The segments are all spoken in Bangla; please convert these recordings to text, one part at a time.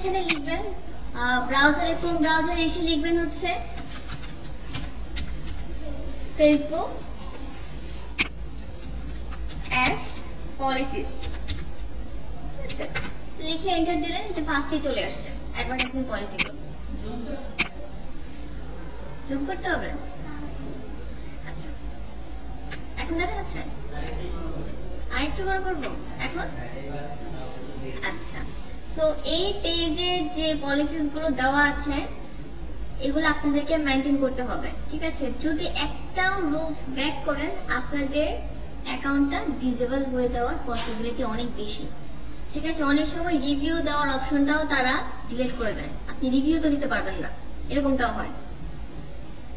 এখানে লিখবেন ব্রাউজারে, কোন ব্রাউজারে এসে লিখবেন হচ্ছে ফেসবুক অ্যাডস পলিসিস, ঠিক আছে, লিখে এন্টার দিলেন যে ফার্স্টে চলে আসছে অ্যাডভার্টাইজিং পলিসিগুলো। জুম করতে হবে। আচ্ছা, এখন দেখা যাচ্ছে? আরেকটু বড় করবো এখন? আচ্ছা, সো এই পেজে যে পলিসিস গুলো দেওয়া আছে এগুলো আপনাদেরকে মেনটেন করতে হবে, ঠিক আছে। যদি একটাও রুলস ব্রেক করেন আপনাদের অ্যাকাউন্টটা ডিসেবল হয়ে যাওয়ার পসিবিলিটি অনেক বেশি, ঠিক আছে। অনেক সময় রিভিউ দেওয়ার অপশনটাও তারা ডিলিট করে দেয়, আপনি রিভিউ তো দিতে পারবেন না, এরকমটাও হয়।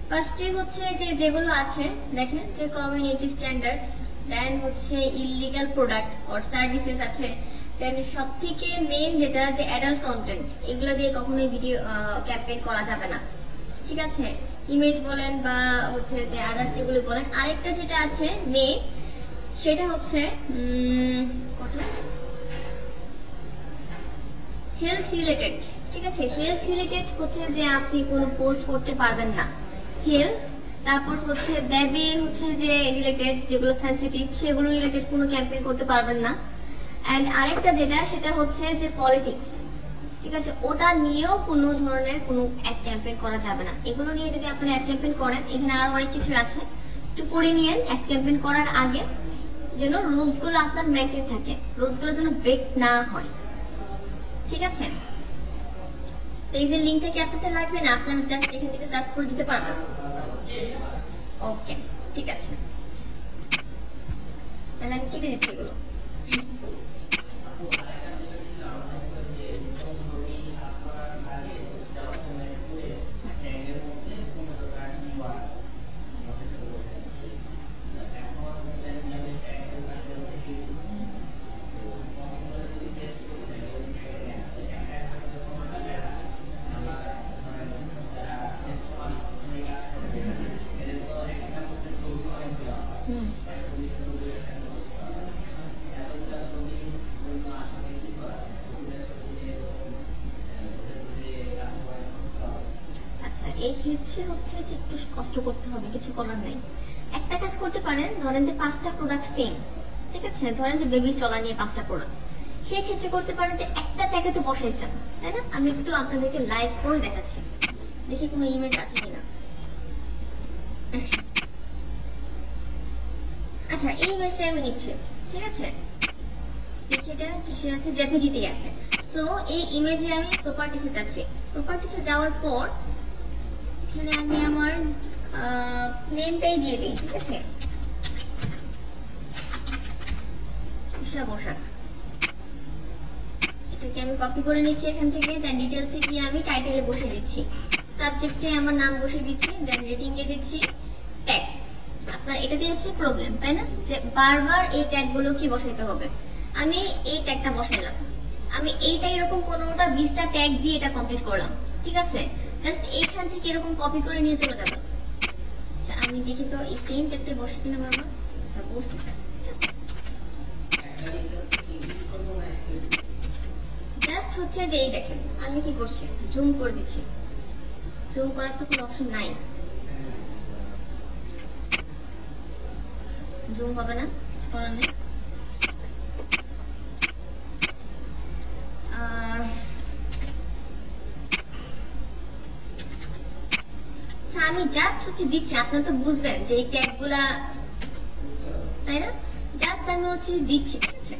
ফার্স্টে হচ্ছে যে যেগুলো আছে দেখেন, যে কমিউনিটি স্ট্যান্ডার্ডস, দেন হচ্ছে ইললিগাল প্রোডাক্ট অর সার্ভিসেস আছে, দেন সব থেকে মেইন যেটা যে অ্যাডাল্ট কন্টেন্ট, এগুলো দিয়ে কখনোই ভিডিও ক্যাম্পেইন করা যাবে না, ঠিক আছে। ইমেজ বলেন বা হচ্ছে যে আদার্স যেগুলো বলেন। আরেকটা যেটা আছে মেইন সেটা হচ্ছে হেলথ রিলেটেড, ঠিক আছে। হেলথ রিলেটেড হচ্ছে যে আপনি কোনো পোস্ট করতে পারবেন না হেলথ, তারপর হচ্ছে বেবি হচ্ছে যে রিলেটেড যেগুলো সেনসিটিভ সেগুলো রিলেটেড কোনো ক্যাম্পেইন করতে পারবেন না। এন্ড আরেকটা যেটা সেটা হচ্ছে যে পলিটিক্স, ঠিক আছে, ওটা নিয়েও কোনো ধরনের কোনো অ্যাড ক্যাম্পেইন করা যাবে না। এগুলো নিয়ে যদি আপনি অ্যাড ক্যাম্পেইন করেন, এখানে আরো অনেক কিছু আছে, একটু পড়ে নিয়েন অ্যাড ক্যাম্পেইন করার আগে, যেন রুলস গুলো আপনার মেনটেন থাকে, রুলস গুলো যেন ব্রেক না হয়, ঠিক আছে। পেজের লিঙ্কটা কি আপনাদের লাগবে না? আপনারা জাস্ট এখান থেকে সার্চ করে দিতে পারবেন। ওকে, ঠিক আছে, তাহলে আমি কেটে দিচ্ছি এগুলো। এই ক্ষেত্রে হচ্ছে যে একটু কষ্ট করতে হবে, কিছু করার নাই। একটা কাজ করতে পারেন, ধরেন যে 5টা প্রোডাক্ট সেম, ঠিক আছে, ধরেন যে বেবি স্ট্রলার নিয়ে 5টা প্রোডাক্ট, সেই ক্ষেত্রে করতে পারেন যে একটা ট্যাগে তো বসাইছেন, তাই না? আমি একটু আপনাদেরকে লাইভ করে দেখাচ্ছি, দেখি কোনো ইমেজ আছে কিনা। আচ্ছা, এই ইমেজটা আমি নিচ্ছি, ঠিক আছে, দেখি এটা কিসে আছে, জেপিজিতেই আছে। সো এই ইমেজে আমি প্রপার্টিসে যাচ্ছি, প্রপার্টিসে যাওয়ার পর এখানে আমি আমার নেমটাই দিয়ে দিই, ঠিক আছে, পোশাক। এটাকে আমি কপি করে নিচ্ছি এখান থেকে, দেন ডিটেলসে গিয়ে আমি টাইটেলে বসিয়ে দিচ্ছি, সাবজেক্টে আমার নাম বসিয়ে দিচ্ছি, দেন রেটিং এ দিচ্ছি ট্যাক্স। আপনার এটা দিয়ে হচ্ছে প্রবলেম, তাই না, যে বারবার এই ট্যাগ গুলো কি বসাইতে হবে। আমি এই ট্যাগটা বসাইলাম, আমি এইটা এরকম 15টা 20টা ট্যাগ দিয়ে এটা কমপ্লিট করলাম, ঠিক আছে। জাস্ট এইখান থেকে এরকম কপি করে নিয়ে চলে যাবেন। আচ্ছা, আমি দেখি তো এই সেম ট্যাগটা বসে কিনা বারবার। আচ্ছা, বসতেছে, ঠিক আছে। জাস্ট হচ্ছে যে এই দেখেন আমি কি করছি, জুম করে দিচ্ছি, জুম করার তো কোনো অপশন নাই, জুম হবে না, কিছু করার নেই। আমি জাস্ট হচ্ছে দিচ্ছি, আপনারা তো বুঝবেন যে এই ট্যাগ গুলা, তাই না, জাস্ট আমি হচ্ছে দিচ্ছি, ঠিক আছে।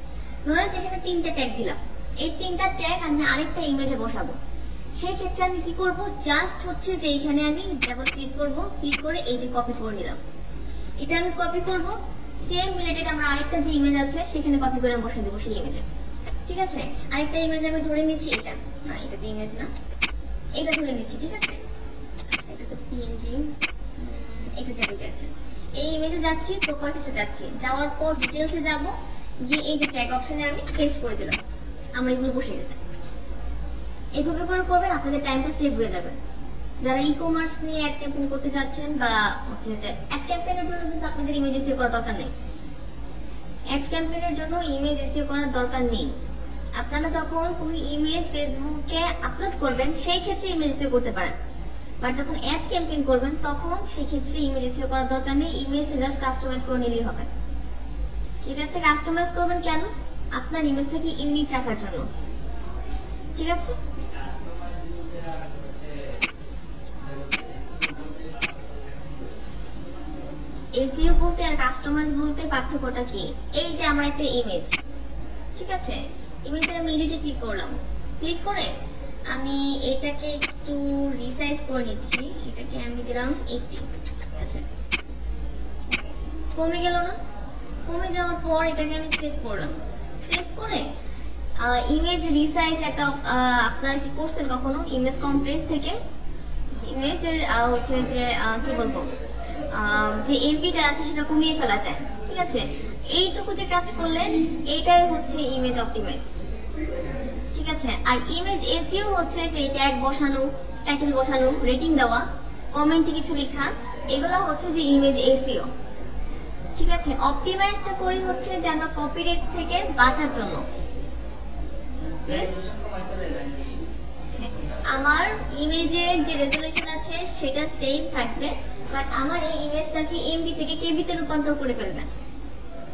ধরেন যেখানে 3টা ট্যাগ দিলাম, এই 3টা ট্যাগ আমি আরেকটা ইমেজে বসাবো, সেই ক্ষেত্রে আমি কি করব, জাস্ট হচ্ছে যে এখানে আমি ডাবল ক্লিক করব, ক্লিক করে এই যে কপি করে নিলাম, এটা আমি কপি করব, সেম রিলেটেড আমার আরেকটা যে ইমেজ আছে সেখানে কপি করে আমি বসিয়ে দেবো সেই ইমেজে, ঠিক আছে। আরেকটা ইমেজ আমি ধরে নিচ্ছি, এটা না, এটা তো ইমেজ না, এটা ধরে নিচ্ছি, ঠিক আছে, এটা তো পিএনজি, এটা জেপিজি আছে। এই ইমেজে যাচ্ছি, প্রপার্টিসে যাচ্ছি, যাওয়ার পর ডিটেইলসে যাব, গিয়ে এই যে ট্যাগ অপশনে আমি পেস্ট করে দিলাম, আমার এগুলো বসে গেছে। এইভাবে করে করবেন, আপনাদের টাইমটা সেভ হয়ে যাবে। যারা ই কমার্স নিয়ে অ্যাড ক্যাম্পেইন করতে যাচ্ছেন বা হচ্ছে যে অ্যাড ক্যাম্পেইনের জন্য কিন্তু আপনাদের ইমেজ এসইও করার দরকার নেই, অ্যাড ক্যাম্পেইনের জন্য ইমেজ এসইও করার দরকার নেই। আপনারা যখন কোনো ইমেজ ফেসবুকে আপলোড করবেন সেই ক্ষেত্রে ইমেজ এসইও করতে পারেন, বাট যখন অ্যাড ক্যাম্পেইন করবেন তখন সেই ক্ষেত্রে ইমেজ এসইও করার দরকার নেই। ইমেজ জাস্ট কাস্টমাইজ করে নিলেই হবে। ঠিক আছে, কাস্টমাইজ করবেন কেন? আপনার ইমেজটাকে ইউনিক রাখার জন্য। ঠিক আছে, এসইও বলতে আর কাস্টমাইজ বলতে পার্থক্যটা কি? এই যে আমার একটা ইমেজ, ঠিক আছে, ইমেজে আমি এডিটে ক্লিক করলাম, ক্লিক করে আমি এটাকে একটু রিসাইজ করে নিচ্ছি। এটাকে আমি দিলাম 80, ঠিক আছে, কমে গেল না? কমে যাওয়ার পর এটাকে আমি সেভ করলাম। সেভ করে ইমেজ রিসাইজ একটা আপনারা কি করছেন কখনো? ইমেজ কম্প্রেস থেকে ইমেজের হচ্ছে যে কি বলবো, যে এমবিটা আছে সেটা কমিয়ে ফেলা যায়। ঠিক আছে, এইটুকু যে কাজ করলেন এটাই হচ্ছে ইমেজ অপটিমাইজ। ঠিক আছে, আর ইমেজ এসইও হচ্ছে যে ট্যাগ বসানো, টাইটেল বসানো, রেটিং দেওয়া, কমেন্টে কিছু লেখা, এগুলো হচ্ছে যে ইমেজ এসইও। ঠিক আছে, অপটিমাইজটা করি হচ্ছে যে আমরা কপিরাইট থেকে বাঁচার জন্য। আমার ইমেজের যে রেজোলিউশন আছে সেটা সেম থাকবে, বাট আমার এই ইমেজটাকে এমবি থেকে কেবিতে রূপান্তর করে ফেলবেন।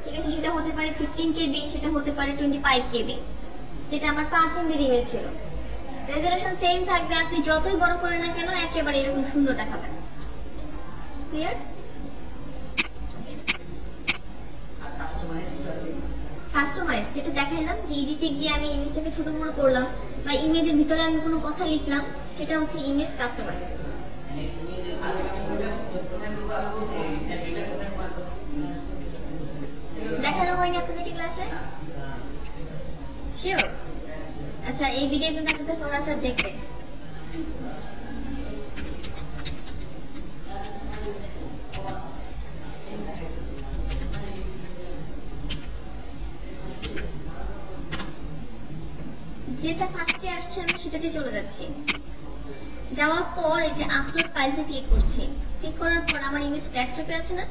ঠিক আছে, সেটা হতে পারে 15 কেবি, সেটা হতে পারে 25 কেবি, যেটা আমার 5 এমবির ইমেজ ছিল। রেজোলিউশন সেম থাকবে, আপনি যতই বড় করেন না কেন একেবারে এরকম সুন্দর দেখাবেন। ক্লিয়ার? কাস্টমাইজ যেটা দেখাইলাম, যে এডিটে গিয়ে আমি ইমেজটাকে ছোট বড় করলাম বা ইমেজের ভিতরে আমি কোনো কথা লিখলাম, সেটা হচ্ছে ইমেজ কাস্টমাইজ। দেখানো হয়নি আপনাদের ক্লাসে? শিওর? আচ্ছা, এই ভিডিও কিন্তু আপনাদের ফোন আছে, দেখবে। যেটা ফার্স্টে আসছে আমি সেটাতে চলে যাচ্ছি। যাওয়ার পর এই যে আপলোড ফাইলসে ক্লিক করছি। ক্লিক করার পর আমার ইমেজ ডেস্কটপে আছে না,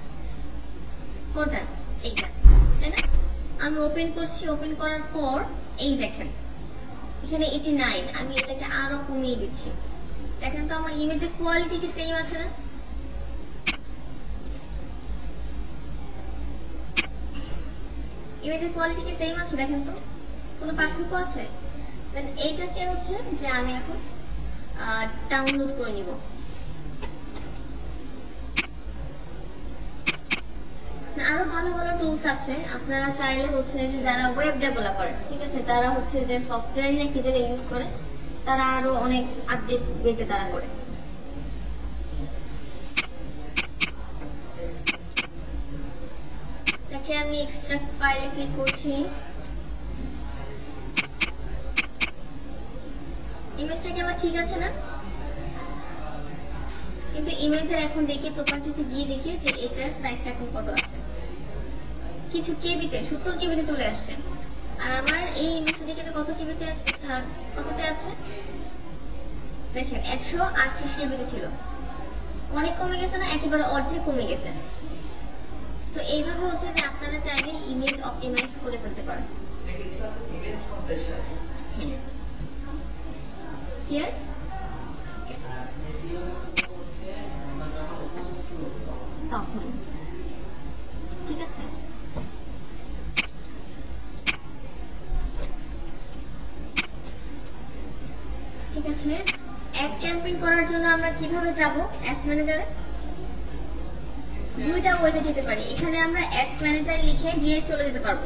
কোনটা? এইটা, তাই না? আমি ওপেন করছি। ওপেন করার পর এই দেখেন এখানে 89, আমি এটাকে আরো কমিয়ে দিচ্ছি। দেখেন তো আমার ইমেজের কোয়ালিটি কি সেম আছে না? ইমেজের কোয়ালিটি কি সেম আছে? দেখেন তো কোনো পার্থক্য আছে? দেন এইটাকে হচ্ছে যে আমি এখন ডাউনলোড করে নিব। আরো ভালো ভালো টুলস আছে, আপনারা চাইলে হচ্ছে যে যারা ওয়েব ডেভেলপার, ঠিক আছে, তারা হচ্ছে যে সফটওয়্যার নাকি যেটা ইউজ করে তারা আরো অনেক আপডেট পেতে তারা করে। তাকে আমি এক্সট্রাক্ট ফাইলে ক্লিক করছি। ইমেজটা কি আমার ঠিক আছে না? কিন্তু ইমেজের এখন দেখি প্রপার্টিসে গিয়ে দেখি যে এটার সাইজটা এখন কত আছে। কিছু কেবিতে 70 কেবিতে চলে আসছে, আর আমার এই ইমেজটা দেখে তো কত কেবিতে আছে, কততে আছে দেখেন 138 কেবিতে ছিল। অনেক কমে গেছে না? একেবারে অর্ধেক কমে গেছে। সো এইভাবে হচ্ছে যে আপনারা চাইলে ইমেজ অপটিমাইজ করে ফেলতে পারেন। ক্লিয়ার? তখন ঠিক আছে, ঠিক আছে। অ্যাড ক্যাম্পেইন করার জন্য আমরা কিভাবে যাব? অ্যাডস ম্যানেজারে দুইটা ওয়েতে যেতে পারি। এখানে আমরা অ্যাডস ম্যানেজার লিখে ডিরেক্ট চলে যেতে পারবো।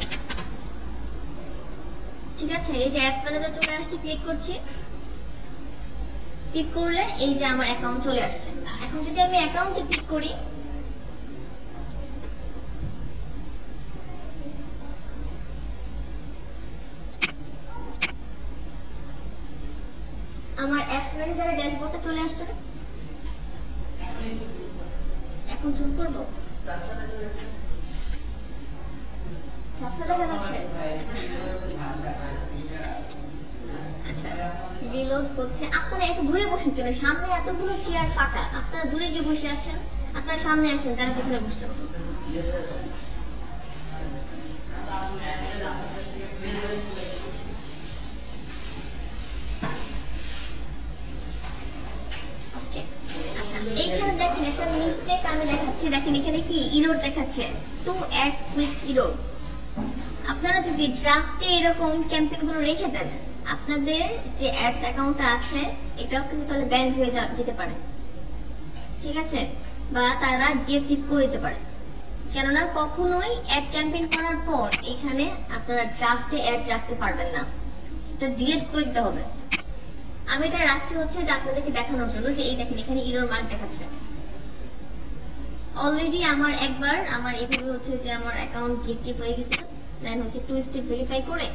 ঠিক আছে, এই যে অ্যাডস ম্যানেজার চলে আসছে, ক্লিক করছি। ক্লিক করলে এই যে আমার অ্যাকাউন্ট চলে আসছে। এখন যদি আমি অ্যাকাউন্টে ক্লিক করি, আমার অ্যাডস ম্যানেজারের ড্যাশবোর্ডটা চলে আসছে না? এখন জুম করবো, দেখা যাচ্ছে। আচ্ছা, রিলোড করছে। আপনারা এত দূরে বসেন কেন? সামনে এতগুলো চেয়ার ফাঁকা, আপনারা দূরে গিয়ে বসে আছেন। আপনারা সামনে আসেন, যারা পিছনে বসছেন। একটা মিস্টেক আমি দেখাচ্ছি, দেখেন এখানে কি ইরর দেখাচ্ছে, 2 অ্যাডস উইথ ইরর। আপনারা যদি ড্রাফটে এরকম ক্যাম্পেইন গুলো রেখে দেন, আপনাদের যে অ্যাডস অ্যাকাউন্টটা আছে এটাও কিন্তু তাহলে ব্যান্ড হয়ে যেতে পারে, ঠিক আছে, বা তারা ডিএক্টিভ করে দিতে পারে। কেননা কখনোই অ্যাড ক্যাম্পেইন করার পর এখানে আপনারা ড্রাফটে অ্যাড রাখতে পারবেন না, এটা ডিলিট করে দিতে হবে। আমি এটা রাখছি হচ্ছে যে আপনাদেরকে দেখানোর জন্য যে এই দেখেন এখানে ইরর মার্ক দেখাচ্ছে। অলরেডি আমার একবার আমার এভাবে হচ্ছে যে আমার অ্যাকাউন্ট ডিএক্টিভ হয়ে গেছিল, দেন হচ্ছে 2 স্টেপ ভেরিফাই করে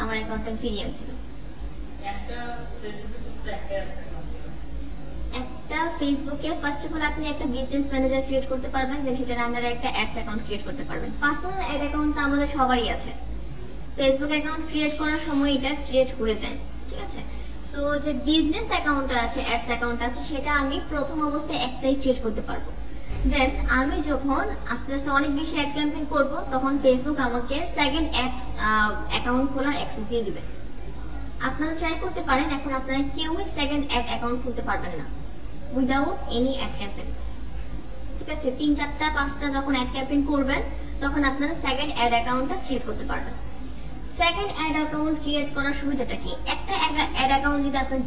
আমার অ্যাকাউন্টটা ফিরিয়ে আনছিল। একটা ফেসবুকে ফার্স্ট অফ অল আপনি একটা বিজনেস ম্যানেজার ক্রিয়েট করতে পারবেন, দেন সেটার আন্ডারে একটা অ্যাডস অ্যাকাউন্ট ক্রিয়েট করতে পারবেন। পার্সোনাল অ্যাড অ্যাকাউন্ট তো আমাদের সবারই আছে, ফেসবুক অ্যাকাউন্ট ক্রিয়েট করার সময় এটা ক্রিয়েট হয়ে যায়, ঠিক আছে। সো যে বিজনেস অ্যাকাউন্ট আছে, অ্যাডস অ্যাকাউন্ট আছে, সেটা আমি প্রথম অবস্থায় একটাই ক্রিয়েট করতে পারবো। দেন আমি যখন আস্তে আস্তে অনেক বেশি অ্যাড ক্যাম্পেইন করব, তখন ফেসবুক আমাকে সেকেন্ড অ্যাড অ্যাকাউন্ট খোলার অ্যাক্সেস দিয়ে দিবে। আপনারা ট্রাই করতে পারেন, এখন আপনারা কেউই সেকেন্ড অ্যাড অ্যাকাউন্ট খুলতে পারবেন না উইদাউট এনি অ্যাড ক্যাম্পেইন, ঠিক আছে। 3, 4, 5টা যখন অ্যাড ক্যাম্পেইন করবেন তখন আপনারা সেকেন্ড অ্যাড অ্যাকাউন্টটা ক্রিয়েট করতে পারবেন। সেকেন্ড অ্যাড অ্যাকাউন্ট ক্রিয়েট করার সুবিধাটা কি, একটা অ্যাড অ্যাকাউন্ট যদি আপনার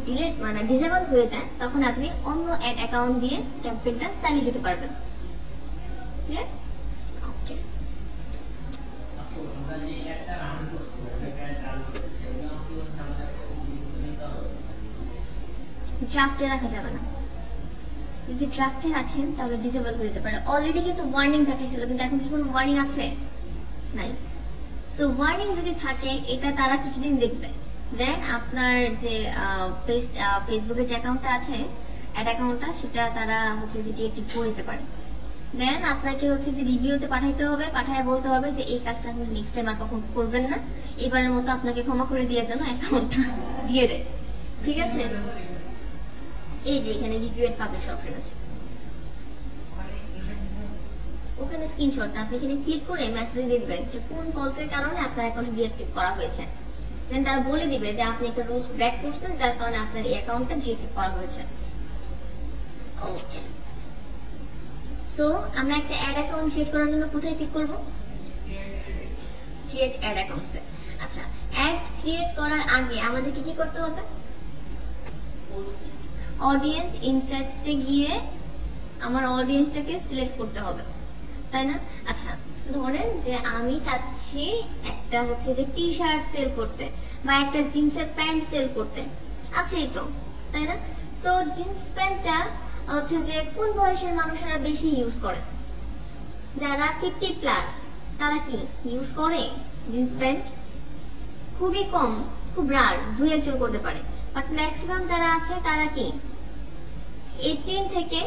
ডিসেবল হয়ে যায় তখন আপনি অন্য অ্যাড অ্যাকাউন্ট দিয়ে ক্যাম্পেইনটা চালিয়ে যেতে পারবেন। ওকে, ড্রাফটে রাখা যাবে না, যদি ড্রাফটে রাখেন তাহলে ডিসেবল হয়ে যেতে পারে। অলরেডি কিন্তু ওয়ার্নিং দেখাইছিল, কিন্তু এখন কি কোনো ওয়ার্নিং আছে? নাই। সো ওয়ার্নিং যদি থাকে এটা তারা কিছুদিন দেখবে, দেন আপনার যে ফেসবুকের যে অ্যাকাউন্টটা আছে অ্যাড অ্যাকাউন্টটা, সেটা তারা হচ্ছে যে ডিএক্টিভ করে দিতে পারে। দেন আপনাকে হচ্ছে যে রিভিউতে পাঠাইতে হবে, পাঠায় বলতে হবে যে এই কাজটা আপনি নেক্সট টাইম আর কখন করবেন না, এবারের মতো আপনাকে ক্ষমা করে দিয়ে যেন অ্যাকাউন্টটা দিয়ে দেয়, ঠিক আছে। এই যে এখানে রিভিউ এন্ড পাবলিশ অপশন আছে, ওখানে স্ক্রিনশট আপনি এখানে ক্লিক করে মেসেজ দিয়ে দিবেন যে কোন ফল্টের কারণে আপনার অ্যাকাউন্ট ডিএক্টিভ করা হয়েছে। দেন তারা বলে দিবে যে আপনি একটা রুলস ব্রেক করছেন যার কারণে আপনার এই অ্যাকাউন্টটা ডিএক্টিভ করা হয়েছে। ওকে, সো আমরা একটা অ্যাড অ্যাকাউন্ট ক্রিয়েট করার জন্য কোথায় ক্লিক করব? ক্রিয়েট অ্যাড অ্যাকাউন্টসে। আচ্ছা, অ্যাড ক্রিয়েট করার আগে আমাদেরকে কি করতে হবে? অডিয়েন্স ইনসার্টসে গিয়ে আমার অডিয়েন্সটাকে সিলেক্ট করতে হবে, তাই না? আচ্ছা, ধরেন যে আমি চাচ্ছি একটা হচ্ছে যে টি শার্ট সেল করতে বা একটা জিন্সের প্যান্ট সেল করতে, আছেই তো, তাই না? সো জিন্স প্যান্টটা হচ্ছে যে কোন বয়সের মানুষেরা বেশি ইউজ করে? যারা 50+ তারা কি ইউজ করে জিন্স প্যান্ট? খুবই কম, খুব রার, 2-1 করতে পারে। বাট ম্যাক্সিমাম যারা আছে তারা কি 18 থেকে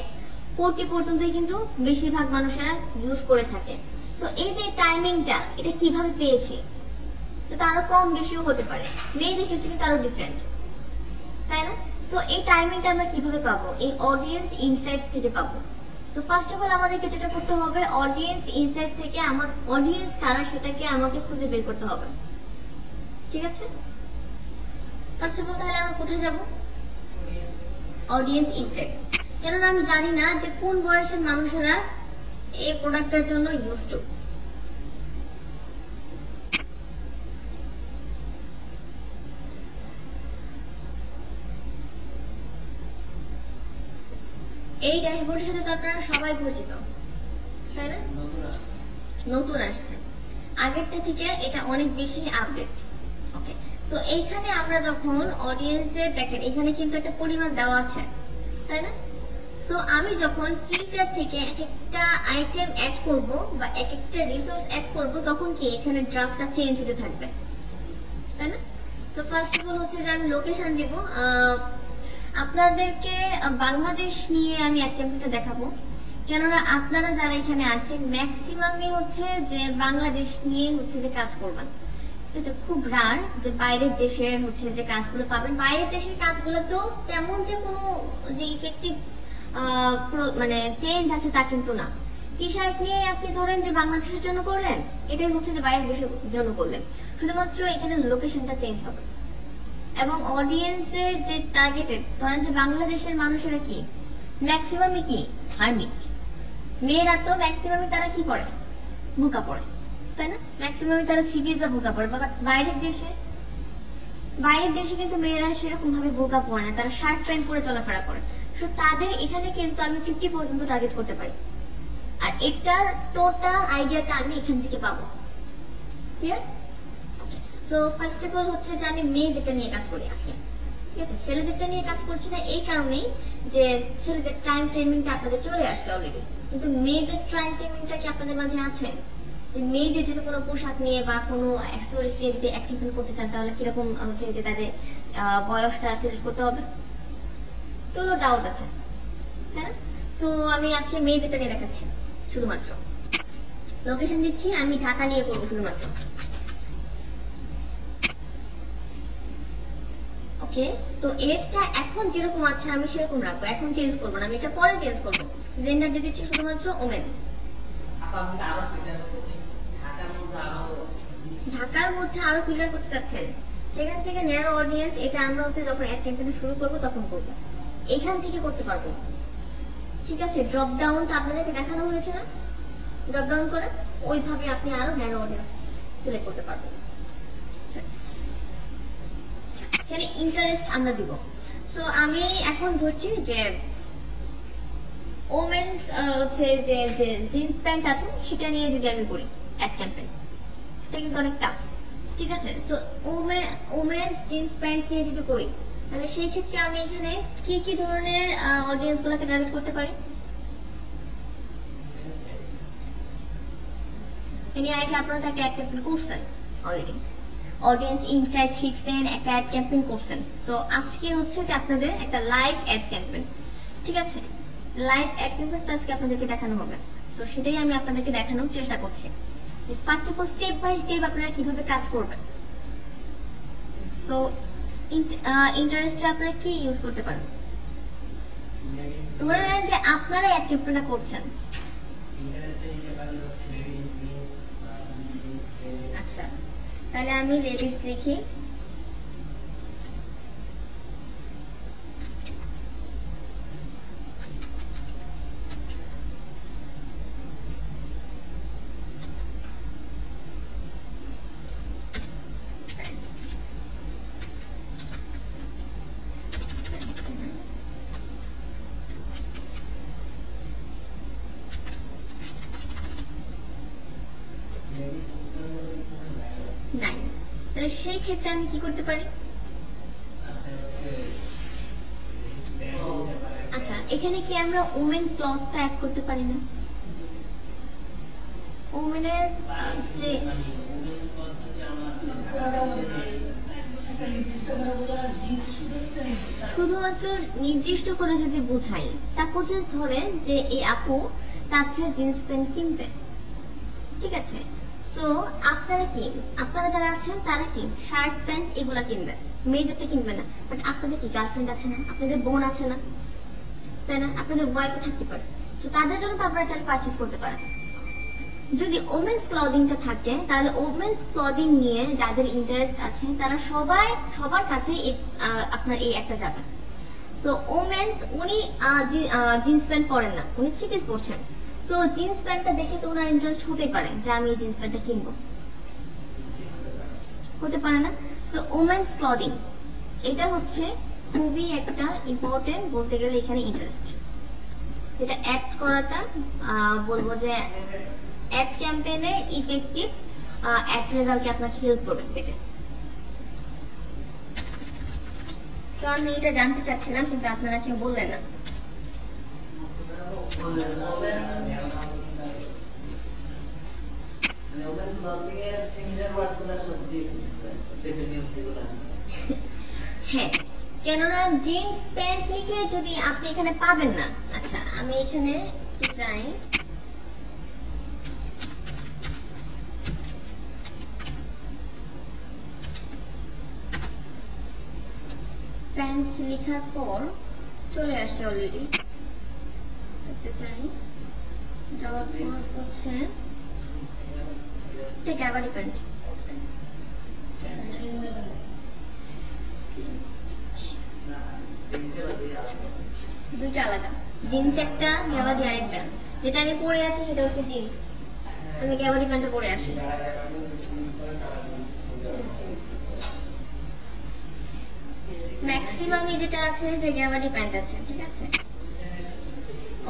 40 পর্যন্তই কিন্তু বেশিরভাগ মানুষেরা ইউজ করে থাকে। সো এই যে টাইমিংটা, এটা কিভাবে পেয়েছে? তো আরো কম বেশিও হতে পারে, মেয়ে দেখেছি কিন্তু আরো ডিফারেন্ট, তাই না? সো এই টাইমিংটা আমরা কিভাবে পাবো? এই অডিয়েন্স ইনসাইটস থেকে পাবো। সো ফার্স্ট অফ অল আমাদেরকে যেটা করতে হবে, অডিয়েন্স ইনসাইটস থেকে আমার অডিয়েন্স কারা সেটাকে আমাকে খুঁজে বের করতে হবে, ঠিক আছে। ফার্স্ট অফ অল তাহলে আমরা কোথায় যাব? Audience insights. কেননা আমি জানি না যে কোন বয়সের মানুষেরা এই প্রোডাক্টের জন্য ইউজ টু। এই ড্যাশবোর্ডের সাথে তো আপনারা সবাই পরিচিত, তাই না? নতুন আসছে, আগেরটা থেকে এটা অনেক বেশি আপডেট। ওকে, সো এইখানে আমরা যখন অডিয়েন্সের দেখেন এখানে কিন্তু একটা পরিমাণ দেওয়া আছে, তাই না? সো আমি যখন ফিল্টার থেকে এক একটা আইটেম অ্যাড করব বা এক একটা রিসোর্স অ্যাড করব, তখন কি এখানে ড্রাফটটা চেঞ্জ হতে থাকবে, তাই না? সো ফার্স্ট অফ অল হচ্ছে যে আমি লোকেশন দেব, আপনাদেরকে বাংলাদেশ নিয়ে আমি অ্যাড ক্যাম্পেইনটা দেখাবো, কেননা আপনারা যারা এখানে আছেন ম্যাক্সিমামই হচ্ছে যে বাংলাদেশ নিয়ে হচ্ছে যে কাজ করবেন, ঠিক আছে। খুব রার যে বাইরের দেশের হচ্ছে যে কাজগুলো পাবেন। বাইরের দেশের কাজগুলো তো তেমন যে কোনো যে ইফেক্টিভ মানে চেঞ্জ আছে তা কিন্তু না। টি শার্ট নিয়ে আপনি ধরেন যে বাংলাদেশের জন্য করলেন, এটাই হচ্ছে যে বাইরের দেশের জন্য করলেন, শুধুমাত্র এখানে লোকেশনটা চেঞ্জ হবে। এবং অডিয়েন্সের যে টার্গেটেড, ধরেন যে বাংলাদেশের মানুষেরা কি ম্যাক্সিমামই কি ধার্মিক। মেয়েরা তো ম্যাক্সিমামই তারা কি পরে, বোরকা পরে, তাই না? ম্যাক্সিমামই তারা থ্রি পিস বা বোরকা পরে। বাইরের দেশে কিন্তু মেয়েরা সেরকম ভাবে বোরকা পরে না, তারা শার্ট প্যান্ট পরে চলাফেরা করে। সো তাদের এখানে কিন্তু আমি 50% টার্গেট করতে পারি, আর এটার টোটাল আইডিয়াটা আমি এখান থেকে পাবো। Clear? Okay, so first of all হচ্ছে যে আমি মেয়েদেরটা নিয়ে কাজ করি আজকে, ঠিক আছে? ছেলেদেরটা নিয়ে কাজ করছি না এই কারণেই যে ছেলেদের টাইম ফ্রেমিংটা আপনাদের চলে আসছে অলরেডি, কিন্তু মেয়েদের টাইম ফ্রেমিংটা কি আপনাদের মাঝে আছে? মেয়েদের যদি কোনো পোশাক নিয়ে বা কোনো অ্যাক্সেসরিজ নিয়ে যদি এক ক্যাম্পেইন করতে চান, তাহলে কিরকম হচ্ছে যে তাদের বয়সটা সিলেক্ট করতে হবে, তো ডাউট আছে, তাই না? সো আমি আজকে মেয়েদেরটা নিয়ে দেখাচ্ছি শুধুমাত্র। লোকেশন দিচ্ছি, আমি ঢাকা নিয়ে করবো শুধুমাত্র। ওকে, তো এজটা এখন যেরকম আছে আমি সেরকম রাখবো, এখন চেঞ্জ করবো না, আমি এটা পরে চেঞ্জ করবো। জেন্ডার দিয়ে দিচ্ছি শুধুমাত্র ওমেন। ঢাকার মধ্যে আরো ফিল্টার করতে চাচ্ছেন, সেখান থেকে ন্যারো অডিয়েন্স, এটা আমরা হচ্ছে যখন অ্যাড ক্যাম্পেইন শুরু করবো তখন করবো, এখান থেকে করতে পারবো, ঠিক আছে? ড্রপ ডাউনটা আপনাদেরকে দেখানো হয়েছে না, ড্রপ ডাউন করে ওইভাবে আপনি আরো ন্যারো অডিয়েন্স সিলেক্ট করতে পারবেন। এখানে ইন্টারেস্ট আমরা দিব। সো আমি এখন ধরছি যে ওমেন্স হচ্ছে যে জিন্স প্যান্ট আছে সেটা নিয়ে যদি আমি করি অ্যাড ক্যাম্পেইন, এটা কিন্তু অনেক টাফ, ঠিক আছে? সো ওমেন্স জিন্স প্যান্ট নিয়ে যদি করি, তাহলে সেই ক্ষেত্রে আমি এখানে কি কি ধরনের অডিয়েন্স গুলোকে টার্গেট করতে পারি? এখানে আগে আপনারা একটা অ্যাড ক্যাম্পেইন করছেন অলরেডি, অডিয়েন্স ইনসাইট শিখছেন, একটা অ্যাড ক্যাম্পেইন করছেন। সো আজকে হচ্ছে যে আপনাদের একটা লাইভ অ্যাড ক্যাম্পেইন, ঠিক আছে? লাইভ অ্যাড ক্যাম্পেইন আজকে আপনাদেরকে দেখানো হবে। সো সেটাই আমি আপনাদেরকে দেখানোর চেষ্টা করছি। First of all step by step আপনারা কিভাবে কাজ করবেন। সো ইন্টারেস্টে আপনারা কি ইউজ করতে পারেন? ধরে নেন যে আপনারা অ্যাড ক্যাম্পেইনটা করছেন, আচ্ছা, তাহলে আমি লেডিস লিখি। তাহলে সেই ক্ষেত্রে আমি কি করতে পারি? আচ্ছা, এখানে কি আমরা ওমেন ক্লথটা অ্যাড করতে পারি না? ওমেনের যে শুধুমাত্র নির্দিষ্ট করে যদি বোঝাই, সাপোজ ধরেন যে এই আপু চাচ্ছে জিন্স প্যান্ট কিনতে, ঠিক আছে? সো আপনারা যারা আছেন তারা কি শার্ট প্যান্ট এগুলা কিনবেন, মেয়েদেরটা কিনবে না। বাট আপনাদের কি গার্লফ্রেন্ড আছে না, আপনাদের বোন আছে না, তাই না? আপনাদের ওয়াইফও থাকতে পারে, তো তাদের জন্য তো আপনারা চাইলে পারচেজ করতে পারেন। যদি ওমেন্স ক্লদিংটা থাকে, তাহলে ওমেন্স ক্লদিং নিয়ে যাদের ইন্টারেস্ট আছে তারা সবার কাছে আপনার এই একটা যাবে। সো ওমেন্স উনি জিন্স প্যান্ট পরেন না, উনি থ্রি পিস পরছেন। সো জিন্স প্যান্টটা দেখে তো ওনার ইন্টারেস্ট হতে পারে যে আমি এই জিন্স প্যান্টটা কিনবো, হতে পারে না? সো ওমেন্স ক্লদিং এটা হচ্ছে খুবই একটা ইম্পর্টেন্ট, বলতে গেলে এখানে ইন্টারেস্ট যেটা অ্যাড করাটা বলবো যে অ্যাড ক্যাম্পেইনের ইফেক্টিভ অ্যাড রেজাল্টকে আপনাকে হেল্প করবে পেতে। সো আমি এটা জানতে চাচ্ছিলাম, কিন্তু আপনারা কেউ বললেন না। হ্যাঁ, কেননা জিন্স প্যান্ট লিখে যদি আপনি এখানে পাবেন না। আচ্ছা, আমি এখানে যাই, প্যান্টস লেখার পর চলে আসছে অলরেডি, দেখতে চাই। যাওয়ার পর হচ্ছে ক্যাবারি প্যান্ট, দুইটা আলাদা, জিন্স একটা, গ্যাবার্ডি আরেকটা। যেটা আমি পরে আছি সেটা হচ্ছে জিন্স, আমি গ্যাবার্ডি প্যান্টটা পরে আসি। ম্যাক্সিমামই যেটা আছে যে গ্যাবার্ডি প্যান্ট আছে, ঠিক আছে।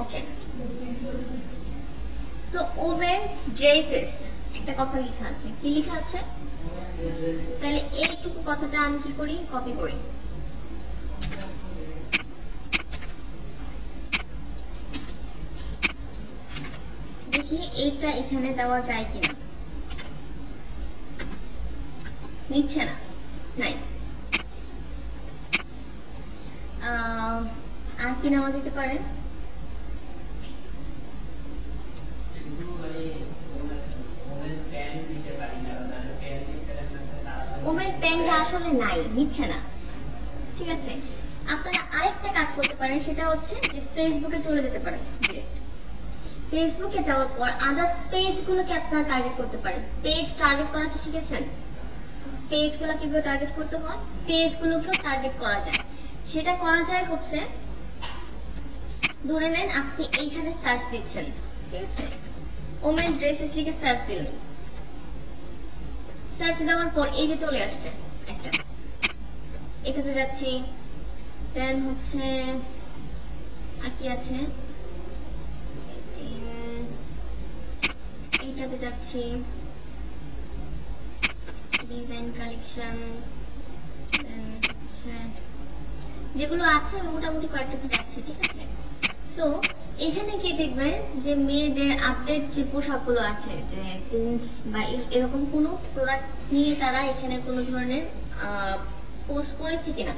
ওকে, সো ওমেন্স ড্রেসেস একটা কথা লেখা আছে, কি লেখা আছে? তাহলে এইটুকু কথাটা আমি কি করি, কপি করি। দেখি এইটা এখানে দেওয়া যায় কিনা। নিচ্ছে না, নাই। আর কি নেওয়া যেতে পারে? ওমেন প্যান্ট আসলে নাই, নিচ্ছে না, ঠিক আছে। আপনারা আরেকটা কাজ করতে পারেন, সেটা হচ্ছে যে ফেসবুকে চলে যেতে পারেন। ফেসবুকে যাওয়ার পর আদার্স পেজ গুলোকে আপনারা টার্গেট করতে পারেন। পেজ টার্গেট করা কি শিখেছেন? পেজ গুলো কিভাবে টার্গেট করতে হয়, পেজ গুলোকেও টার্গেট করা যায়। সেটা করা যায় হচ্ছে, ধরে নেন আপনি এইখানে সার্চ দিচ্ছেন, ঠিক আছে, ওমেন ড্রেসেস লিখে সার্চ দিলেন। সার্চ দেওয়ার পর এই যে চলে আসছে একটা, এটাতে যাচ্ছি। দেন হচ্ছে আর কি আছে, এইটাতে যাচ্ছি, ডিজাইন কালেকশন, দেন হচ্ছে যেগুলো আছে মোটামুটি কয়েকটাতে যাচ্ছে, ঠিক আছে। সো এখানে গিয়ে দেখবেন যে মেয়েদের আপডেট যে পোশাকগুলো আছে, যে জিন্স বা এরকম কোনো প্রোডাক্ট নিয়ে তারা এখানে কোনো ধরনের পোস্ট করেছে কিনা,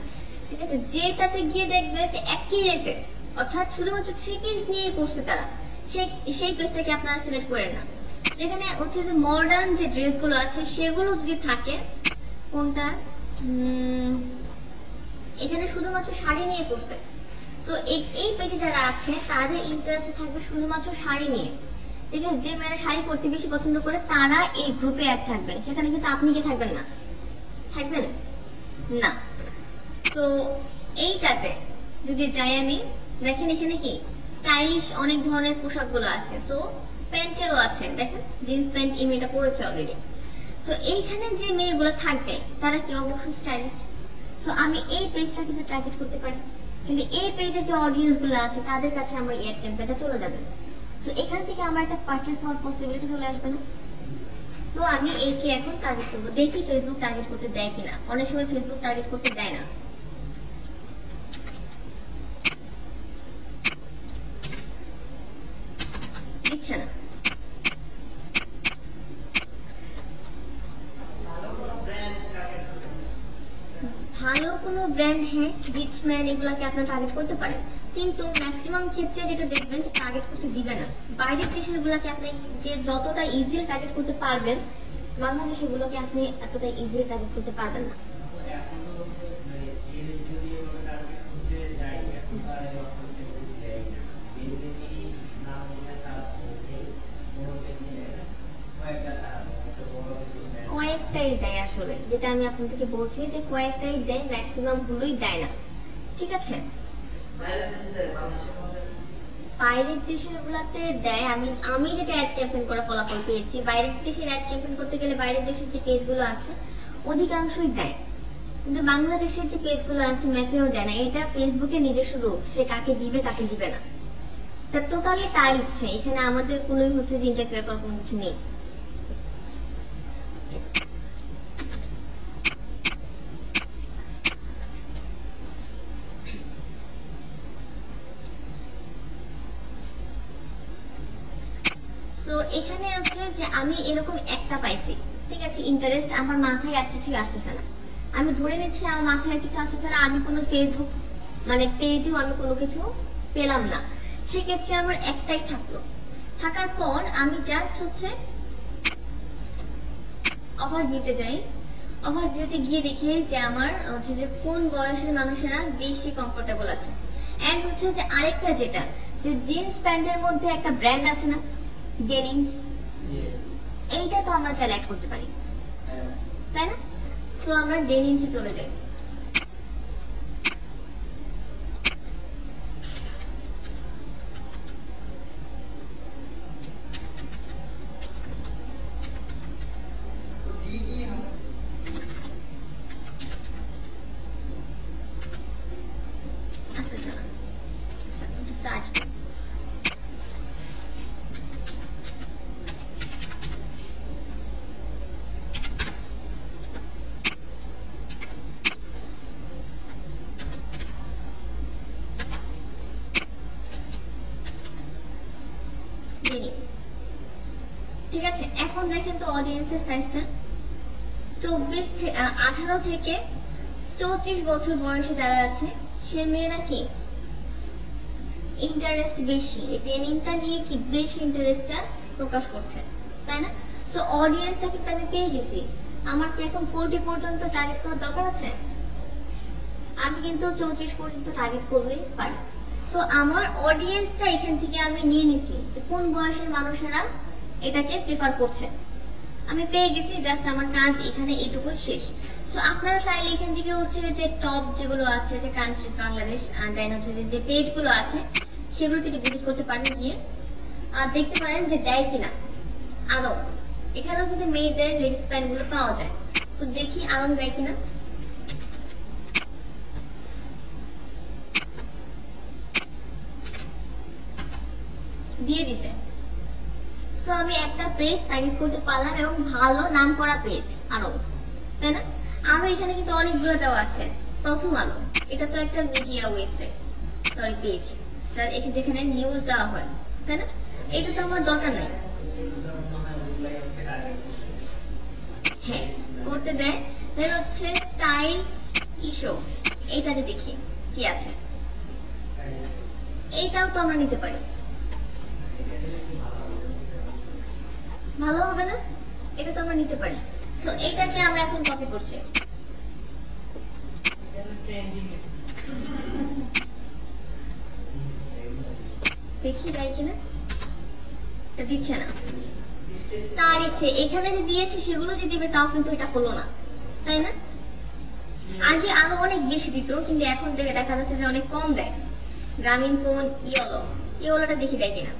ঠিক আছে। যেটাতে গিয়ে দেখবে যে একই রেটেড, অর্থাৎ শুধুমাত্র 3 পিস নিয়ে করছে তারা, সেই পেজটাকে আপনারা সিলেক্ট করেন না। এখানে হচ্ছে যে মডার্ন যে ড্রেসগুলো আছে সেগুলো যদি থাকে, কোনটা এখানে শুধুমাত্র শাড়ি নিয়ে করছে, তো এই পেজে যারা আছে তাদের ইন্টারেস্ট থাকবে শুধুমাত্র শাড়ি নিয়ে, ঠিক আছে। যে মেয়েরা শাড়ি পরতে বেশি পছন্দ করে তারা এই গ্রুপে অ্যাড থাকবেন, সেখানে কিন্তু আপনি কি থাকবেন না, থাকবেন না। তো এইটাতে যদি যাই আমি, দেখেন এখানে কি স্টাইলিশ অনেক ধরনের পোশাকগুলো আছে। সো প্যান্টেরও আছে, দেখেন জিন্স প্যান্ট এই মেয়েটা পরেছে অলরেডি। সো এইখানে যে মেয়েগুলো থাকবে তারা কি অবশ্যই স্টাইলিশ। সো আমি এই পেজটা কিছু টার্গেট করতে পারি, কিন্তু এই পেজের যে অডিয়েন্স গুলো আছে তাদের কাছে আমার অ্যাড ক্যাম্পেইনটা চলে যাবে। সো এখান থেকে আমার একটা পারচেজ হওয়ার পসিবিলিটি চলে আসবে না। সো আমি একে এখন টার্গেট করবো, দেখি ফেসবুক টার্গেট করতে দেয় কিনা। অনেক সময় ফেসবুক টার্গেট করতে দেয় না, দিচ্ছে না। ভালো কোনো ব্র্যান্ড, হ্যাঁ রিচম্যান, এগুলাকে আপনার টার্গেট করতে পারেন, কিন্তু ম্যাক্সিমাম ক্ষেত্রে যেটা দেখবেন যে টার্গেট করতে দিবে না। বাইরের দেশের গুলাকে আপনি যে যতটা ইজিলি টার্গেট করতে পারবেন, বাংলাদেশের গুলোকে আপনি এতটা ইজিলি টার্গেট করতে পারবেন না। কয়েকটাই দেয় আসলে, যেটা আমি আপনার থেকে বলছি যে কয়েকটাই দেয়, ম্যাক্সিমাম গুলোই দেয় না, ঠিক আছে। বাইরের দেশের গুলাতে দেয়। আমি যেটা অ্যাড ক্যাম্পেইন করা ফলাফল পেয়েছি, বাইরের দেশের অ্যাড ক্যাম্পেইন করতে গেলে বাইরের দেশের যে পেজগুলো আছে অধিকাংশই দেয়, কিন্তু বাংলাদেশের যে পেজগুলো আছে ম্যাক্সিমাম দেয় না। এটা ফেসবুকের নিজস্ব রুলস, সে কাকে দিবে কাকে দিবে না, এটা টোটালি তার ইচ্ছে। এখানে আমাদের কোনো হচ্ছে যে ইন্টারফেয়ার করার কোনো কিছু নেই। সো এখানে আছে যে আমি এরকম একটা পাইছি, ঠিক আছে, ইন্টারেস্ট আমার মাথায় আর কিছু আসতেছে না। আমি ধরে নিচ্ছি আমার মাথায় আর কিছু আসতেছে না, আমি কোনো ফেসবুক মানে পেজেও আমি কোনো কিছু পেলাম না, সেক্ষেত্রে আমার একটাই থাকলো। থাকার পর আমি জাস্ট হচ্ছে ওভারভিউতে যাই। ওভারভিউতে গিয়ে দেখি যে আমার হচ্ছে যে কোন বয়সের মানুষেরা বেশি কমফোর্টেবল আছে। এন্ড হচ্ছে যে আরেকটা যেটা, যে জিন্স প্যান্টের মধ্যে একটা ব্র্যান্ড আছে না, ডেনিমস, এইটা তো আমরা চাইলে অ্যাড করতে পারি, তাই না? সো আমরা ডেনিমসে চলে যাই। আছে, এখন দেখেন তো অডিয়েন্সের সাইজটা 18 থেকে 34 বছর বয়সে যারা আছে সে মেয়েরা কি ইন্টারেস্ট বেশি, ডেনিমটা নিয়ে কি বেশি ইন্টারেস্টটা প্রকাশ করছে, তাই না? সো অডিয়েন্সটা কিন্তু আমি পেয়ে গেছি। আমার কি এখন 40 পর্যন্ত টার্গেট করার দরকার আছে? আমি কিন্তু 34 পর্যন্ত টার্গেট করলেই পারি। সো আমার অডিয়েন্সটা এখান থেকে আমি নিয়ে নিছি যে কোন বয়সের মানুষেরা এটাকে প্রেফার করছে, আমি পেয়ে গেছি। জাস্ট আমার কাজ এখানে এটুকুই শেষ। সো আপনারা চাইলে এখান থেকে হচ্ছে যে টপ যেগুলো আছে যে কান্ট্রিজ বাংলাদেশ আর দেন হচ্ছে যে পেজগুলো আছে সেগুলো থেকে ভিজিট করতে পারেন, গিয়ে আর দেখতে পারেন যে দেয় কিনা। আরো এখানেও কিন্তু মেয়েদের লেডিস প্যান্ট গুলো পাওয়া যায়। তো দেখি আরো দেয় কিনা। দিয়ে দিছে। সো আমি একটা পেজ টার্গেট করতে পারলাম এবং ভালো নাম করা পেজ আরো, তাই না? আরো এখানে কিন্তু অনেকগুলো দেওয়া আছে। প্রথম আলো, এটা তো একটা মিডিয়া ওয়েবসাইট, সরি পেজ, যেখানে নিউজ দেওয়া হয়, তাই না? এটা তো আমার দরকার নেই। হ্যাঁ করতে দেয়। তাহলে হচ্ছে স্টাইল ইস্যু, এইটাতে দেখি কি আছে। এইটাও তো আমরা নিতে পারি, ভালো হবে না? এটা তো আমরা নিতে পারি। সো এইটাকে আমরা এখন কপি করছি। দেখি দেয় কিনা। এটা দিচ্ছে না, তার ইচ্ছে। এখানে যে দিয়েছে সেগুলো যে দিবে তাও কিন্তু এটা হলো না, তাই না? আগে আরো অনেক বেশি দিত, কিন্তু এখন থেকে দেখা যাচ্ছে যে অনেক কম দেয়। গ্রামীণ ফোন, ইয়োলোটা দেখি দেয় কিনা।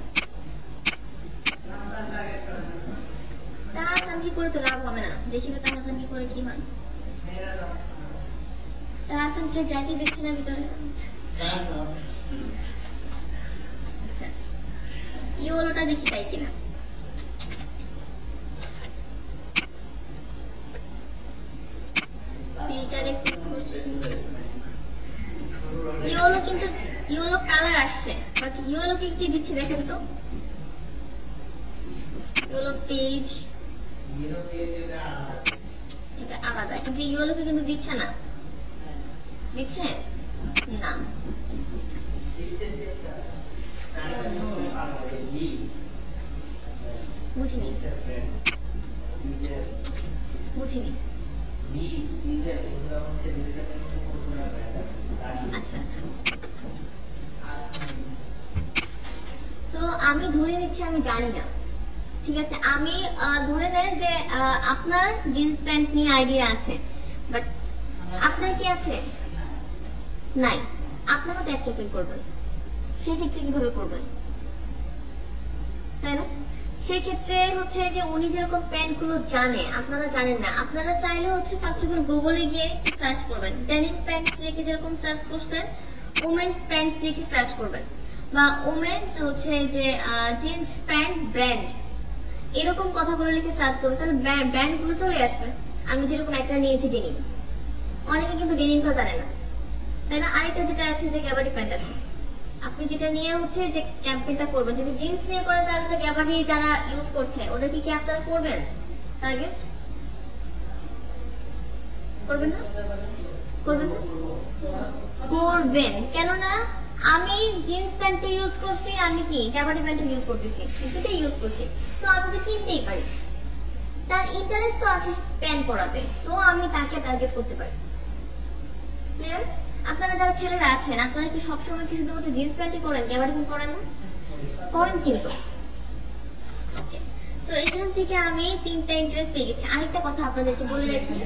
তাহাসানকি করে তো লাভ হবে না, দেখি তো তাহাসানকি করে কি হয়। তাহাসানকে যাইতে দিচ্ছি না ভিতরে। আচ্ছা ইয়োলোটা দেখি দেয় কিনা। ইয়োলো কিন্তু ইয়োলো কালার আসছে, বাট ইয়োলোকে কি দিচ্ছি দেখেন তো। ইয়োলো পেজ এটা আলাদা, কিন্তু ইয়োলোকে কিন্তু দিচ্ছে না। দিচ্ছে না, বুঝিনি বুঝিনি। আচ্ছা আচ্ছা আচ্ছা। সো আমি ধরে নিচ্ছি আমি জানি না, ঠিক আছে? আমি ধরে নেন যে আপনার জিন্স প্যান্ট নিয়ে আইডিয়া আছে, বাট আপনার কি আছে? নাই। আপনারও তো একটা প্যান্ট করবেন, সেক্ষেত্রে কিভাবে করবেন, তাই না? সেক্ষেত্রে হচ্ছে যে উনি যেরকম প্যান্ট গুলো জানে আপনারা জানেন না, আপনারা চাইলে হচ্ছে ফার্স্ট অফ অল গুগলে গিয়ে সার্চ করবেন। ডেনিম প্যান্টস লিখে যেরকম সার্চ করছেন, ওমেন্স প্যান্টস লিখে সার্চ করবেন, বা ওমেন্স হচ্ছে যে জিন্স প্যান্ট ব্র্যান্ড, এরকম কথাগুলো লিখে সার্চ করবেন, তাহলে ব্র্যান্ড গুলো চলে আসবে। আমি যেরকম একটা নিয়েছি ডেনিম, অনেকে কিন্তু ডেনিমটা জানে না, তাই না? আরেকটা যেটা আছে যে গ্যাবার্ডি প্যান্ট আছে, আপনি যেটা নিয়ে হচ্ছে যে ক্যাম্পেইনটা করবেন, যদি জিন্স নিয়ে করেন তাহলে তো গ্যাবার্ডি যারা ইউজ করছে ওদেরকে কি আপনারা করবেন টার্গেট? করবেন না? করবেন না? করবেন। কেননা আমি জিন্স প্যান্ট ইউজ করছি, আমি কি গ্যাবার্ডি প্যান্ট ইউজ করতেছি, দুটোই ইউজ করছি। সো আমি তো কিনতেই পারি, তার ইন্টারেস্ট তো আছে প্যান্ট পরাতে, সো আমি তাকে টার্গেট করতে পারি। ক্লিয়ার? আপনারা যারা ছেলেরা আছেন আপনারা কি সবসময় কি শুধুমাত্র জিন্স প্যান্টই পরেন, গ্যাবার্ডি প্যান্ট পরেন না? পরেন কিন্তু। ওকে, সো এখান থেকে আমি 3টা ইন্টারেস্ট পেয়ে গেছি। আরেকটা কথা আপনাদেরকে বলে রাখি,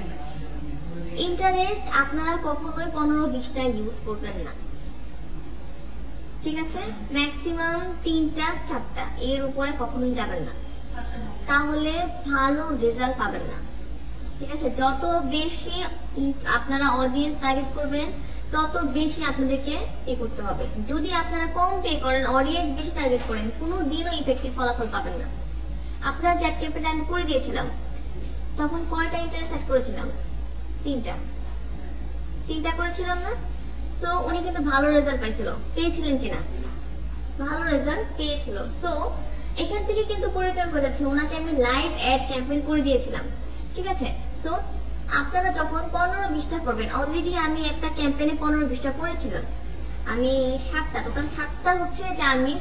ইন্টারেস্ট আপনারা কখনোই 15-20টা ইউজ করবেন না, ঠিক আছে? ম্যাক্সিমাম 3টা 4টা, এর উপরে কখনোই যাবেন না, তাহলে ভালো রেজাল্ট পাবেন না, ঠিক আছে? যত বেশি আপনারা অডিয়েন্স টার্গেট করবেন তত বেশি আপনাদেরকে পে করতে হবে। যদি আপনারা কম পে করেন, অডিয়েন্স বেশি টার্গেট করেন, কোনো দিনও ইফেক্টিভ ফলাফল পাবেন না। আপনার চ্যাট ক্যাম্পেইন আমি করে দিয়েছিলাম, তখন কয়টা ইন্টারেস্ট সেট করেছিলাম? 3টা করেছিলাম না? সো উনি কিন্তু ভালো রেজাল্ট পাইছিল, পেয়েছিলেন কিনা? ভালো রেজাল্ট পেয়েছিল। সো এখান থেকে কিন্তু পরিচয় হয়ে যাচ্ছে, ওনাকে আমি লাইভ অ্যাড ক্যাম্পেইন করে দিয়েছিলাম, ঠিক আছে। সো আপনারা যখন 15-20টা করবেন, অলরেডি আমি একটা ক্যাম্পেইনে 15-20টা করেছিলাম, আমি 7টা, টোটাল 7টা হচ্ছে যে আমি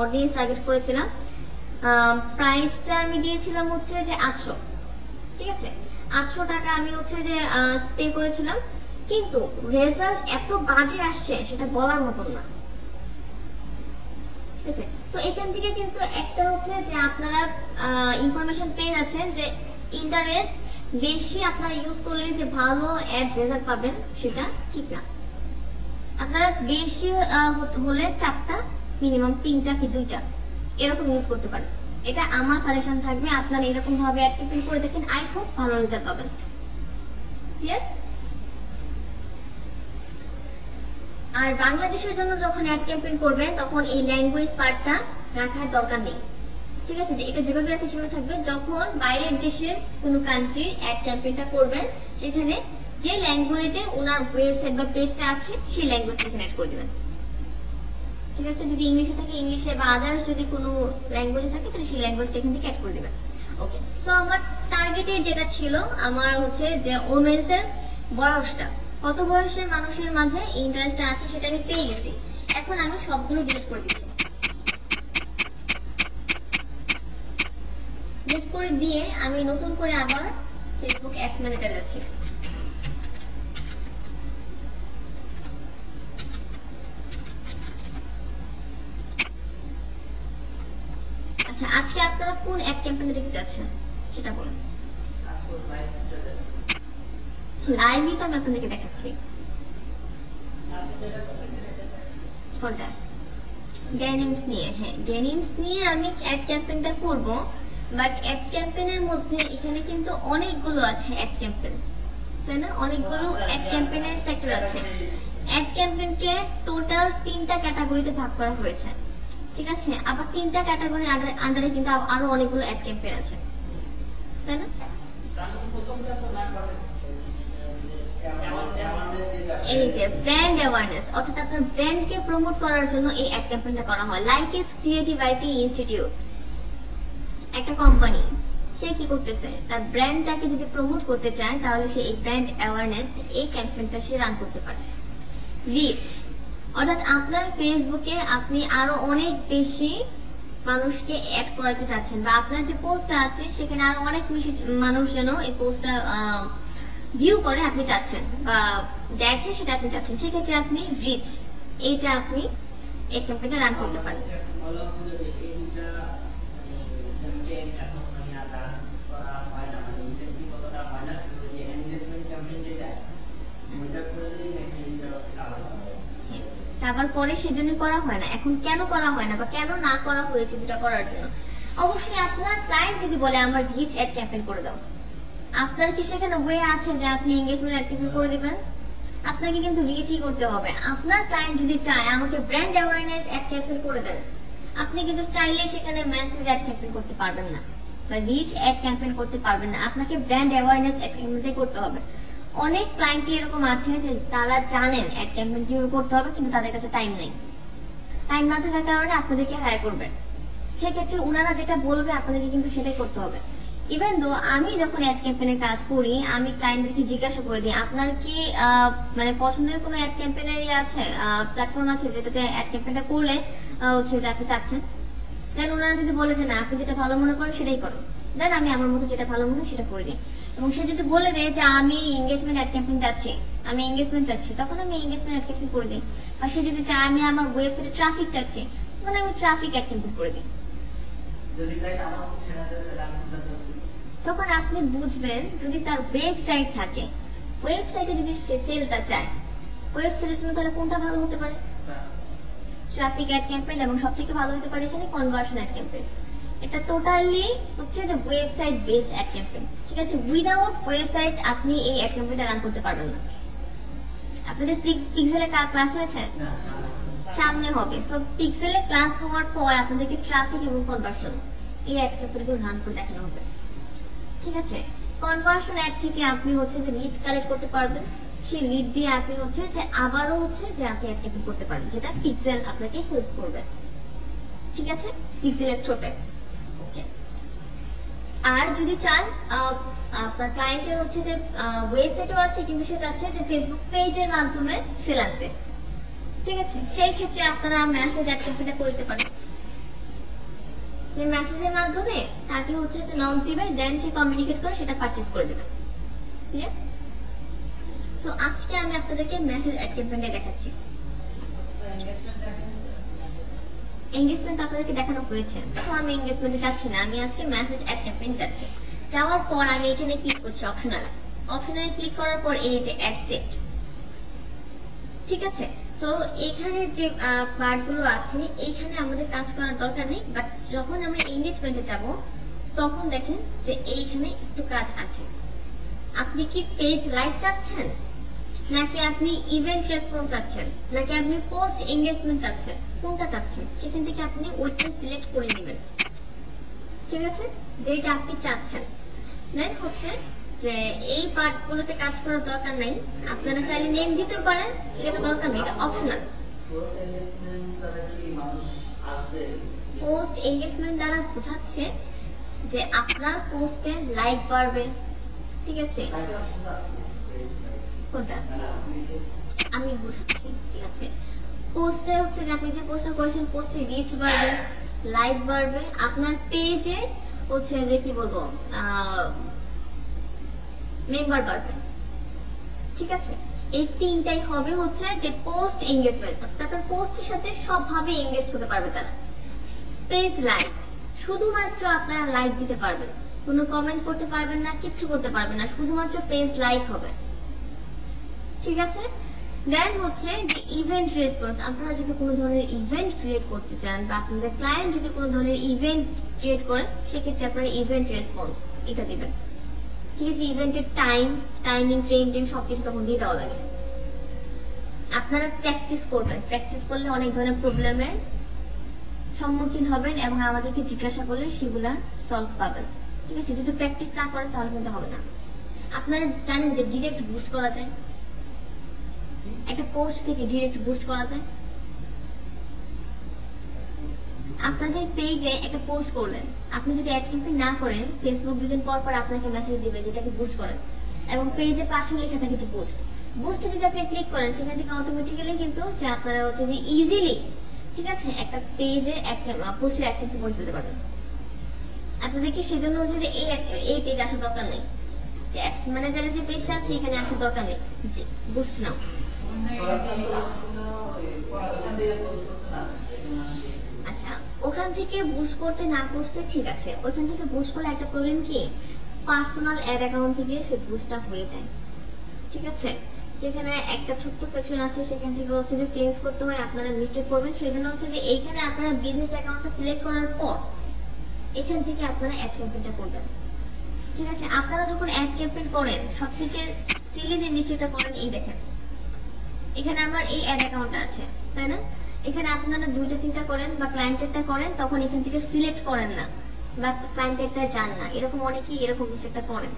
অডিয়েন্স টার্গেট করেছিলাম। প্রাইসটা আমি দিয়েছিলাম হচ্ছে যে 800, ঠিক আছে, 800 টাকা আমি হচ্ছে যে পে করেছিলাম। কিন্তু রেজাল্ট এত বাজে আসছে সেটা বলার মতন না, ঠিক আছে। সো এখান থেকে কিন্তু একটা হচ্ছে যে আপনারা ইনফরমেশন পেয়ে যাচ্ছেন যে ইন্টারেস্ট বেশি আপনারা ইউজ করলে যে ভালো অ্যাড রেজাল্ট পাবেন সেটা ঠিক না। আপনারা বেশি হলে 4টা, মিনিমাম 3টা কি 2টা এরকম ইউজ করতে পারেন। এটা আমার সাজেশন থাকবে, আপনারা এরকম ভাবে অ্যাড ক্যাম্পেইন করে দেখেন, আই হোপ ভালো রেজাল্ট পাবেন। ক্লিয়ার? আর বাংলাদেশের জন্য যখন অ্যাড ক্যাম্পেইন করবেন তখন এই ল্যাঙ্গুয়েজ পার্টটা রাখার দরকার নেই, ঠিক আছে, যে এটা যেভাবে আছে সেভাবে থাকবে। যখন বাইরের দেশের কোনো কান্ট্রির অ্যাড ক্যাম্পেইনটা করবেন সেখানে যে ল্যাঙ্গুয়েজে ওনার ওয়েবসাইট বা পেজটা আছে সেই ল্যাঙ্গুয়েজটা এখানে অ্যাড করে দিবেন, ঠিক আছে। যদি ইংলিশে থাকে ইংলিশে, বা আদার্স যদি কোনো ল্যাঙ্গুয়েজে থাকে তাহলে সেই ল্যাঙ্গুয়েজটা এখান থেকে অ্যাড করে দিবেন। ওকে, সো আমার টার্গেটের যেটা ছিল, আমার হচ্ছে যে ওমেন্সের বয়সটা, কত বয়সের মানুষের মাঝে ইন্টারেস্টটা আছে সেটা আমি পেয়ে গেছি। এখন আমি সবগুলো ডিলিট করে দিচ্ছি। ডিলিট করে দিয়ে আমি নতুন করে আবার ফেসবুক অ্যাডস ম্যানেজারে যাচ্ছি। আচ্ছা, আজকে আপনারা কোন অ্যাড ক্যাম্পেইনে দেখতে যাচ্ছেন সেটা বলুন। লাইভই তো আমি আপনাদেরকে দেখাচ্ছি। কোনটা? ডেনিমস নিয়ে। হ্যাঁ, ডেনিমস নিয়ে আমি অ্যাড ক্যাম্পেইনটা করব, বাট অ্যাড ক্যাম্পেইনের মধ্যে এখানে কিন্তু অনেকগুলো আছে অ্যাড ক্যাম্পেইন, তাই না? অনেকগুলো অ্যাড ক্যাম্পেইনের সেক্টর আছে। অ্যাড ক্যাম্পেইনকে টোটাল 3টা ক্যাটাগরিতে ভাগ করা হয়েছে, ঠিক আছে। আবার 3টা ক্যাটাগরির আন্ডারে কিন্তু আরো অনেকগুলো অ্যাড ক্যাম্পেইন আছে, তাই না? এই যে ব্র্যান্ড অ্যাওয়ারনেস, অর্থাৎ আপনার ব্র্যান্ডকে প্রমোট করার জন্য এই অ্যাড ক্যাম্পেইনটা করা হয়। Like is creative IT institute, একটা কোম্পানি, সে কি করতেছে, তার ব্র্যান্ডটাকে যদি প্রমোট করতে চায় তাহলে সে এই ব্র্যান্ড অ্যাওয়ারনেস এই ক্যাম্পেইনটা সে রান করতে পারে। রিচ, অর্থাৎ আপনার ফেসবুকে আপনি আরো অনেক বেশি মানুষকে অ্যাড করাতে চাচ্ছেন, বা আপনার যে পোস্টটা আছে সেখানে আরো অনেক বেশি মানুষ যেন এই পোস্টটা ভিউ করে আপনি চাচ্ছেন বা দেখে সেটা আপনি চাচ্ছেন, সেক্ষেত্রে আপনি রিচ এইটা আপনি এই ক্যাম্পেইনটা রান করতে পারেন। আবার পরে সেজন্য করা হয় না। এখন কেন করা হয় না বা কেন না করা হয়েছে যেটা করার জন্য, অবশ্যই আপনার ক্লায়েন্ট যদি বলে আমার রিচ অ্যাড ক্যাম্পেইন করে দাও, আপনার কি সেখানে ওয়ে আছে যে আপনি এনগেজমেন্ট অ্যাড ক্যাম্পেইন করে দিবেন? আপনাকে কিন্তু রিচই করতে হবে। আপনার ক্লায়েন্ট যদি চায় আমাকে ব্র্যান্ড অ্যাওয়ারনেস অ্যাড ক্যাম্পেইন করে দেন, আপনি কিন্তু চাইলে সেখানে মেসেজ অ্যাড ক্যাম্পেইন করতে পারবেন না বা রিচ অ্যাড ক্যাম্পেইন করতে পারবেন না, আপনাকে ব্র্যান্ড অ্যাওয়ারনেস অ্যাড ক্যাম্পেইন করতে হবে। অনেক ক্লায়েন্ট এরকম আছে যে তারা জানেন অ্যাড ক্যাম্পেইন কিভাবে করতে হবে, কিন্তু তাদের কাছে টাইম নেই। টাইম না থাকার কারণে আপনাদেরকে হায়ার করবে, সেক্ষেত্রে ওনারা যেটা বলবে আপনাদেরকে কিন্তু সেটাই করতে হবে। ইভেন দো আমি যখন অ্যাড ক্যাম্পেইনের কাজ করি, আমি ক্লায়েন্টদেরকে জিজ্ঞাসা করে দিই আপনার কি মানে পছন্দের কোনো অ্যাড ক্যাম্পেইনেরই আছে, প্ল্যাটফর্ম আছে যেটাতে অ্যাড ক্যাম্পেইনটা করলে হচ্ছে যে আপনি চাচ্ছেন। দেন ওনারা যদি বলে যে না আপনি যেটা ভালো মনে করেন সেটাই করেন, দেন আমি আমার মতো যেটা ভালো মনে হয় সেটা করে দিই। এবং সে যদি বলে দেয় যে আমি এনগেজমেন্ট অ্যাড ক্যাম্পেইন চাচ্ছি, আমি এনগেজমেন্ট চাচ্ছি, তখন আমি এনগেজমেন্ট অ্যাড ক্যাম্পেইন করে দিই। আর সে যদি চায় আমি আমার ওয়েবসাইটে ট্রাফিক চাচ্ছি, তখন আমি ট্রাফিক অ্যাড ক্যাম্পেইন করে দিই। তখন আপনি বুঝবেন যদি তার ওয়েবসাইট থাকে, ওয়েবসাইটে যদি সে সেলটা চায়, ওয়েবসাইটের জন্য তাহলে কোনটা ভালো হতে পারে? ট্রাফিক অ্যাড ক্যাম্পেইন, এবং সবথেকে ভালো হতে পারে এখানে কনভার্সন অ্যাড ক্যাম্পেইন। এটা টোটালি হচ্ছে যে ওয়েবসাইট বেস অ্যাড ক্যাম্পেইন, ঠিক আছে। উইদাউট ওয়েবসাইট আপনি এই অ্যাড ক্যাম্পেইনটা রান করতে পারবেন না। আপনাদের পিক্সেলের ক্লাস হয়েছে? সামনে হবে। সো পিক্সেলে ক্লাস হওয়ার পর আপনাদেরকে ট্রাফিক এবং কনভার্সন এই অ্যাড ক্যাম্পেইনগুলো রান করে দেখানো হবে, ঠিক আছে। কনভার্সন অ্যাড থেকে আপনি হচ্ছে যে লিড কালেক্ট করতে পারবেন, সেই লিড দিয়ে আপনি হচ্ছে যে আবারও হচ্ছে যে আপনি অ্যাড ক্যাম্পেইন করতে পারবেন, যেটা পিক্সেল আপনাকে হেল্প করবে। ঠিক আছে, পিক্সেলের থ্রুতে। ওকে, আর যদি চান আপনার ক্লায়েন্টের হচ্ছে যে ওয়েবসাইটও আছে কিন্তু সে চাচ্ছে যে ফেসবুক পেজের মাধ্যমে সেল আনতে, ঠিক আছে, সেই ক্ষেত্রে আপনারা মেসেজ অ্যাড ক্যাম্পেইনটা করতে পারেন। মেসেজের মাধ্যমে তাকে হচ্ছে যে নক দিবে, দেন সে কমিউনিকেট করে সেটা পারচেজ করে দেবে। ক্লিয়ার? সো আজকে আমি আপনাদেরকে মেসেজ অ্যাড ক্যাম্পেইনটা দেখাচ্ছি। এনগেজমেন্ট আপনাদেরকে দেখানো হয়েছে, সো আমি এনগেজমেন্টে যাচ্ছি না, আমি আজকে মেসেজ অ্যাড ক্যাম্পেইন যাচ্ছি। যাওয়ার পর আমি এখানে ক্লিক করছি অপশনালে ক্লিক করার পর এই যে অ্যাড সেট, ঠিক আছে। সো এখানে যে পার্টগুলো আছে এইখানে আমাদের কাজ করার দরকার নেই, বাট যখন আমরা এনগেজমেন্টে যাব তখন দেখেন যে এইখানে একটু কাজ আছে। আপনি কি পেজ লাইক চাচ্ছেন, নাকি আপনি ইভেন্ট রেসপন্স চাচ্ছেন, নাকি আপনি পোস্ট এনগেজমেন্ট চাচ্ছেন, কোনটা চাচ্ছেন সেখান থেকে আপনি ওইটা সিলেক্ট করে নেবেন, ঠিক আছে, যেটা আপনি চাচ্ছেন। দেন হচ্ছে যে এই পার্টগুলোতে কাজ করার দরকার নেই, আপনারা চাইলে নেম দিতে পারেন, এটা দরকার নেই, এটা অপশনাল। পোস্ট এনগেজমেন্ট দ্বারা বোঝাচ্ছে যে আপনার পোস্টে লাইক বাড়বে, ঠিক আছে, কোনটা আমি বুঝাচ্ছি, ঠিক আছে। পোস্টে হচ্ছে যে আপনি যে পোস্টটা করেছেন পোস্টে রিচ বাড়বে, লাইক বাড়বে, আপনার পেজে হচ্ছে যে কি বলবো মেম্বার বাড়বে, ঠিক আছে। এই তিনটাই হবে হচ্ছে যে পোস্ট এনগেজমেন্ট, তারপর পোস্টের সাথে সবভাবে এনগেজ হতে পারবে তারা। পেজ লাইক, শুধুমাত্র আপনারা লাইক দিতে পারবেন, কোনো কমেন্ট করতে পারবেন না, কিচ্ছু করতে পারবেন না, শুধুমাত্র পেজ লাইক হবে, ঠিক আছে। দেন হচ্ছে যে ইভেন্ট রেসপন্স, আপনারা যদি কোনো ধরনের ইভেন্ট ক্রিয়েট করতে চান বা আপনাদের ক্লায়েন্ট যদি কোনো ধরনের ইভেন্ট ক্রিয়েট করেন সেক্ষেত্রে আপনারা ইভেন্ট রেসপন্স এটা দিবেন, ঠিক আছে। ইভেন্টের টাইমিং ফ্রেম সবকিছু তখন দিয়ে দেওয়া লাগে। আপনারা প্র্যাকটিস করবেন, প্র্যাকটিস করলে অনেক ধরনের প্রবলেমের সম্মুখীন হবেন এবং আমাদেরকে জিজ্ঞাসা করলে সেগুলা সলভ পাবেন, ঠিক আছে। যদি প্র্যাকটিস না করেন তাহলে কিন্তু হবে না। আপনারা জানেন যে ডিরেক্ট বুস্ট করা যায়, একটা পোস্ট থেকে ডিরেক্ট বুস্ট করা যায়। আপনাদের পেজে একটা পোস্ট করলেন, আপনি যদি অ্যাড ক্যাম্পেইন না করেন ফেসবুক দুদিন পর পর আপনাকে মেসেজ দিবে যেটাকে বুস্ট করেন, এবং পেজে পাশে লেখা থাকে যে বুস্টে যদি আপনি ক্লিক করেন সেখান থেকে অটোমেটিক্যালি কিন্তু যে আপনারা হচ্ছে যে ইজিলি, ঠিক আছে, একটা পেজে পোস্টের অ্যাড ক্যাম্পেইন করে ফেলতে পারবেন। আপনাদের কি সেজন্য হচ্ছে যে এই পেজ আসার দরকার নেই, যে অ্যাডস ম্যানেজারের যে পেজটা আছে এখানে আসার দরকার নেই, বুস্ট নাও। আচ্ছা, ওখান থেকে বুস্ট করতে না করছে ঠিক আছে, ওখান থেকে বুস্ট করলে একটা প্রবলেম কি, পার্সোনাল অ্যাড অ্যাকাউন্ট থেকে সে বুস্টটা হয়ে যায়, ঠিক আছে। সেখানে একটা ছোট্ট সেকশন আছে, সেখান থেকে হচ্ছে যে চেঞ্জ করতে হয়, আপনারা মিস্টেক করবেন। সেজন্য হচ্ছে যে এইখানে আপনারা বিজনেস অ্যাকাউন্টটা সিলেক্ট করার পর এখান থেকে আপনারা অ্যাড ক্যাম্পেইনটা করবেন, ঠিক আছে। আপনারা যখন অ্যাড ক্যাম্পেইন করেন সবথেকে সিলি যে মিস্টেকটা করেন এই দেখেন, এখানে আমার এই অ্যাড অ্যাকাউন্টটা আছে, তাই না, এখানে আপনারা 2-3টা করেন বা ক্লায়েন্টেরটা করেন তখন এখান থেকে সিলেক্ট করেন না বা ক্লায়েন্টেরটা যান না, এরকম অনেকেই এরকম মিস্টেকটা করেন,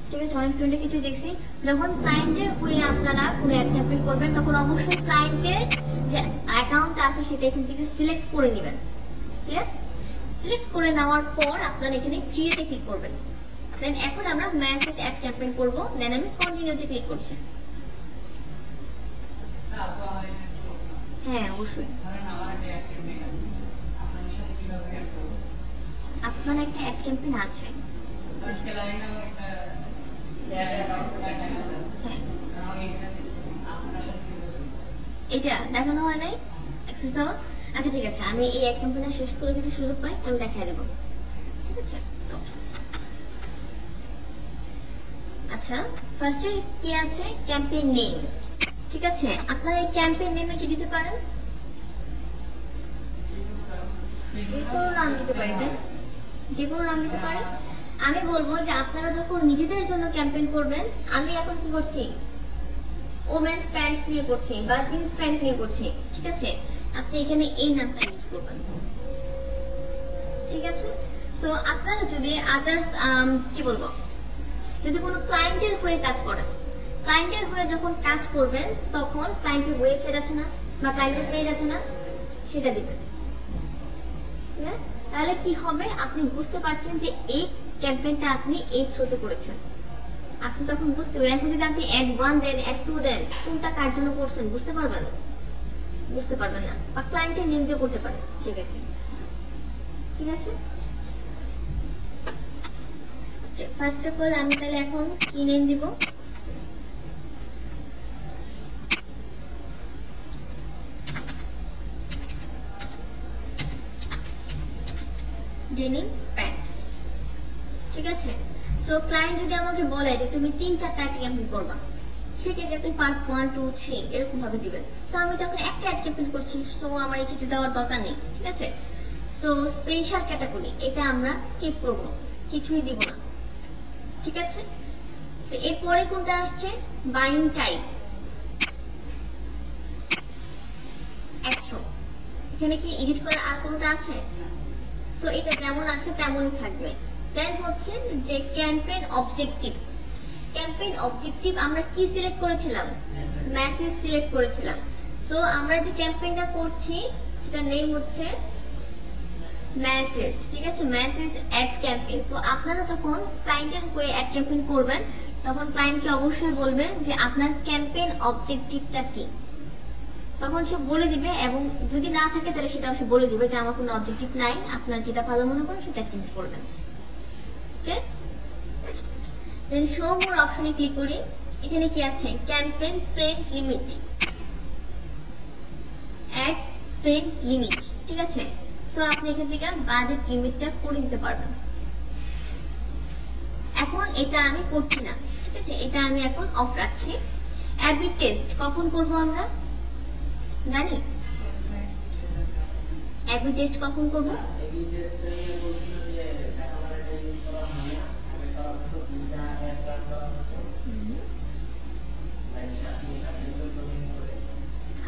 ঠিক আছে। অনেক স্টুডেন্টের কিছু দেখছি যখন ক্লায়েন্টের হয়ে আপনারা কোনো অ্যাড ক্যাম্পেইন করবেন তখন অবশ্যই ক্লায়েন্টের যে অ্যাকাউন্টটা আছে সেটা এখান থেকে সিলেক্ট করে নেবেন, ক্লিয়ার। সিলেক্ট করে নেওয়ার পর আপনারা এখানে ক্রিয়েটে ক্লিক করবেন। দেন এখন আমরা মেসেজ অ্যাড ক্যাম্পেইন করব, দেন আমি কন্টিনিউতে ক্লিক করছি। হ্যাঁ অবশ্যই, আপনার একটা অ্যাড ক্যাম্পেইন আছে, এটা দেখানো হয় নাই অ্যাক্সেস দেওয়া। আচ্ছা ঠিক আছে, আমি এই অ্যাড ক্যাম্পেইনটা শেষ করে যদি সুযোগ পাই আমি দেখাই দেবো, ঠিক আছে। আচ্ছা, ফার্স্টে কি আছে, ক্যাম্পেইন নেম, ঠিক আছে। আপনারা এই ক্যাম্পেইন নেমে কি দিতে পারেন, যে কোনো নাম দিতে পারেন, যে কোনো নাম দিতে পারেন। আমি বলবো যে আপনারা যখন নিজেদের জন্য ক্যাম্পেইন করবেন, আমি এখন কি করছি ওমেন্স প্যান্টস নিয়ে করছি বা জিন্স প্যান্ট নিয়ে করছি, ঠিক আছে, আপনি এখানে এই নামটা ইউজ করবেন, ঠিক আছে। সো আপনারা যদি আদার্স কি বলবো, যদি কোনো ক্লায়েন্টের হয়ে কাজ করেন, ক্লায়েন্টের হয়ে যখন কাজ করবেন তখন ক্লায়েন্টের ওয়েবসাইট আছে না বা ক্লায়েন্টের পেজ আছে না সেটা দিবেন, তাহলে কি হবে, আপনি বুঝতে পারছেন যে এই ক্যাম্পেইনটা আপনি এই থ্রুতে করেছেন, আপনি তখন বুঝতে পারবেন। এখন যদি আপনি অ্যাড 1 দেন, অ্যাড 2 দেন, কোনটা কার জন্য করছেন বুঝতে পারবেন না, বা ক্লায়েন্টের নেম দিয়ে করতে পারেন সেক্ষেত্রে। ঠিক আছে, ফার্স্ট অফ অল আমি তাহলে এখন কি নেম দিব, ডেনিম প্যান্টস। ঠিক আছে, সো ক্লায়েন্ট যদি আমাকে বলে যে তুমি 3-4টা ক্যাম্পেইন করবা, সেক্ষেত্রে আপনি পার্ট 1, 2, 3 এরকম ভাবে দিবেন। সো আমি তখন একটা অ্যাড ক্যাম্পেইন করছি, সো আমার এই কিছু দেওয়ার দরকার নেই। ঠিক আছে, সো স্পেশাল ক্যাটাগরি এটা আমরা স্কিপ করব, কিছুই দিব না। ঠিক আছে, সো এরপরে কোনটা আসছে, বাইং টাইপ 100। এখানে কি এডিট করার আর কোনটা আছে? সো এটা যেমন আছে তেমনই থাকবে। দেন হচ্ছে যে ক্যাম্পেইন অবজেক্টিভ আমরা কি সিলেক্ট করেছিলাম, মেসেজ সিলেক্ট করেছিলাম। সো আমরা যে ক্যাম্পেইনটা করছি সেটা নেম হচ্ছে মেসেজ। ঠিক আছে, মেসেজ অ্যাড ক্যাম্পেইন। সো আপনারা যখন ক্লায়েন্টের হয়ে অ্যাড ক্যাম্পেইন করবেন তখন ক্লায়েন্টকে অবশ্যই বলবেন যে আপনার ক্যাম্পেইন অবজেক্টিভটা কি, তখন সে বলে দিবে, এবং যদি না থাকে তাহলে সেটাও সে বলে দিবে যে আমার কোনো অবজেক্টিভ নাই, আপনার যেটা ভালো মনে করেন সেটা ক্লিক করবেন। ওকে, দেন শো মোর অপশনে ক্লিক করি। এখানে কি আছে, campaign spend limit, ad spend limit. ঠিক আছে, সো আপনি এখান থেকে বাজেট লিমিটটা করে দিতে পারবেন। এখন এটা আমি করছি না, ঠিক আছে, এটা আমি এখন অফ রাখছি। অ্যাবি টেস্ট কখন করব আমরা জানি, অ্যাবি টেস্ট কখন করব,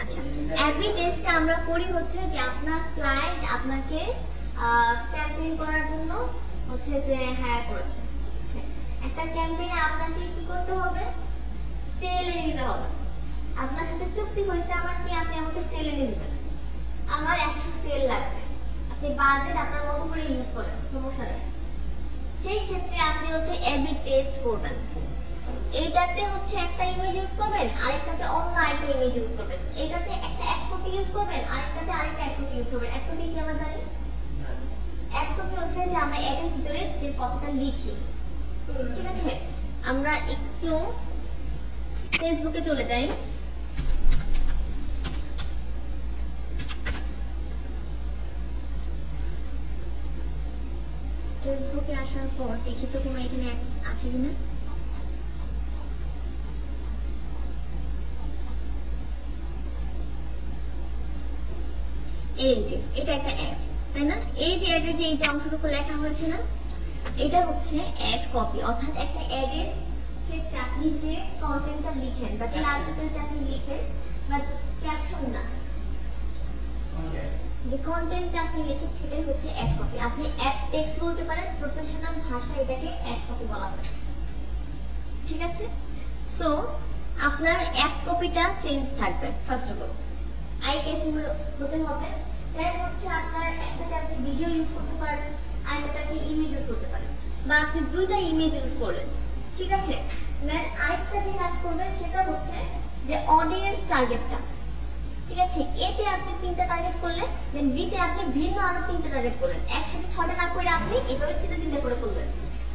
আচ্ছা অ্যাবি টেস্টটা আমরা করি হচ্ছে যে আপনার ক্লায়েন্ট আপনাকে ক্যাম্পেইন করার জন্য হচ্ছে যে হায়ার করেছে। একটা ক্যাম্পেইনে আপনাকে কি করতে হবে, সেল নিতে হবে। আপনার সাথে চুক্তি হয়েছে আমার কি, আপনি আমাকে সেল এনে দিবেন, আমার 100 সেল লাগবে, আপনি বাজেট আপনার মতো করে ইউজ করেন, সমস্যা নেই। সেই ক্ষেত্রে আপনি হচ্ছে এবি টেস্ট করবেন। এইটাতে হচ্ছে একটা ইমেজ ইউজ করবেন, আরেকটাতে অন্য আরেকটা ইমেজ ইউজ করবেন, এটাতে একটা এক কপি ইউজ করবেন, আরেকটাতে আরেকটা এক কপি ইউজ করবেন। এক কপি কি আমরা জানি, এক কপি হচ্ছে যে আমরা এটার ভিতরে যে কথাটা লিখি। ঠিক আছে, আমরা একটু ফেসবুকে চলে যাই। ফেসবুকে আসার পর দেখি তো কোনো এখানে আছে কিনা। এই যে এটা একটা অ্যাড, তাই না? এই যে অ্যাডের যে এই যে অংশটুকু লেখা হয়েছে না, এটা হচ্ছে অ্যাড কপি। অর্থাৎ একটা অ্যাডের ক্ষেত্রে আপনি যে কন্টেন্টটা লিখেন বা যে আর্টিকেলটা আপনি লিখেন বা ক্যাপশন না, যে কন্টেন্টটা আপনি লিখেন সেটাই হচ্ছে অ্যাড কপি। আপনি অ্যাড টেক্সট বলতে পারেন, প্রফেশনাল ভাষায় এটাকে অ্যাড কপি বলা হয়। ঠিক আছে, সো আপনার অ্যাড কপিটা চেঞ্জ থাকবে। First of all eye catching হতে হবে। দেন হচ্ছে আপনার একটাতে আপনি ভিডিও ইউজ করতে পারেন, আরেকটাতে আপনি ইমেজ ইউজ করতে পারেন, বা আপনি দুইটা ইমেজ ইউজ করলেন। ঠিক আছে, দেন আরেকটা যে কাজ করবেন সেটা হচ্ছে যে অডিয়েন্স টার্গেটটা। ঠিক আছে, এতে আপনি 3টা টার্গেট করলেন, দেন বিতে আপনি ভিন্ন আরো 3টা টার্গেট করলেন। একসাথে 6টা না করে আপনি এভাবে 3টা করে করলেন।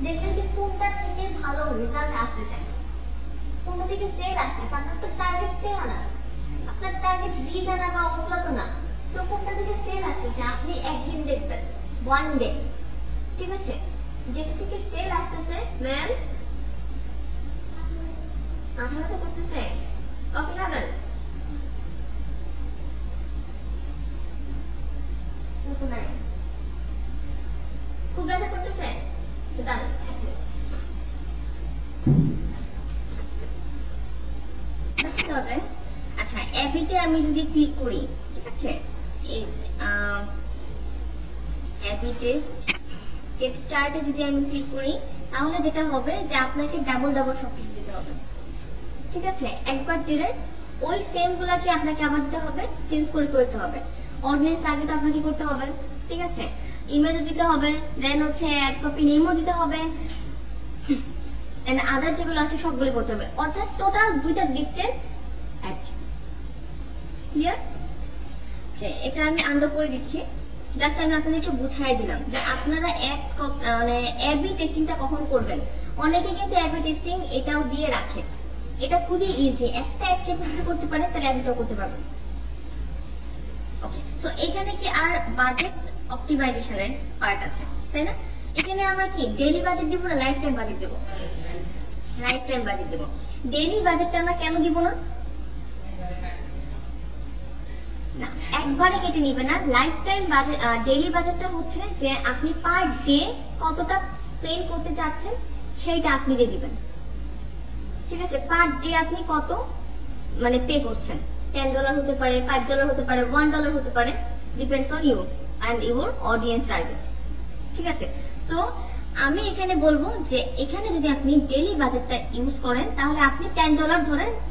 দেখবেন যে কোনটা থেকে ভালো রেজাল্ট আসতেছে, কোনটা থেকে সেল আসতেছে। আপনার তো টার্গেট সেল না, আপনার টার্গেট রিচ আনা বা ওগুলো তো না। তো কোনটা থেকে সেল আসতেছে আপনি একদিন দেখবেন, 1 ডে। ঠিক আছে, যেটা থেকে সেল আসতেছে, ম্যাম মাথা ব্যথা করতেছে, কফি খাবেন? খুব ব্যথা করতেছে, আচ্ছা অ্যাপিতে আমি যদি ক্লিক করি, ঠিক আছে, অ্যাপি টেস্ট স্টার্টে যদি আমি ক্লিক করি, তাহলে যেটা হবে যে আপনাকে ডাবল সবকিছু দিতে হবে। ঠিক আছে, একবার দিলে ওই সেম গুলাকে আপনাকে আবার দিতে হবে, চেঞ্জ করে করতে হবে। অডিয়েন্স টার্গেট আপনাকে করতে হবে, ঠিক আছে, ইমেজও দিতে হবে, দেন হচ্ছে অ্যাড কপি নেমও দিতে হবে, এন্ড আদার যেগুলো আছে সবগুলো করতে হবে, অর্থাৎ টোটাল 2টা ডিফারেন্ট অ্যাড। ক্লিয়ার? এটা আমি আন্ডার করে দিচ্ছি, জাস্ট আমি আপনাদেরকে বুঝাই দিলাম যে আপনারা মানে এবি টেস্টিংটা কখন করবেন। অনেকে কিন্তু এবি টেস্টিং এটাও দিয়ে রাখে, এটা খুবই ইজি, একটা অ্যাড যদি করতে পারে তাহলে এবিটাও করতে পারবেন। ওকে, সো এখানে কি আর বাজেট অপটিমাইজেশনের পার্ট আছে, তাই না? এখানে আমরা কি ডেইলি বাজেট দিব না লাইফ টাইম বাজেট দেব? লাইফ টাইম বাজেট দেব। ডেইলি বাজেটটা আমরা কেন দিব না? না, একবারে কেটে নিবে না। লাইফ টাইম বাজেট, ডেইলি বাজেটটা হচ্ছে যে আপনি পার ডে কতটা স্পেন্ড করতে চাচ্ছেন সেইটা আপনি দিয়ে দিবেন। ঠিক আছে, পার ডে আপনি কত মানে পে করছেন, $10 হতে পারে, $5 হতে পারে, $1 হতে পারে, depends on you and your audience target. ঠিক আছে, সো আমি এখানে বলবো যে এখানে যদি আপনি ডেইলি বাজেটটা ইউজ করেন তাহলে আপনি $10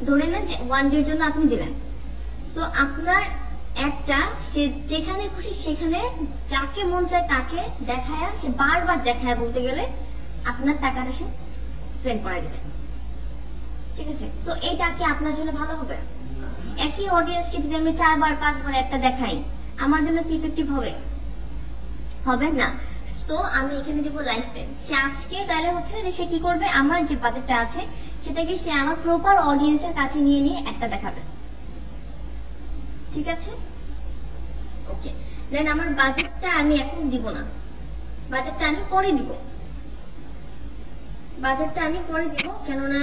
ধরে নেন যে 1 ডে এর জন্য আপনি দিলেন। সো আপনার একটা সে যেখানে খুশি সেখানে যাকে মন চায় তাকে দেখায়, সে বারবার দেখায় বলতে গেলে আপনার টাকাটা সে স্পেন্ড করে দিবে। ঠিক আছে, সো এইটা কি আপনার জন্য ভালো হবে? একই অডিয়েন্সকে যদি আমি 4বার 5বার একটা দেখাই, আমার জন্য কি ইফেক্টিভ হবে? হবে না। তো আমি এখানে দিব লাইফ টাইম। সে আজকে তাহলে হচ্ছে যে সে কি করবে, আমার যে বাজেটটা আছে সেটাকে সে আমার প্রপার অডিয়েন্সের কাছে নিয়ে একটা দেখাবে। ঠিক আছে, ওকে। দেন আমার বাজেটটা আমি এখন দিব না, বাজেটটা আমি পরে দিব, বাজেটটা আমি পরে দিব কেননা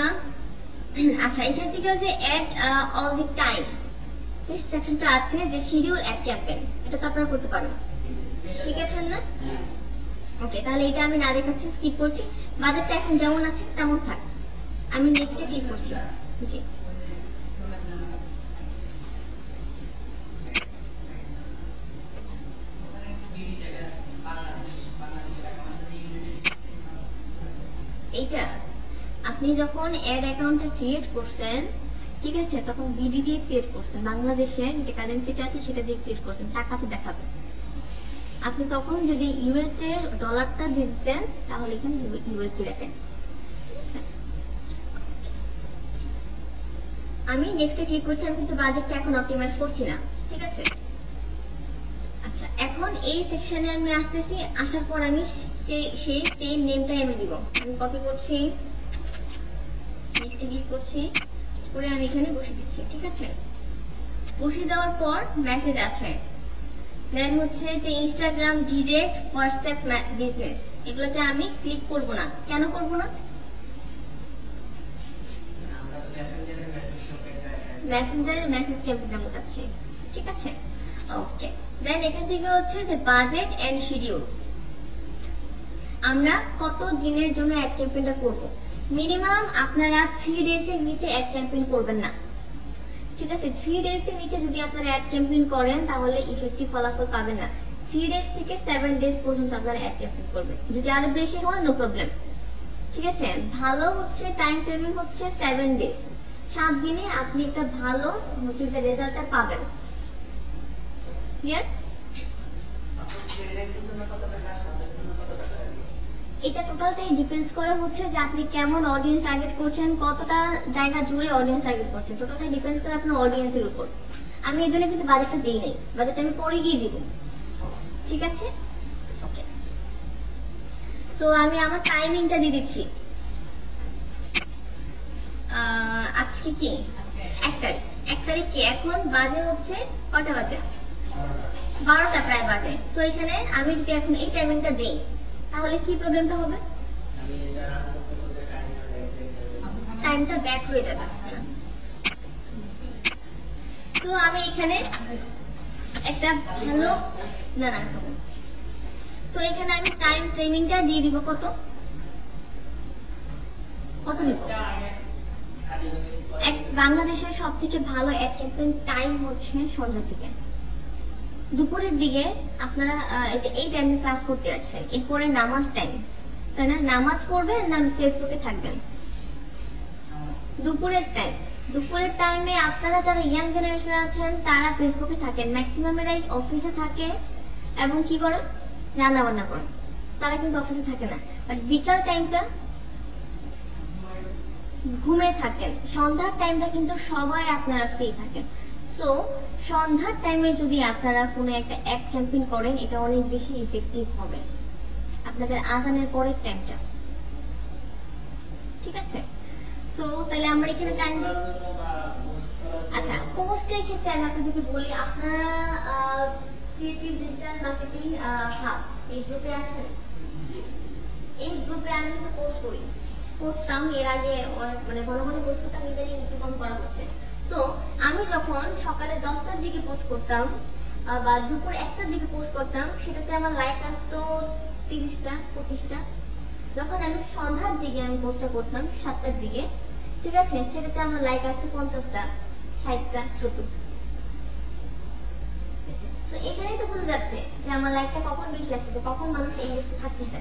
আচ্ছা এখান থেকে হচ্ছে অ্যাড অল দি টাইম যে সেকশনটা আছে যে শিডিউল অ্যাড ক্যাম্পেইন, এটা তো আপনারা করতে পারেন, শিখেছেন না? ওকে, তাহলে এটা আমি না দেখাচ্ছি, স্কিপ করছি। বাজেটটা এখন যেমন আছে তেমন থাক, আমি নেক্সটে ক্লিক করছি। জি, এইটা আপনি যখন অ্যাড অ্যাকাউন্টটা ক্রিয়েট করছেন, ঠিক আছে, তখন বিডি দিয়ে ক্রিয়েট করছেন, বাংলাদেশের যে কারেন্সিটা আছে সেটা দিয়ে ক্রিয়েট করছেন, টাকাতে দেখাবে। আপনি তখন যদি ইউএস এর ডলারটা দিতেন তাহলে এখানে ইউএসডি দেখেন। আমি নেক্সটে ক্লিক করছি, আমি কিন্তু বাজেটটা এখন অপটিমাইজ করছি না। ঠিক আছে, আচ্ছা এখন এই সেকশনে আমি আসতেছি, আসার পর আমি সেই সেম নেমটাই আমি দিব। আমি কপি করছি, নেক্সটে ক্লিক করছি, করে আমি এখানে বসিয়ে দিচ্ছি। ঠিক আছে, বসিয়ে দেওয়ার পর মেসেজ আছে, দেন হচ্ছে যে ইনস্টাগ্রাম ডিরেক্ট, হোয়াটসঅ্যাপ বিজনেস, এগুলোতে আমি ক্লিক করব না। কেন করব না? মেসেঞ্জারের মেসেজ ক্যাম্পেইন আমি চাচ্ছি। ঠিক আছে, ওকে। দেন এখান থেকে হচ্ছে যে বাজেট এন্ড শিডিউল, আমরা কত দিনের জন্য অ্যাড ক্যাম্পেইনটা করব। মিনিমাম আপনারা 3 ডেজ এর নিচে অ্যাড ক্যাম্পেইন করবেন না। ঠিক আছে, 3 ডেজ এর নিচে যদি আপনারা অ্যাড ক্যাম্পেইন করেন তাহলে ইফেক্টিভ ফলাফল পাবেন না। 3 ডেজ থেকে 7 ডেজ পর্যন্ত আপনারা অ্যাড ক্যাম্পেইন করবেন, যদি আরো বেশি হয় নো প্রবলেম। ঠিক আছে, ভালো হচ্ছে টাইম ফ্রেমিং হচ্ছে 7 ডেজ, 7 দিনে আপনি একটা ভালো হচ্ছে যে রেজাল্টটা পাবেন। ক্লিয়ার? এটা টোটালটাই ডিপেন্ডস করে হচ্ছে যে আপনি কেমন অডিয়েন্স টার্গেট করছেন, কতটা জায়গা জুড়ে অডিয়েন্স টার্গেট করছেন, টোটালটাই ডিপেন্ডস করে আপনার অডিয়েন্সের উপর। আমি এই জন্য কিন্তু বাজেটটা দিই নাই, বাজেটটা আমি পরে গিয়ে দিব। ঠিক আছে, ওকে। তো আমি আমার টাইমিংটা দিয়ে দিচ্ছি। আজকে কি 1 তারিখ, 1 তারিখ কি এখন বাজে হচ্ছে কটা বাজে? 12টা প্রায় বাজে। সো এখানে আমি যদি এখন এই টাইমিংটা দিই তাহলে কি প্রবলেমটা হবে? টাইমটা ব্যাক হয়ে যাবে। তো আমি এখানে একটা ভালো না সো এখানে আমি টাইম ফ্রেমিংটা দিয়ে দিব কত দিব। বাংলাদেশের সব থেকে ভালো অ্যাড ক্যাম্পেইন টাইম হচ্ছে সন্ধ্যার দিকে, দুপুরের দিকে। আপনারা এই টাইমে ক্লাস করতে আসছেন, এরপরে নামাজ টাইম, তাই না? নামাজ পড়বেন না ফেসবুকে থাকবেন? দুপুরের টাইমে আপনারা যারা ইয়াং জেনারেশন আছেন তারা ফেসবুকে থাকেন, ম্যাক্সিমাম এরাই অফিসে থাকে এবং কি করে, রান্না বান্না করে। তারা কিন্তু অফিসে থাকে না, বাট বিকাল টাইমটা ঘুমিয়ে থাকেন, সন্ধ্যার টাইমটা কিন্তু সবাই আপনারা ফ্রি থাকেন। সো সন্ধ্যার টাইমে যদি আপনারা কোনো একটা অ্যাড ক্যাম্পেইন করেন, এটা অনেক বেশি ইফেক্টিভ হবে আপনাদের আজানের পরের টাইমটা। ঠিক আছে, সো তাহলে আমরা এখানে টাইম, আচ্ছা পোস্টের ক্ষেত্রে আমি আপনাদেরকে বলি, আপনারা ক্রিয়েটিভ ডিজিটাল মার্কেটিং হাব এই গ্রুপে আছেন? এই গ্রুপে আমি কিন্তু পোস্ট করতাম এর আগে, মানে ঘন ঘন পোস্ট করতাম, ইদানিং একটু কম করা হচ্ছে। সো আমি যখন সকালে 10টার দিকে পোস্ট করতাম বা দুপুর 1টার দিকে পোস্ট করতাম, সেটাতে আমার লাইক আসতো 30টা 25টা। যখন আমি সন্ধ্যার দিকে আমি পোস্টটা করতাম 7টার দিকে, ঠিক আছে, সেটাতে আমার লাইক আসতো 50টা 60টা 70টা। তো এখানেই তো বোঝা যাচ্ছে যে আমার লাইকটা কখন বেশি আসতেছে, কখন মানুষ এঙ্গেজ থাকতেছে।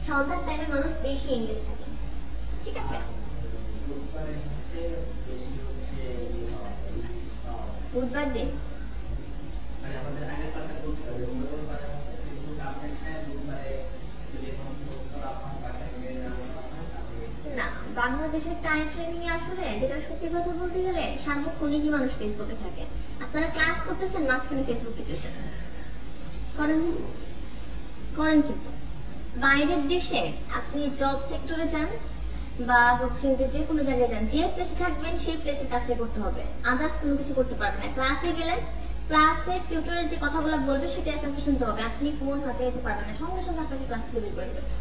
সন্ধ্যার টাইমে মানুষ বেশি এঙ্গেজ থাকে। ঠিক আছে, বুধবার দিন না, বাংলাদেশের টাইম ফ্রেমিং আসলে যেটা সত্যি কথা বলতে গেলে সার্বক্ষণিকই মানুষ ফেসবুকে থাকে। আপনারা ক্লাস করতেছেন, মাঝখানে ফেসবুক দেখতেছেন, করেন কিন্তু বাইরের দেশে আপনি জব সেক্টরে যান বা হচ্ছে যে কোনো জায়গায় যান, যে প্লেসে থাকবেন সেই প্লেসের কাজটা করতে হবে, আদার্স কোনো কিছু করতে পারবেন না। ক্লাসে গেলেন, ক্লাসে টিউটরের যে কথাগুলো বলবে সেটা আপনাকে শুনতে হবে, আপনি ফোন হাতে যেতে পারবেন না, সঙ্গে সঙ্গে আপনাকে ক্লাস থেকে বের করে দেবে।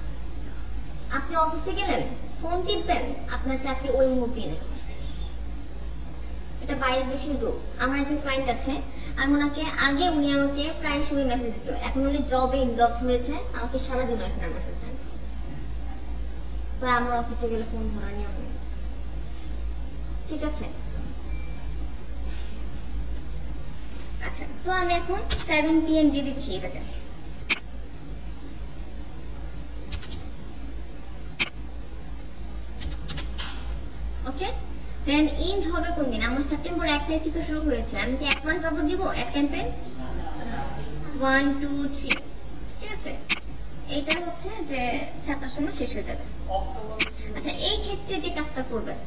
আপনি অফিসে গেলেন, ফোন টিপবেন, আপনার চাকরি ওই মুহূর্তেই নেই। এটা বাইরের দেশের রুলস। আমার একজন ক্লায়েন্ট আছে, আমি ওনাকে আগে, উনি আমাকে প্রায় সময় মেসেজ দিত, এখন উনি জবে ইনভলভ হয়েছে, আমাকে সারাদিন এখন আর মেসেজ দেন। তো আমার অফিসে গেলে ফোন ধরার নিয়ম নেই। ঠিক আছে, আচ্ছা, সো আমি এখন 7 PM দিয়ে দিচ্ছি এটাকে। ওকে, দেন এন্ড হবে কোন দিন? আমার সেপ্টেম্বর 1 তারিখ থেকে শুরু হয়েছে। আমি কি 1 মাস পাবো দিব এক ক্যাম্পেইন? 1 2 3। ঠিক আছে, এটা হচ্ছে যে 7টার সময় শেষ হয়ে যাবে। আচ্ছা, এই ক্ষেত্রে যে কাজটা করবেন,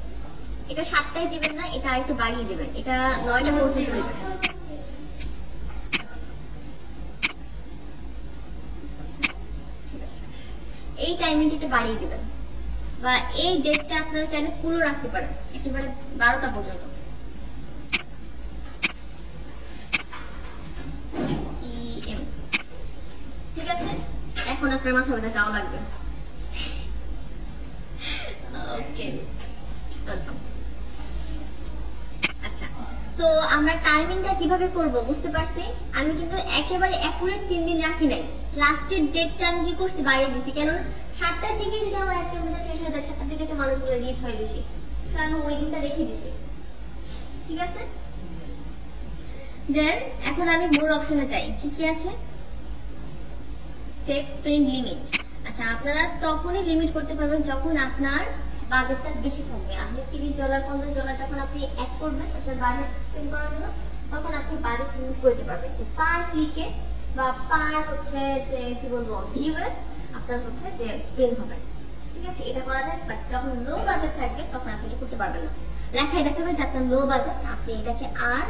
এটা 7টায় দিবেন না, এটা আরেকটু বাড়িয়ে দিবেন, এটা 9টা পর্যন্ত দিবেন। ঠিক আছে, এই টাইমিংটা একটু বাড়িয়ে দিবেন, বা এই ডেটটা আপনারা চাইলে ফুলও রাখতে পারেন, একেবারে 12টা পর্যন্ত। ঠিক আছে, এখন আপনার মাথা ব্যথা যাওয়া লাগবে। ওকে, ওয়েলকাম। আচ্ছা, সো আমরা টাইমিংটা কিভাবে করব বুঝতে পারছি। আমি কিন্তু একেবারে অ্যাকুরেট 3 দিন রাখি নাই, লাস্টের ডেটটা আমি কি করছি বাইরে দিছি, কেন 7টার দিকে যদি আমার একটা মিনিট শেষ হয়ে যায়, 7টার দিকে তো মানুষগুলো রিচ হয় বেশি, সো আমি ওই দিনটা রেখে দিছি। ঠিক আছে, দেন এখন আমি মোর অপশনে যাই, কি কি আছে, সেট স্পেন্ড লিমিট। আচ্ছা, আপনারা তখনই লিমিট করতে পারবেন যখন আপনার বাজেটটা বেশি থাকবে। আপনি $30 $50 যখন আপনি অ্যাড করবেন আপনার বাজেট স্পেন্ড করার জন্য, তখন আপনি বাজেট লিমিট করতে পারবেন যে পার ক্লিকে বা পার হচ্ছে যে কি বলবো ভিউয়ে আপনার হচ্ছে যে স্পেন্ড হবে। ঠিক আছে, এটা করা যায়, বাট যখন লো বাজেট থাকবে তখন আপনি এটা করতে পারবেন না। লেখায় দেখাবে যে আপনার লো বাজেট, আপনি এটাকে আর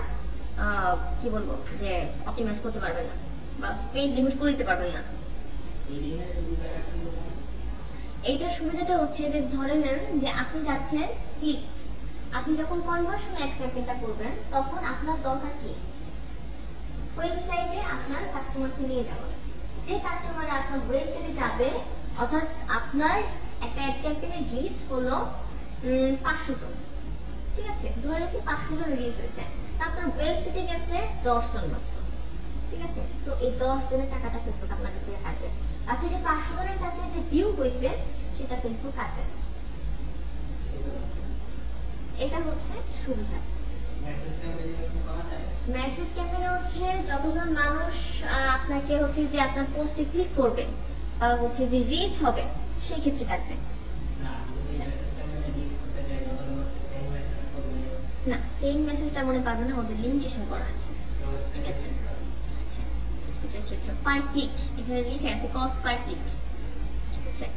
কি বলবো যে অপটিমাইজ করতে পারবেন না বা স্পেন্ড লিমিট করে দিতে পারবেন না। এইটার সুবিধাটা হচ্ছে যে ধরে নেন যে আপনি যাচ্ছেন ক্লিক, আপনি যখন কনভার্সন অ্যাড ক্যাম্পেইনটা করবেন তখন আপনার দরকার কি, ওয়েবসাইটে আপনার কাস্টমারকে নিয়ে যাওয়া। যে কাস্টমার আপনার ওয়েবসাইটে যাবে, অর্থাৎ আপনার একটা অ্যাড ক্যাম্পেইনের রিচ হলো 500 জন। ঠিক আছে, ধরে নিচ্ছি 500 জন রিচ হয়েছে, আপনার ওয়েবসাইটে গেছে 10 জন মাত্র। ঠিক আছে, তো এই 10 জনের টাকাটা ফেসবুক আপনার কাছ থেকে কাটবে। আপনি যে 500 জনের কাছে যে ভিউ হয়েছে সেটা ফেসবুক কাটবে। এটা হচ্ছে সুবিধা। মেসেজ ক্যাম্পেইনে হচ্ছে যতজন মানুষ আপনাকে হচ্ছে যে আপনার পোস্টে ক্লিক করবে বা হচ্ছে যে রিচ হবে সেই ক্ষেত্রে কাটবে। না, সেম মেসেজটা মনে পারবে না, ওদের লিমিটেশন করা আছে। ঠিক আছে, সেটার ক্ষেত্রে পার ক্লিক, এখানে লিখে আছে কস্ট পার ক্লিক, ঠিক আছে।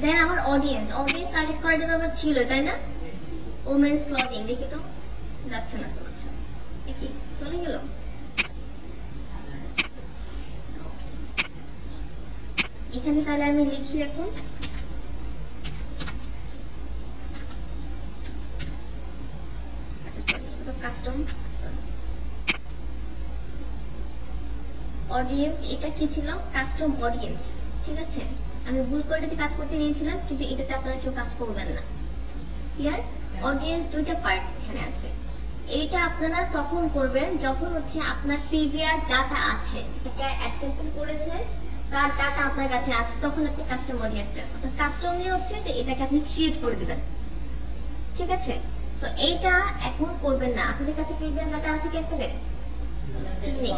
দেন আমার অডিয়েন্স টার্গেট করার জন্য আমার ছিল, তাই না? ওমেন্স ক্লথিং, দেখি তো যাচ্ছে না তো, আচ্ছা দেখি চলে গেল। এখানে তাহলে আমি লিখি এখন কাস্টম অডিয়েন্স, এটা কি ছিল? কাস্টম অডিয়েন্স, ঠিক আছে। আমি ভুল করে এটাতে কাজ করতে নিয়েছিলাম, কিন্তু এটাতে আপনারা কেউ কাজ করবেন না। ক্লিয়ার? অডিয়েন্স দুইটা পার্ট এখানে আছে। এইটা আপনারা তখন করবেন যখন হচ্ছে আপনার প্রিভিয়াস ডাটা আছে, এটাকে অ্যাড করেছে, তার ডাটা আপনার কাছে আছে, তখন আপনি কাস্টম অডিয়েন্সটা, অর্থাৎ কাস্টমই হচ্ছে যে এটাকে আপনি ক্রিয়েট করে দিবেন, ঠিক আছে। তো এইটা এখন করবেন না, আপনাদের কাছে প্রিভিয়াস ডাটা আছে ক্যাম্পেইনের নেই,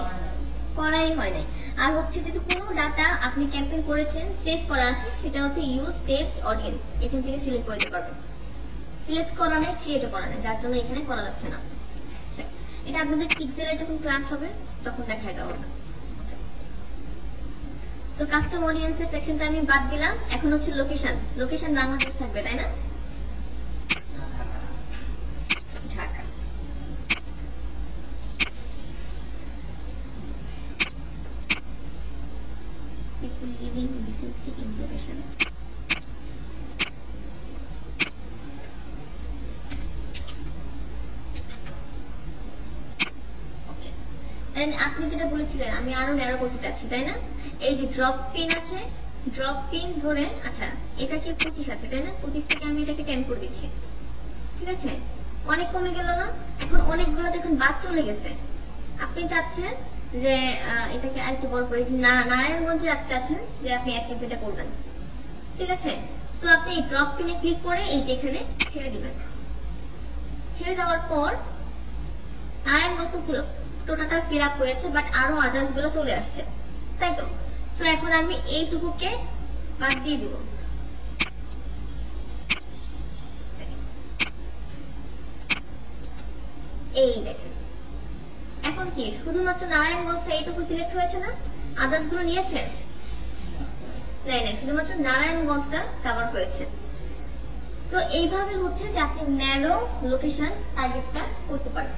করাই হয় নাই। আর হচ্ছে যদি কোনো ডাটা আপনি ক্যাম্পেইন করেছেন সেভ করা আছে, সেটা হচ্ছে ইউজ সেভ অডিয়েন্স, এখান থেকে সিলেক্ট করে দিতে পারবেন। সিলেক্ট করা নেই, ক্রিয়েট করা নেই, যার জন্য এখানে করা যাচ্ছে না। এটা আপনাদের পিক্সেলের যখন ক্লাস হবে তখন দেখায় দেওয়া হবে। সো কাস্টম অডিয়েন্সের সেকশনটা আমি বাদ দিলাম। এখন হচ্ছে লোকেশন বাংলাদেশ থাকবে, তাই না? Dhaka. People living recently in location. আপনি যেটা বলেছিলেন আমি আরো ন্যারো করতে চাচ্ছি, তাই না? এই যে ড্রপ পিন আছে, ড্রপ পিন ধরে, আচ্ছা এটা কি 25 আছে, তাই না? 25 থেকে আমি এটাকে 10 করে দিচ্ছি, ঠিক আছে। অনেক কমে গেল না? এখন অনেকগুলো দেখুন বাদ চলে গেছে। আপনি চাচ্ছেন যে এটাকে আরেকটু বড় করে নারায়ণগঞ্জে রাখতে চাচ্ছেন যে আপনি এক ক্যাম্পেইনটা করবেন, ঠিক আছে। সো আপনি এই ড্রপ পিনে ক্লিক করে এই যে এখানে ছেড়ে দিবেন। ছেড়ে দেওয়ার পর নারায়ণগঞ্জ তো পুরো টোটালটা ফিল আপ হয়েছে, বাট আরো আদার্স গুলো চলে আসছে, তাই তো। সো এখন আমি এইটুকুকে বাদ দিয়ে দিব। এই দেখেন এখন কি শুধুমাত্র নারায়ণগঞ্জটা এইটুকু সিলেক্ট হয়েছে না? আদার্স গুলো নিয়েছে? নাই, শুধুমাত্র নারায়ণগঞ্জটা কভার হয়েছে। সো এইভাবে হচ্ছে যে আপনি ন্যারো লোকেশন টার্গেটটা করতে পারেন।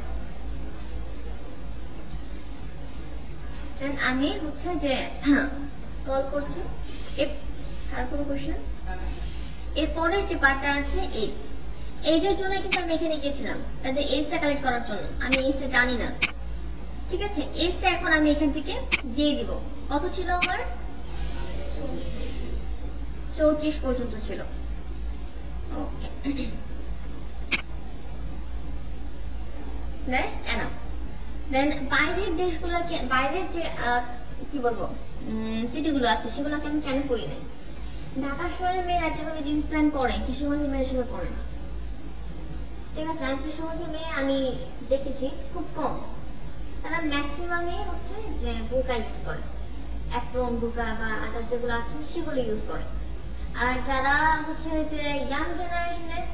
আমি হচ্ছে যে স্ক্রল করছি, আর কোনো কোশ্চেন? এর পরের যে পার্টটা আছে এজের জন্য কিন্তু আমি এখানে গিয়েছিলাম তাদের এজটা কালেক্ট করার জন্য। আমি এজটা জানি না, ঠিক আছে। এজটা এখন আমি এখান থেকে দিয়ে দিব। কত ছিল আমার? 34 পর্যন্ত ছিল। ওকে, দ্যাটস এনাফ। দেন বাইরের দেশগুলোকে, বাইরের যে কি বলবো সিটিগুলো আছে সেগুলোকে আমি কেন করি নাই? ঢাকা শহরের মেয়েরা যেভাবে জিন্স প্যান্ট পরে কিশোরগঞ্জের মেয়েরা সেভাবে পরে না, ঠিক আছে। আর কিশোরগঞ্জের মেয়ে আমি দেখেছি খুব কম, তারা ম্যাক্সিমামই হচ্ছে যে বুরকা ইউজ করে, অ্যাপ্রন বুরকা বা আদার্স যেগুলো আছে সেগুলো ইউজ করে। আর যারা হচ্ছে যে ইয়াং জেনারেশনের,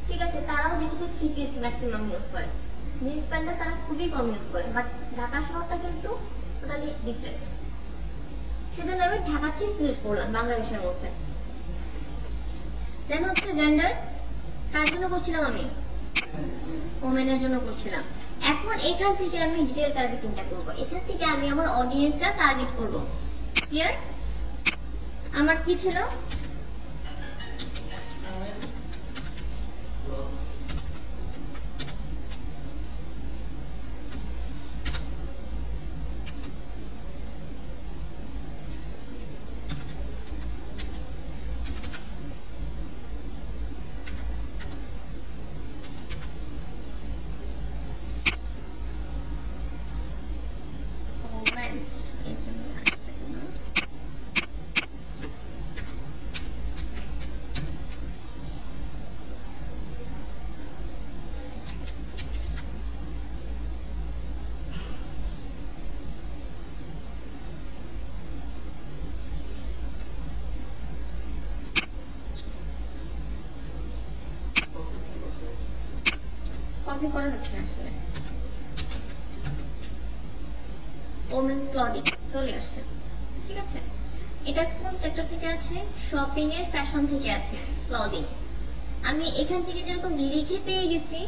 ঠিক আছে, তারাও দেখেছি থ্রি পিস ম্যাক্সিমাম ইউজ করে, জিন্স প্যান্টটা তারা খুবই কম ইউজ করে। বাট ঢাকা শহরটা কিন্তু টোটালি ডিফারেন্ট, সেজন্য আমি ঢাকাকে সিলেক্ট করলাম বাংলাদেশের মধ্যে। দেন হচ্ছে জেন্ডার, কার জন্য করছিলাম আমি? ওমেনের জন্য করছিলাম। এখন এখান থেকে আমি ডিটেইল টার্গেটিংটা করব, এখান থেকে আমি আমার অডিয়েন্সটা টার্গেট করব। ক্লিয়ার? আমার কি ছিল? কপি করা যাচ্ছে না আসলে। ওমেন্স ক্লদিং চলে আসছে, ঠিক আছে। এটা কোন সেক্টর থেকে আছে? শপিং এর ফ্যাশন থেকে আছে ক্লদিং। আমি এখান থেকে যেরকম লিখে পেয়ে গেছি,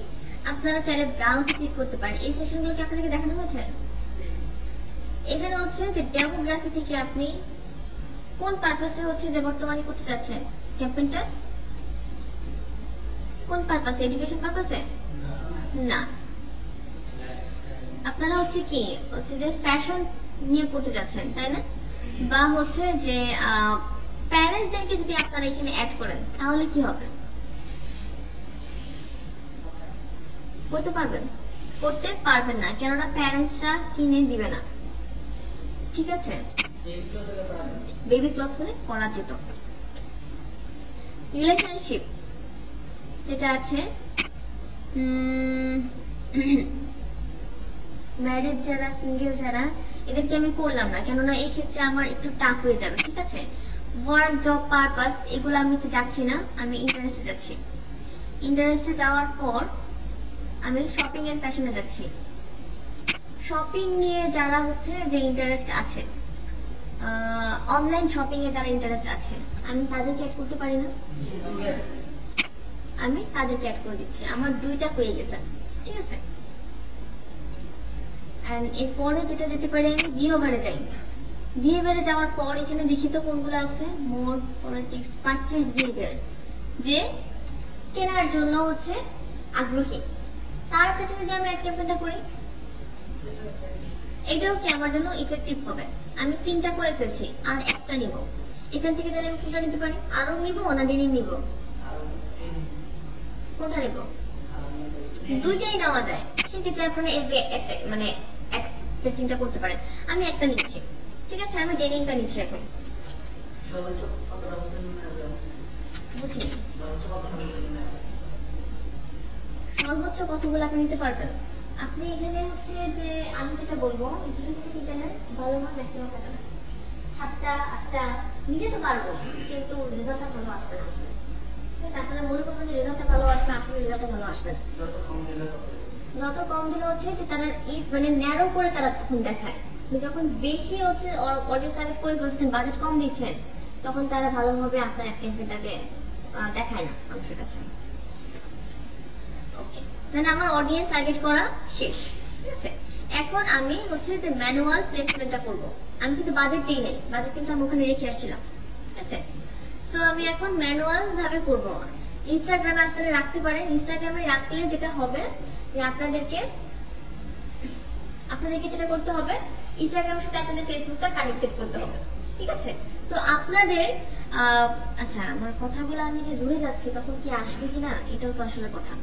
আপনারা চাইলে ব্রাউজ ক্লিক করতে পারেন। এই সেকশনগুলো কি আপনাদেরকে দেখানো হয়েছে? এখানে হচ্ছে যে ডেমোগ্রাফি থেকে আপনি কোন পারপাসে হচ্ছে যে বর্তমানে করতে যাচ্ছেন ক্যাম্পেইনটা, কোন পারপাসে? এডুকেশন পারপাসে না, আপনারা হচ্ছে কি হচ্ছে যে ফ্যাশন নিয়ে করতে যাচ্ছেন, তাই না? বা হচ্ছে যে প্যারেন্টসদেরকে যদি আপনারা এখানে অ্যাড করেন তাহলে কি হবে? করতে পারবেন? করতে পারবেন না, কেননা প্যারেন্টসরা কিনে দিবে না, ঠিক আছে। বেবি ক্লথ হলে করা যেত। রিলেশনশিপ যেটা আছে, ম্যারিড যারা, সিঙ্গেল যারা, এদেরকে আমি করলাম না, কেননা এই ক্ষেত্রে আমার একটু টাফ হয়ে যাবে, ঠিক আছে। ওয়ার্ক, জব পারপাস এগুলো আমি তো যাচ্ছি না, আমি ইন্টারেস্টে যাচ্ছি। ইন্টারেস্টে যাওয়ার পর আমি শপিং এন্ড ফ্যাশনে যাচ্ছি। শপিং নিয়ে যারা হচ্ছে যে ইন্টারেস্ট আছে, অনলাইন শপিং এ যারা ইন্টারেস্ট আছে, আমি তাদেরকে অ্যাড করতে পারি না? আমি তাদেরকে অ্যাড করে দিচ্ছি, আমার 2টা হয়ে গেছে, ঠিক আছে। এরপরে যেটা যেতে পারি, আমি বিহেভিয়ারে যাই। বিহেভিয়ারে যাওয়ার পর এখানে দেখি তো কোনগুলো আছে, মোর পলিটিক্স, পারচেজ বিহেভিয়ার, যে কেনার জন্য হচ্ছে আগ্রহী, তার কাছে যদি আমি অ্যাড ক্যাম্পেইনটা করি, এটাও কি আমার জন্য ইফেক্টিভ হবে। আমি 3টা করে ফেলছি, আর একটা নিব। এখান থেকে তাহলে আমি কোনটা নিতে পারি? আরো নিব না ডেনিম নিব? কোনটা নিব? 2টাই নেওয়া যায়, সেক্ষেত্রে আপনারা একটা মানে টেস্টিংটা করতে পারেন। আমি একটা নিচ্ছি, ঠিক আছে, আমি ডেনিমটা নিচ্ছি এখন। বুঝলি সর্বোচ্চ কতগুলো আপনি নিতে পারবেন? আপনি এখানে হচ্ছে যে আমি যেটা বলবো, ভালো হয় ম্যাক্সিমাম 7টা 8টা নিতে তো পারবো, কিন্তু রেজাল্টটা ভালো আসবে না। ঠিক আছে, আপনারা মনে করবেন যে রেজাল্টটা ভালো আসবে, আসলে রেজাল্টটা ভালো আসবে না। যত কম দিলে হচ্ছে যে তারা মানে ন্যারো করে তারা তখন দেখায়। যখন বেশি হচ্ছে অডিয়েন্স টার্গেট করে ফেলছেন, বাজেট কম দিচ্ছেন, তখন তারা ভালোভাবে আপনার অ্যাড ক্যাম্পেইনটাকে দেখায় না মানুষের কাছে। ওকে, মানে আমার অডিয়েন্স টার্গেট করা শেষ, ঠিক আছে। এখন আমি হচ্ছে যে ম্যানুয়াল প্লেসমেন্টটা করব। আমি কিন্তু বাজেট দিই নাই, বাজেট কিন্তু আমি ওখানে রেখে আসছিলাম, ঠিক আছে। সো আমি এখন ম্যানুয়াল ভাবে করব। ইনস্টাগ্রামে আপনারা রাখতে পারেন। ইনস্টাগ্রামে রাখলে যেটা হবে যে আপনাদেরকে যেটা করতে হবে, ইনস্টাগ্রামের সাথে আপনাদের ফেসবুকটা কানেক্টেড করতে হবে, ঠিক আছে। সো আপনাদের আচ্ছা, আমার কথাগুলো আমি যে জুড়ে যাচ্ছি তখন কি আসবে কিনা, এটাও তো আসলে কথা।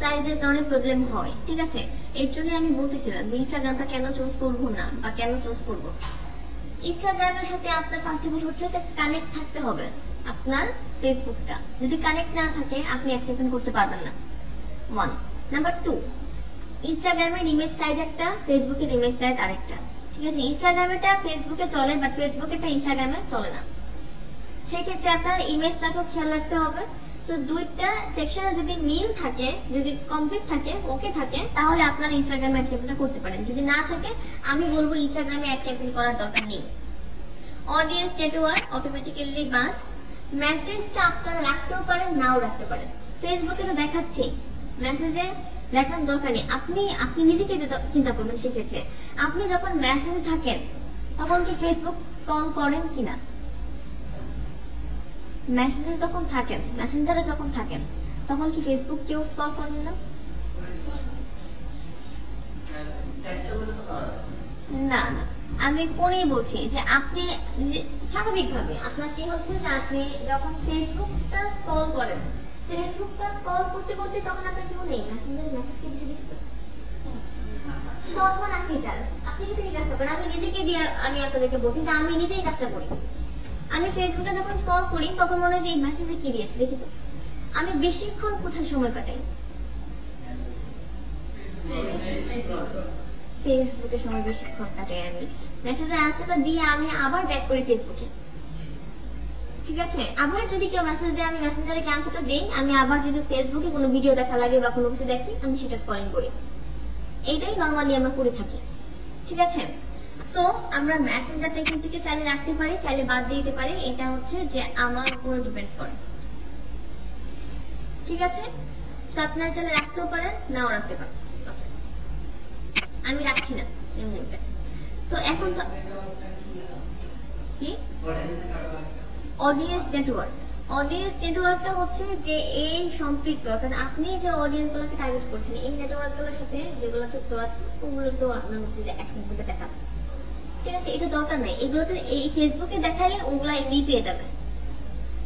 সাইজের কারণে প্রবলেম হয়, ঠিক আছে। এর জন্য আমি বলতেছিলাম যে ইনস্টাগ্রামটা কেন চুজ করবো না বা কেন চুজ করব। ইনস্টাগ্রামের সাথে আপনার ফার্স্ট অফ অল হচ্ছে যে কানেক্ট থাকতে হবে আপনার ফেসবুকটা। যদি কানেক্ট না থাকে আপনি অ্যাক্টিভেশন করতে পারবেন না, 1 নাম্বার 2, ইনস্টাগ্রামের ইমেজ সাইজ একটা, ফেসবুকের ইমেজ সাইজ আরেকটা, ঠিক আছে। ইনস্টাগ্রামেটা ফেসবুকে চলে, বাট ফেসবুকেরটা ইনস্টাগ্রামে চলে না। সেক্ষেত্রে আপনার ইমেজটাকেও খেয়াল রাখতে হবে। সো 2টা সেকশনে যদি মিল থাকে, যদি কমপ্লিট থাকে, ওকে থাকে, তাহলে আপনার ইনস্টাগ্রামে অ্যাড ক্যাম্পেইন করতে পারেন। যদি না থাকে, আমি বলবো ইনস্টাগ্রামে অ্যাড ক্যাম্পেইন করার দরকার নেই। অডিয়েন্স নেটওয়ার্ক অটোমেটিক্যালি বাদ। মেসেজটা আপনারা রাখতেও পারেন, নাও রাখতে পারেন। ফেসবুকে তো দেখাচ্ছি, মেসেজে দেখার দরকার নেই। আপনি নিজেকে চিন্তা করবেন। সেক্ষেত্রে আপনি যখন মেসেজে থাকেন তখন কি ফেসবুক স্ক্রল করেন কিনা? মেসেজে যখন থাকেন, মেসেঞ্জারে যখন থাকেন, তখন কি ফেসবুক কেউ স্ক্রল করেন না? না না, আমি ফোনেই বলছি যে আপনি স্বাভাবিকভাবে আপনার কি হচ্ছে যে আপনি যখন ফেসবুকটা স্ক্রল করেন, ফেসবুকটা স্ক্রল করতে করতে তখন আপনার কেউ নেই, মেসেঞ্জারে মেসেজ কি দিতে দিতে তখন আপনি চান, আপনি কিন্তু এই কাজটা করেন। আমি নিজেকে দিয়ে আমি আপনাদেরকে বলছি যে আমি নিজেই কাজটা করি। আমি ফেসবুকে যখন স্ক্রল করি তখন মনে হয় যে এই মেসেজে কি দিয়েছে দেখি তো। আমি বেশিক্ষণ কোথায় সময় কাটাই? ফেসবুকে সময় বেশিক্ষণ কাটাই। আমি মেসেজের অ্যান্সারটা দিয়ে আমি আবার ব্যাক করি ফেসবুকে, ঠিক আছে। আবার যদি কেউ মেসেজ দেয় আমি মেসেঞ্জারে ক্যান্সেলটা দেই, আমি আবার যদি ফেসবুকে কোনো ভিডিও দেখা লাগে বা কোনো কিছু দেখি আমি সেটা স্ক্রলিং করি, এইটাই নরমালি আমরা করে থাকি। ঠিক আছে, সো আমরা মেসেঞ্জারটা এখান থেকে চাইলে রাখতে পারি, চাইলে বাদ দিয়ে দিতে পারি, এটা হচ্ছে যে আমার উপরে ডিপেন্ডস করে। ঠিক আছে, সো আপনারা চাইলে রাখতেও পারেন, নাও রাখতে পারেন, আমি রাখছি না এমনিতে। সো এখন তো কি অডিয়েন্স নেটওয়ার্ক, অডিয়েন্স নেটওয়ার্কটা হচ্ছে যে এই সম্পৃক্ত, অর্থাৎ আপনি যে অডিয়েন্স গুলোকে টার্গেট করছেন এই নেটওয়ার্ক গুলোর সাথে যেগুলো যুক্ত আছে ওগুলো তো আপনার হচ্ছে যে একদিকে দেখা। ঠিক আছে, এটা দরকার নেই, এগুলোতে এই ফেসবুকে দেখালে ওগুলা এমনি পেয়ে যাবে।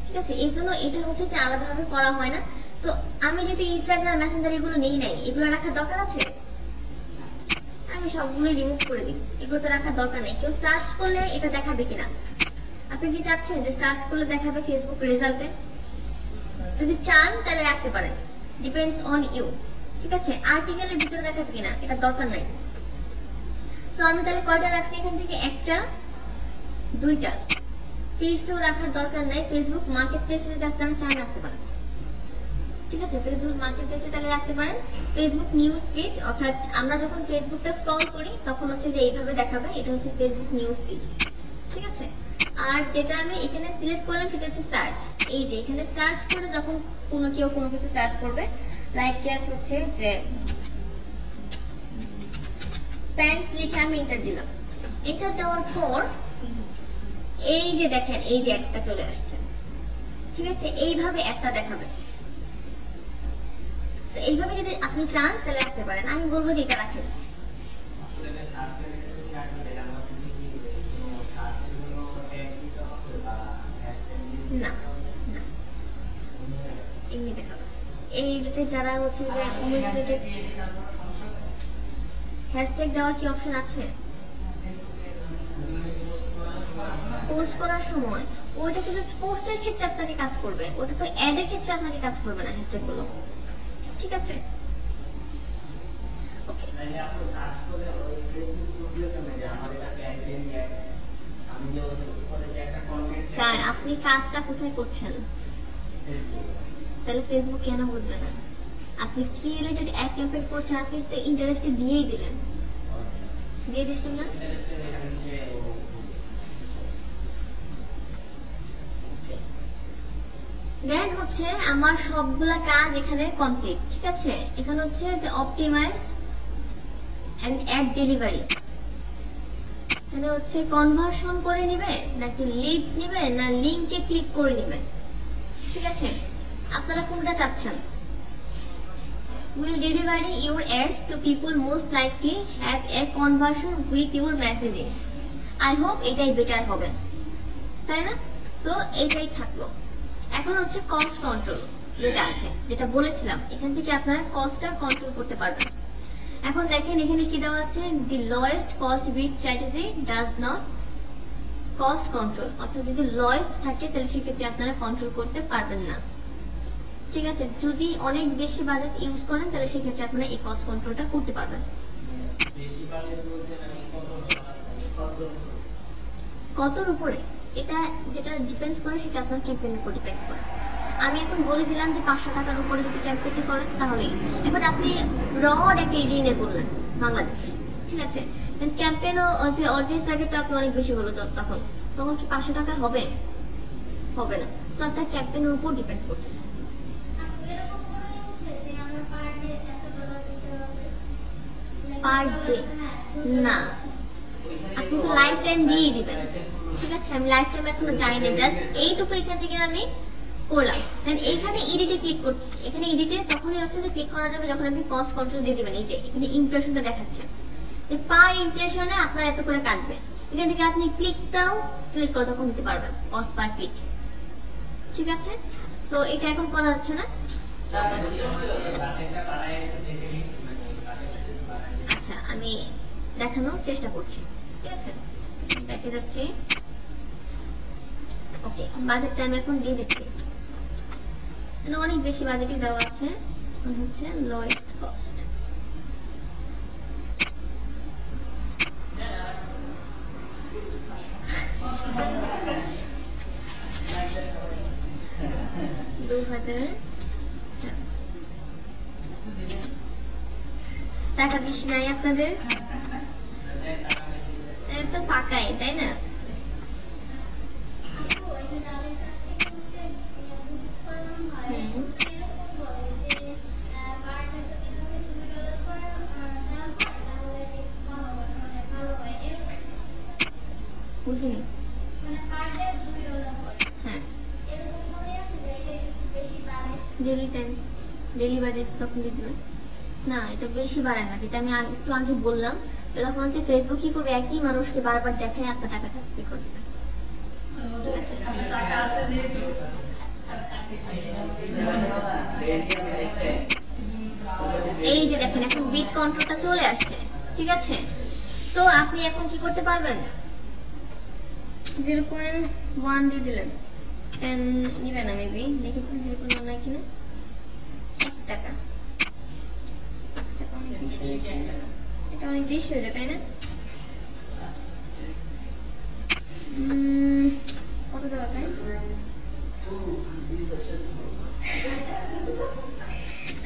ঠিক আছে, এই জন্য এটা হচ্ছে যে আলাদাভাবে করা হয় না। সো আমি যদি ইনস্টাগ্রাম মেসেঞ্জার এগুলো নেই নাই, এগুলো রাখার দরকার আছে? আমি সবগুলো রিমুভ করে দিই, এগুলো তো রাখার দরকার নেই। কেউ সার্চ করলে এটা দেখাবে কিনা? আপনি কি চাচ্ছেন যে সার্চ করলে দেখাবে ফেসবুক রেজাল্টে? যদি চান তাহলে রাখতে পারেন, ডিপেন্ডস অন ইউ। ঠিক আছে, আর্টিকেলের ভিতরে দেখাবে কিনা এটা দরকার নাই। সো আমি তাহলে কয়টা রাখছি এখান থেকে? একটা, দুইটা। পেজেও রাখার দরকার নাই, ফেসবুক মার্কেট প্লেসে যদি আপনারা চান রাখতে পারেন। ঠিক আছে, ফেসবুক মার্কেট প্লেসে তাহলে রাখতে পারেন। ফেসবুক নিউজ ফিড, অর্থাৎ আমরা যখন ফেসবুকটা স্ক্রল করি তখন হচ্ছে যে এইভাবে দেখাবে, এটা হচ্ছে ফেসবুক নিউজ ফিড। ঠিক আছে, আর যেটা আমি এখানে সিলেক্ট করলাম সেটা হচ্ছে সার্চ। এই যে এখানে সার্চ করে যখন কেউ কোনো কিছু সার্চ করবে, লাইক কেস হচ্ছে যে প্যান্টস লিখে আমি এন্টার দিলাম, এন্টার দেওয়ার পর এই যে দেখেন এই যে একটা চলে আসছে। ঠিক আছে, এইভাবে একটা দেখাবে। এইভাবে যদি আপনি চান তাহলে রাখতে পারেন, আমি বলবো যে এটা রাখেন। না এমনি দেখাবে। এই যারা হচ্ছে যে উমেন্স রিলেটেড হ্যাশট্যাগ দেওয়ার কি অপশন আছে? পোস্ট করার সময় ওইটা তো জাস্ট পোস্টের ক্ষেত্রে আপনাকে কাজ করবে, ওটা তো অ্যাডের ক্ষেত্রে আপনাকে কাজ করবে না হ্যাশট্যাগ গুলো। ঠিক আছে, ওকে। স্যার আপনি কাজটা কোথায় করছেন? তাহলে ফেসবুক কেন বুঝবে না? আপনি কি রিলেটেড অ্যাড ক্যাম্পেইন করছেন, আপনি তো ইন্টারেস্ট দিয়েই দিলেন, দিয়ে দিচ্ছেন না? দেন হচ্ছে আমার সবগুলা কাজ এখানে কমপ্লিট। ঠিক আছে, এখানে হচ্ছে যে অপটিমাইজ এন্ড অ্যাড ডেলিভারি, এখানে হচ্ছে কনভার্সন করে নিবে নাকি লিড নিবে না লিংকে ক্লিক করে নিবে। ঠিক আছে, আপনারা কোনটা চাচ্ছেন? will deliver your ads to people most likely have a conversion with your messaging. I hope এটাই বেটার হবে, তাই না? সো এটাই থাকলো। এখন হচ্ছে কস্ট কন্ট্রোল যেটা আছে, যেটা বলেছিলাম, এখান থেকে আপনারা কস্টটা কন্ট্রোল করতে পারবেন। এখন দেখেন এখানে কি দেওয়া আছে, the lowest cost with strategy does not cost control, অর্থাৎ যদি লোয়েস্ট থাকে তাহলে সেক্ষেত্রে আপনারা কন্ট্রোল করতে পারবেন না। ঠিক আছে, যদি অনেক বেশি বাজেট ইউজ করেন তাহলে সেক্ষেত্রে আপনারা এই কস্ট কন্ট্রোলটা করতে পারবেন। কতর উপরে এটা যেটা ডিপেন্ডস করে সেটা আপনার ক্যাম্পেইনের উপর ডিপেন্ডস করে। আমি এখন বলে দিলাম যে 500 টাকার উপরে যদি ক্যাম্পেইনটি করেন তাহলেই। এখন আপনি ব্রড একটা এরিয়া নিয়ে করলেন বাংলাদেশ, ঠিক আছে, ক্যাম্পেইনও যে অডিয়েন্স টার্গেটটা আপনি অনেক বেশি হলো, তখন কি 500 টাকা হবে? হবে না। সো আপনার ক্যাম্পেইনের উপর ডিপেন্ডস করতেছে। পার ডে না, আপনি তো লাইফ টাইম দিয়ে দিবেন। ঠিক আছে, আমি লাইফ টাইম এখনো যাই না, জাস্ট এইটুকু এখান থেকে আমি করলাম। দেন এইখানে এডিটে ক্লিক করছি, এখানে এডিটে তখনই হচ্ছে যে ক্লিক করা যাবে যখন আপনি কস্ট কন্ট্রোল দিয়ে দিবেন। এই যে এখানে ইমপ্রেশনটা দেখাচ্ছে যে পার ইমপ্রেশনে আপনার এত করে কাটবে, এখান থেকে আপনি ক্লিকটাও সিলেক্ট করে তখন দিতে পারবেন কস্ট পার ক্লিক। ঠিক আছে, সো এটা এখন করা যাচ্ছে না। আচ্ছা, আমি দেখানোর চেষ্টা করছি। ঠিক আছে, দেখে যাচ্ছি। ওকে, বাজেটটা আমি এখন দিয়ে দিচ্ছি, অনেক বেশি বাজেটই দেওয়া আছে, হচ্ছে লোয়েস্ট কস্ট। 2000 টাকা বেশি নাই আপনাদের? তো পাকাই, তাই না? বুঝিনি। হ্যাঁ, ডেলি টাইম, ডেলি বাজেট তখন দিয়ে দেবে না, এটা বেশি বাড়ায় না। যেটা আমি একটু আগে বললাম, তখন হচ্ছে ফেসবুক কি করবে, একই মানুষকে বারবার দেখায় আপনার টাকাটা স্পে করবে। ঠিক আছে, এই যে দেখেন এখন বিট কন্ট্রোলটা চলে আসছে। ঠিক আছে, সো আপনি এখন কি করতে পারবেন, 0.1 দিয়ে দিলেন, 10 নিবে না, মেবি দেখি 0.1 নাই কিনা, 1 টাকা। এটা অনেক বেশি হয়ে যায়, তাই না? কত দেওয়া যায়?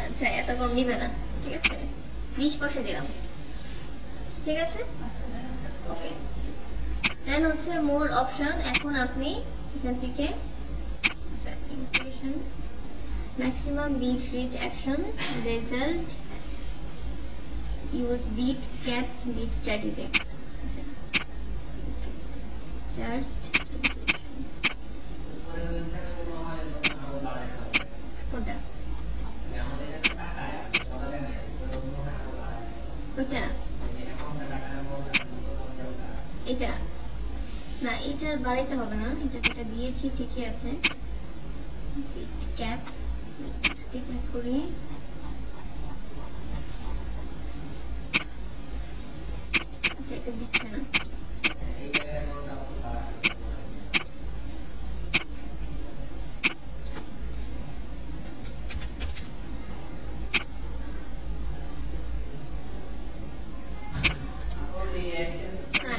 আচ্ছা, এত কম নিবে না, ঠিক আছে, 20 পয়সা দিলাম। ঠিক আছে, ওকে। দেন হচ্ছে মোর অপশন। এখন আপনি এখান থেকে installation, maximum bid reach action, result, use bid cap, bid strategy, charged, কোনটা ওইটা? এটা না, এটা বাড়াইতে হবে না, এটা যেটা দিয়েছি ঠিকই আছে। ক্যাপ স্টিক করি, আচ্ছা এটা দিচ্ছে না।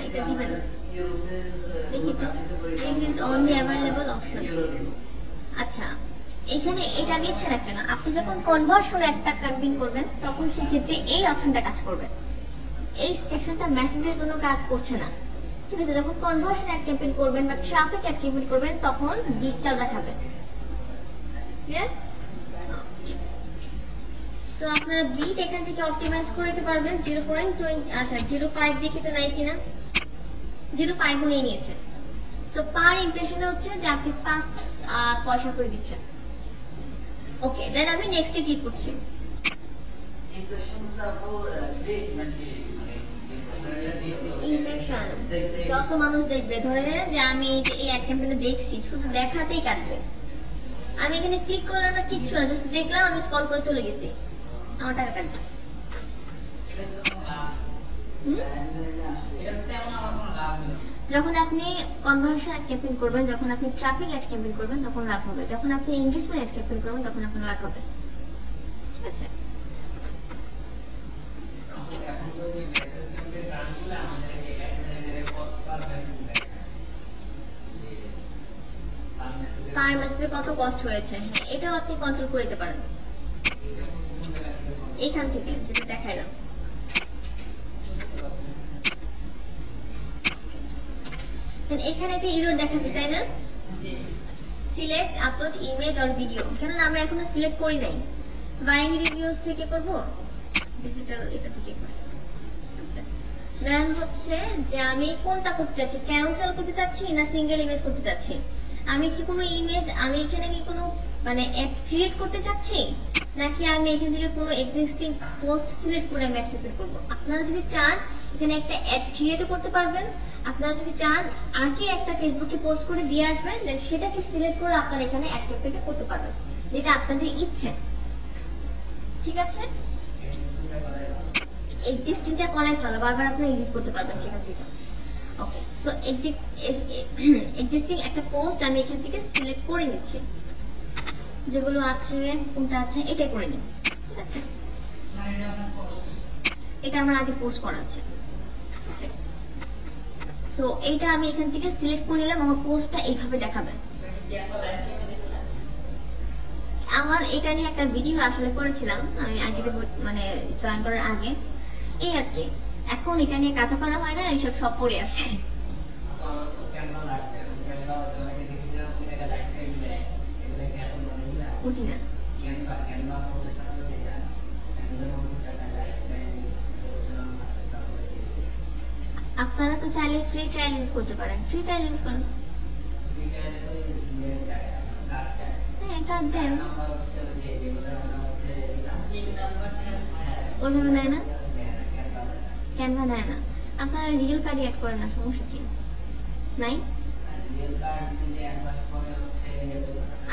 এটা দিবে না, দেখি তো, this is only available option. আচ্ছা, এখানে এটা দিচ্ছে না কেন? আপনি যখন কনভার্সন একটা ক্যাম্পেইন করবেন তখন সেক্ষেত্রে এই অপশনটা কাজ করবে, এই সেকশনটা মেসেজের জন্য কাজ করছে না। ঠিক আছে, যখন কনভার্সন অ্যাড ক্যাম্পেইন করবেন বা ট্রাফিক অ্যাড ক্যাম্পেইন করবেন তখন বিটটা দেখাবে। ক্লিয়ার? সো আপনারা বিট এখান থেকে অপটিমাইজ করে দিতে পারবেন 0.20, আচ্ছা 0.5 দেখি তো নাই কিনা, 0.5 নিয়ে নিয়েছে। সো পার ইমপ্রেশনে হচ্ছে যে আপনি 5 পয়সা করে দিচ্ছেন। ওকে, দেন আমি নেক্সটে ক্লিক করছি। ইমপ্রেশন যত মানুষ দেখবে, ধরে নেন যে আমি এই অ্যাড ক্যাম্পেইনটা দেখছি, শুধু দেখাতেই কাটবে। আমি এখানে ক্লিক করলাম না, কিচ্ছু না, জাস্ট দেখলাম, আমি স্ক্রল করে চলে গেছি, আমার টাকা কাটবে। যখন আপনি কনভার্সন অ্যাড ক্যাম্পেইন করবেন, যখন আপনি ট্রাফিক অ্যাড ক্যাম্পেইন করবেন তখন লাভ হবে, যখন আপনি এনগেজমেন্ট অ্যাড ক্যাম্পেইন করবেন তখন আপনার লাভ হবে। ঠিক আছে, পার মেসেজে কত কস্ট হয়েছে, হ্যাঁ এটাও আপনি কন্ট্রোল করে দিতে পারেন এইখান থেকে, যেটা দেখাইলাম। এখানে একটা এরর দেখাচ্ছে, তাই না? Select upload image or video, কেন আমরা এখনো সিলেক্ট করি নাই। বাইং রিভিউজ থেকে করব, ডিজিটাল এটা থেকে করব। আচ্ছা, দেন হচ্ছে যে আমি কোনটা করতে চাচ্ছি, ক্যারোসেল করতে চাচ্ছি না সিঙ্গেল ইমেজ করতে চাচ্ছি। আমি কি কোনো ইমেজ, আমি এখানে কি কোনো মানে অ্যাড ক্রিয়েট করতে চাচ্ছি, নাকি আমি এখান থেকে কোনো এক্সিস্টিং পোস্ট সিলেক্ট করে আমি অ্যাড ক্রিয়েট করব। আপনারা যদি চান এখানে একটা অ্যাড ক্রিয়েটও করতে পারবেন, আপনারা যদি চান আগে একটা ফেসবুকে পোস্ট করে দিয়ে আসবেন, দেন সেটাকে সিলেক্ট করে আপনারা এখানে অ্যাড ক্রিয়েট করতে পারবেন, যেটা আপনাদের ইচ্ছে। ঠিক আছে, এক্সিস্টিংটা করাই ভালো, বারবার আপনি এডিট করতে পারবেন সেখান থেকে। ওকে, সো এক্সিস্টিং একটা পোস্ট আমি এখান থেকে সিলেক্ট করে নিচ্ছি, যেগুলো আছে, কোনটা আছে এটাই করে নিন। ঠিক আছে, এটা আমার আগে পোস্ট করা আছে। সো এইটা আমি এখান থেকে সিলেক্ট করে নিলাম, আমার পোস্টটা এইভাবে দেখাবে। এটা নিয়ে একটা ভিডিও আসলে করেছিলাম আমি আজকে মানে জয়েন করার আগে, এই আর কি। এখন এটা নিয়ে কাজ করা হয় না, এইসব সব পড়ে আছে। বুঝি না। আপনারা তো চাইলে ফ্রি ট্রায়াল ইউজ করতে পারেন, ফ্রি ট্রায়াল ইউজ করেন। হ্যাঁ কার্ড দেন, ওইভাবে নেয় না, ক্যানভা নেয় না। আপনারা রিয়েল কার্ড অ্যাড করেন না, সমস্যা কি নাই?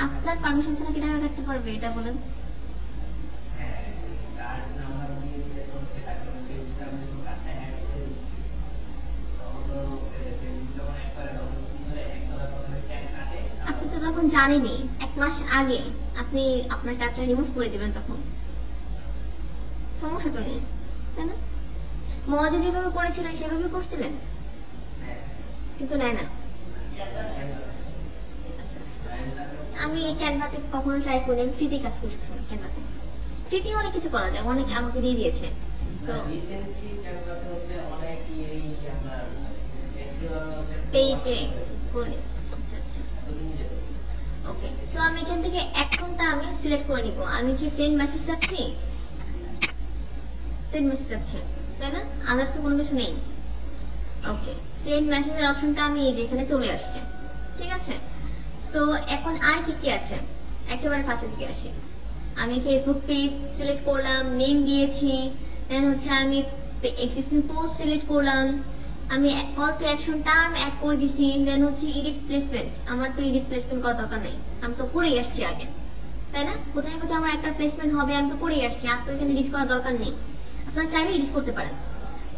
আপনার পারমিশন ছাড়া কি টাকা কাটতে পারবে এটা বলেন? আপনি তো তখন জানেনই, 1 মাস আগে আপনি আপনার কার্ডটা রিমুভ করে দিবেন, তখন সমস্যা তো নেই, তাই না? মজা যেভাবে করেছিলেন সেভাবে করছিলেন, কিন্তু নেয় না। আমি ক্যানভাতে কখনো ট্রাই করি, আমি ফ্রিতে কাজ করি ক্যানভাতে। ফ্রিতে অনেক কিছু করা যায়, অনেক আমাকে দিয়ে দিয়েছে। সো পেইটে করিস, আচ্ছা আচ্ছা ওকে। সো আমি এখান থেকে অ্যাকাউন্টটা আমি সিলেক্ট করে নিব। আমি কি সেন্ড মেসেজ চাচ্ছি? সেন্ড মেসেজ চাচ্ছি, তাই না? আদার্স তো কোনো কিছু নেই। ওকে, সেন্ড মেসেজের অপশনটা আমি এই যে এখানে চলে আসছে, ঠিক আছে। সো এখন আর কি কি আছে, একেবারে ফার্স্টের দিকে আসি। আমি ফেসবুক পেজ সিলেক্ট করলাম, নেম দিয়েছি, দেন হচ্ছে আমি এক্সিস্টিং পোস্ট সিলেক্ট করলাম, আমি call to action term add করে দিছি, দেন হচ্ছে এডিট প্লেসমেন্ট। আমার তো এডিট প্লেসমেন্ট করার দরকার নেই, আমি তো করেই আসছি আগে, তাই না? কোথায় কোথায় আমার একটা প্লেসমেন্ট হবে আমি তো করেই আসছি, আর তো এখানে এডিট করার দরকার নেই। আপনারা চাইলে এডিট করতে পারেন।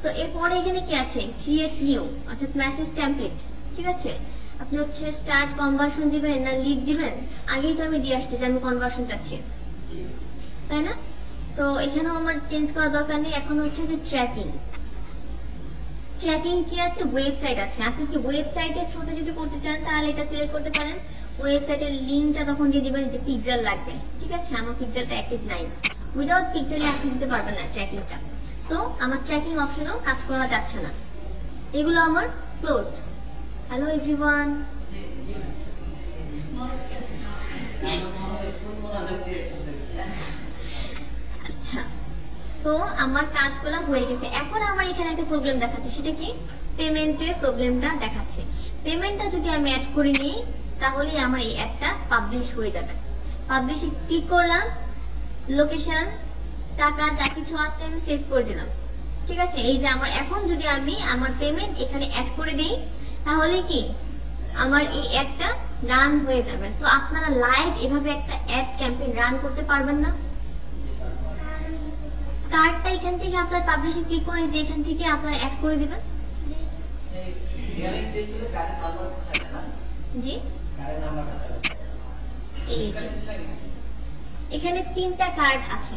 সো এরপরে এখানে কি আছে, ক্রিয়েট নিউ অর্থাৎ মেসেজ টেমপ্লেট, ঠিক আছে। আপনি হচ্ছে স্টার্ট কনভার্সন দিবেন না লিড দিবেন, আগেই তো আমি দিয়ে আসছি যে আমি কনভার্সন চাচ্ছি, তাই না? সো এখানেও আমার চেঞ্জ করার দরকার নেই। এখন হচ্ছে যে ট্র্যাকিং, ট্র্যাকিং কি আছে, ওয়েবসাইট আছে। আপনি কি ওয়েবসাইটের থ্রুতে যদি করতে চান তাহলে এটা সিলেক্ট করতে পারেন। ওয়েবসাইটের লিঙ্কটা তখন দিয়ে দিবেন যে পিক্সেল লাগবে, ঠিক আছে। আমার পিক্সেলটা অ্যাক্টিভ নাই, উইদাউট পিক্সেলে আপনি দিতে পারবেন না ট্র্যাকিংটা। সো আমার ট্র্যাকিং অপশনও কাজ করা যাচ্ছে না, এগুলো আমার ক্লোজড। হ্যালো এভরিওয়ান, আচ্ছা। সো আমার কাজগুলো হয়ে গেছে। এখন আমার এখানে একটা প্রবলেম দেখাচ্ছে, সেটা কি, পেমেন্টের প্রবলেমটা দেখাচ্ছে। পেমেন্টটা যদি আমি অ্যাড করে নিই তাহলে আমার এই অ্যাডটা পাবলিশ হয়ে যাবে। পাবলিশে ক্লিক করলাম, লোকেশন, টাকা যা কিছু আছে আমি সেভ করে দিলাম, ঠিক আছে। এই যে আমার এখন যদি আমি আমার পেমেন্ট এখানে অ্যাড করে দিই তাহলে কি আমার এই অ্যাডটা রান হয়ে যাবে। সো আপনারা লাইভ এভাবে একটা অ্যাড ক্যাম্পেইন রান করতে পারবেন না? কার্ডটা এখান থেকে আপনার পাবলিশে ক্লিক করে যে এখান থেকে আপনারা অ্যাড করে দিবেন। জি, এই যে এখানে 3টা কার্ড আছে,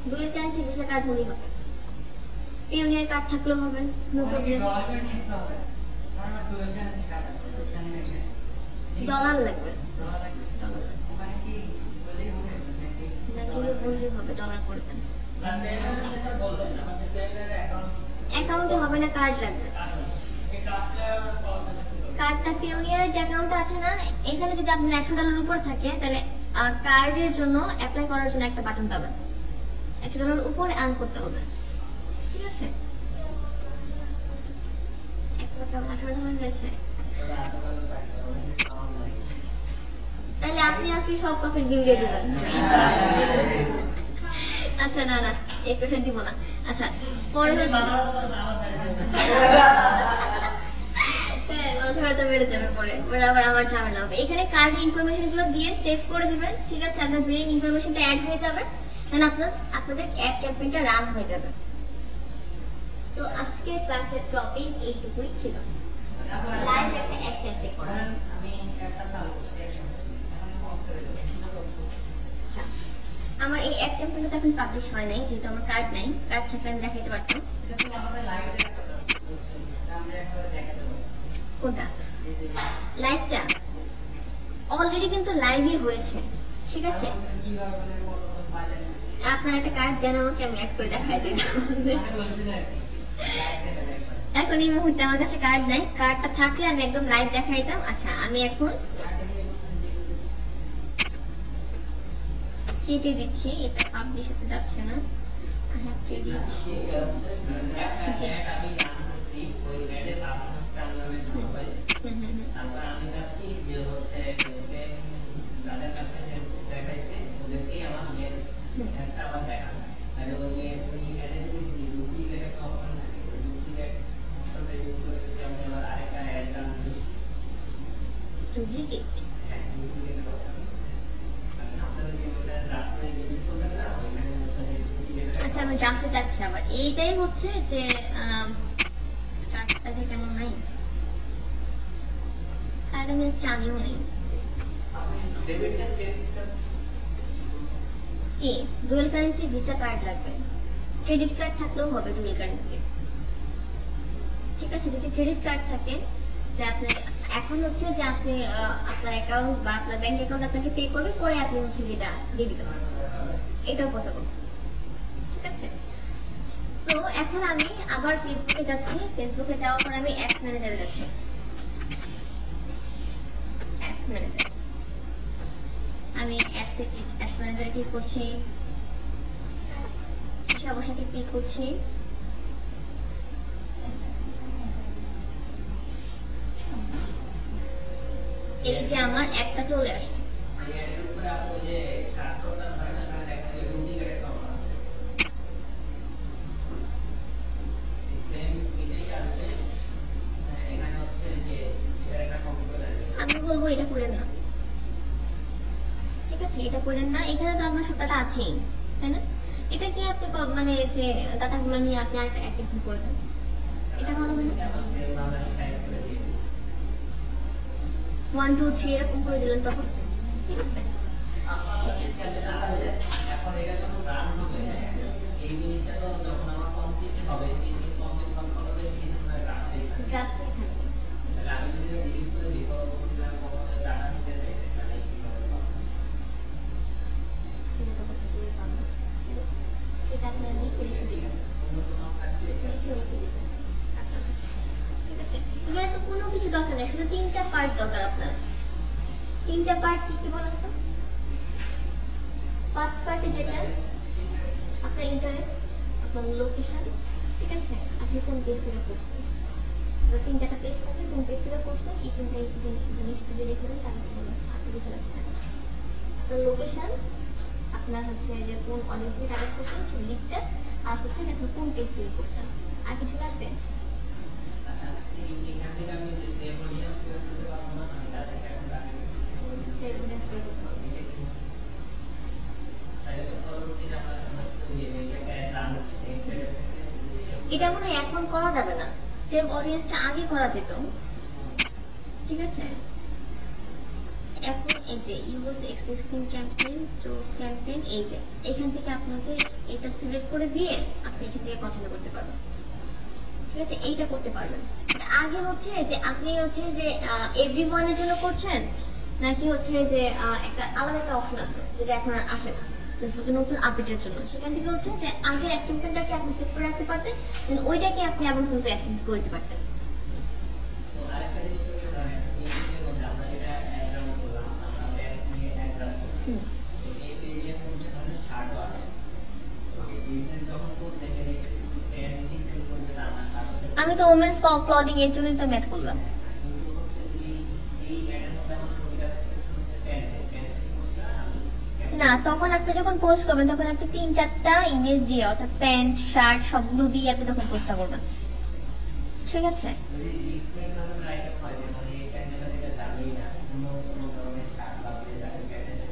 ডুয়েল কারেন্সি ভিসা কার্ড হলেই হবে, পিওনিয়ার কার্ড থাকলেও হবে, নো প্রবলেম। ডলার লাগবে, বললেই হবে, ডলার করে দেন। অ্যাকাউন্টে হবে না, কার্ড লাগবে। কার্ডটা পিওনিয়ার যে অ্যাকাউন্ট আছে না, এখানে যদি আপনার $100 উপর থাকে তাহলে কার্ডের জন্য অ্যাপ্লাই করার জন্য একটা বাটন পাবেন, $100 উপরে আর্ন করতে হবে, ঠিক আছে। $18 হয়েছে, তাহলে আপনি আজকে সব কফির বিল দিয়ে দেবেন। আচ্ছা না না, 1% দিব না। আচ্ছা, পরে হচ্ছে মাথা বেড়ে যাবে, পরে আবার আমার ঝামেলা হবে। এখানে কার্ড ইনফরমেশন গুলো দিয়ে সেভ করে দিবেন, ঠিক আছে। আপনার বিলিং ইনফরমেশনটা অ্যাড হয়ে যাবে, দেন আপনাদের অ্যাড ক্যাম্পেইনটা রান হয়ে যাবে। সো আজকের ক্লাসের টপিক এইটুকুই ছিল, লাইভ একটা অ্যাড ক্যাম্পেইন করা। আচ্ছা, আমার এই অ্যাড ক্যাম্পেইনটা এখন পাবলিশ হয় নাই, যেহেতু আমার কার্ড নাই। কার্ড থাকলে আমি দেখাইতে পারতাম। কোনটা? লাইভটা অলরেডি কিন্তু লাইভই হয়েছে, ঠিক আছে, আপনার একটা কার্ড দেন আমাকে, আমি অ্যাড করে দেখাই দিই। এখন এই মুহূর্তে আমার কাছে কার্ড নাই, কার্ডটা থাকলে আমি একদম লাইভ দেখাইতাম। আচ্ছা আমি এখন কেটে দিচ্ছি, এটা পাবলিশ হতে যাচ্ছে না। ডুপ্লিকেট আচ্ছা আমি ড্রাফটে যাচ্ছি আবার। এইটাই হচ্ছে যে কার্ডটা যে কেমন নাই, কার্ড আমি আজকে আনিও নেই। কি ডুয়েল কারেন্সি ভিসা কার্ড লাগবে, ক্রেডিট কার্ড থাকলেও হবে ডুয়েল কারেন্সি। ঠিক আছে, যদি ক্রেডিট কার্ড থাকে যে আপনি এখন হচ্ছে যে আপনি আপনার অ্যাকাউন্ট বা আপনার ব্যাংক অ্যাকাউন্ট আপনাকে পে করবে, পরে আপনি হচ্ছে যেটা দিয়ে দিতে পারবেন, এটাও পসিবল। ঠিক আছে, সো এখন আমি আবার ফেসবুকে যাচ্ছি। ফেসবুকে যাওয়ার পর আমি অ্যাপস ম্যানেজারে যাচ্ছি। অ্যাপস ম্যানেজার, আমি অ্যাপস ম্যানেজারে ক্লিক করছি, সমস্যাকে ক্লিক করছি। এই যে আমার অ্যাপটা চলে আসছে। আমি বলবো এটা করেন না, ঠিক আছে এটা করেন না। এখানে তো আপনার সবটা আছেই, তাই না? এটা কি আপনি মানে যে ডাটাগুলো নিয়ে আপনি আরেকটা অ্যাক্টিভ করবেন, এটা ভালো হবে না? 1 2 3 এরকম করে দিলেন তখন, ঠিক আছে। কোনো কিছু দরকার নেই, শুধু 3টা পার্ট দরকার আপনার। 3টা পার্ট কি কি বলেন তো? ফার্স্ট পার্টে যেটা আপনার ইন্টারেস্ট, আপনার লোকেশন, ঠিক আছে, আপনি কোন পেজ থেকে করছেন। 3-4টা পেজ থাকে, কোন পেজ থেকে করছেন এই 3টা জিনিস যদি দেখবেন তাহলে আর কিছু লাগছে না। আপনার লোকেশন, আপনার হচ্ছে যে কোন অডিয়েন্সকে টার্গেট করছেন সেই লিস্টটা, আর হচ্ছে আপনি কোন পেজ থেকে করছেন। আর কিছু লাগবে? এটা মনে হয় এখন করা যাবে না, সেভ অডিয়েন্সটা আগে করা যেত, ঠিক আছে। এখন এই যে use existing campaign, choose campaign, এই যে এখান থেকে আপনি হচ্ছে এটা সিলেক্ট করে দিয়ে আপনি এখান থেকে কন্টিনিউ করতে পারবেন, ঠিক আছে। এইটা করতে পারবেন। আগে হচ্ছে যে আপনি হচ্ছে যে এভরিওয়ানের জন্য করছেন, নাকি হচ্ছে যে একটা আলাদা একটা অপশন আছে যেটা এখন আর আসে না ফেসবুকে নতুন আপডেটের জন্য, সেখান থেকে হচ্ছে যে আগের অ্যাক্টিভিটিটাকে আপনি সেভ করে রাখতে পারতেন, দেন ওইটাকে আপনি আবার নতুন করে অ্যাক্টিভ করে দিতে পারতেন। আমি তো ওমেন্স ক্লদিং এর জন্যই তো ম্যাট করলাম। না, তখন আপনি যখন পোস্ট করবেন তখন আপনি 3-4টা ইমেজ দিয়ে অর্থাৎ প্যান্ট শার্ট সবগুলো দিয়ে আপনি তখন পোস্টটা করবেন, ঠিক আছে।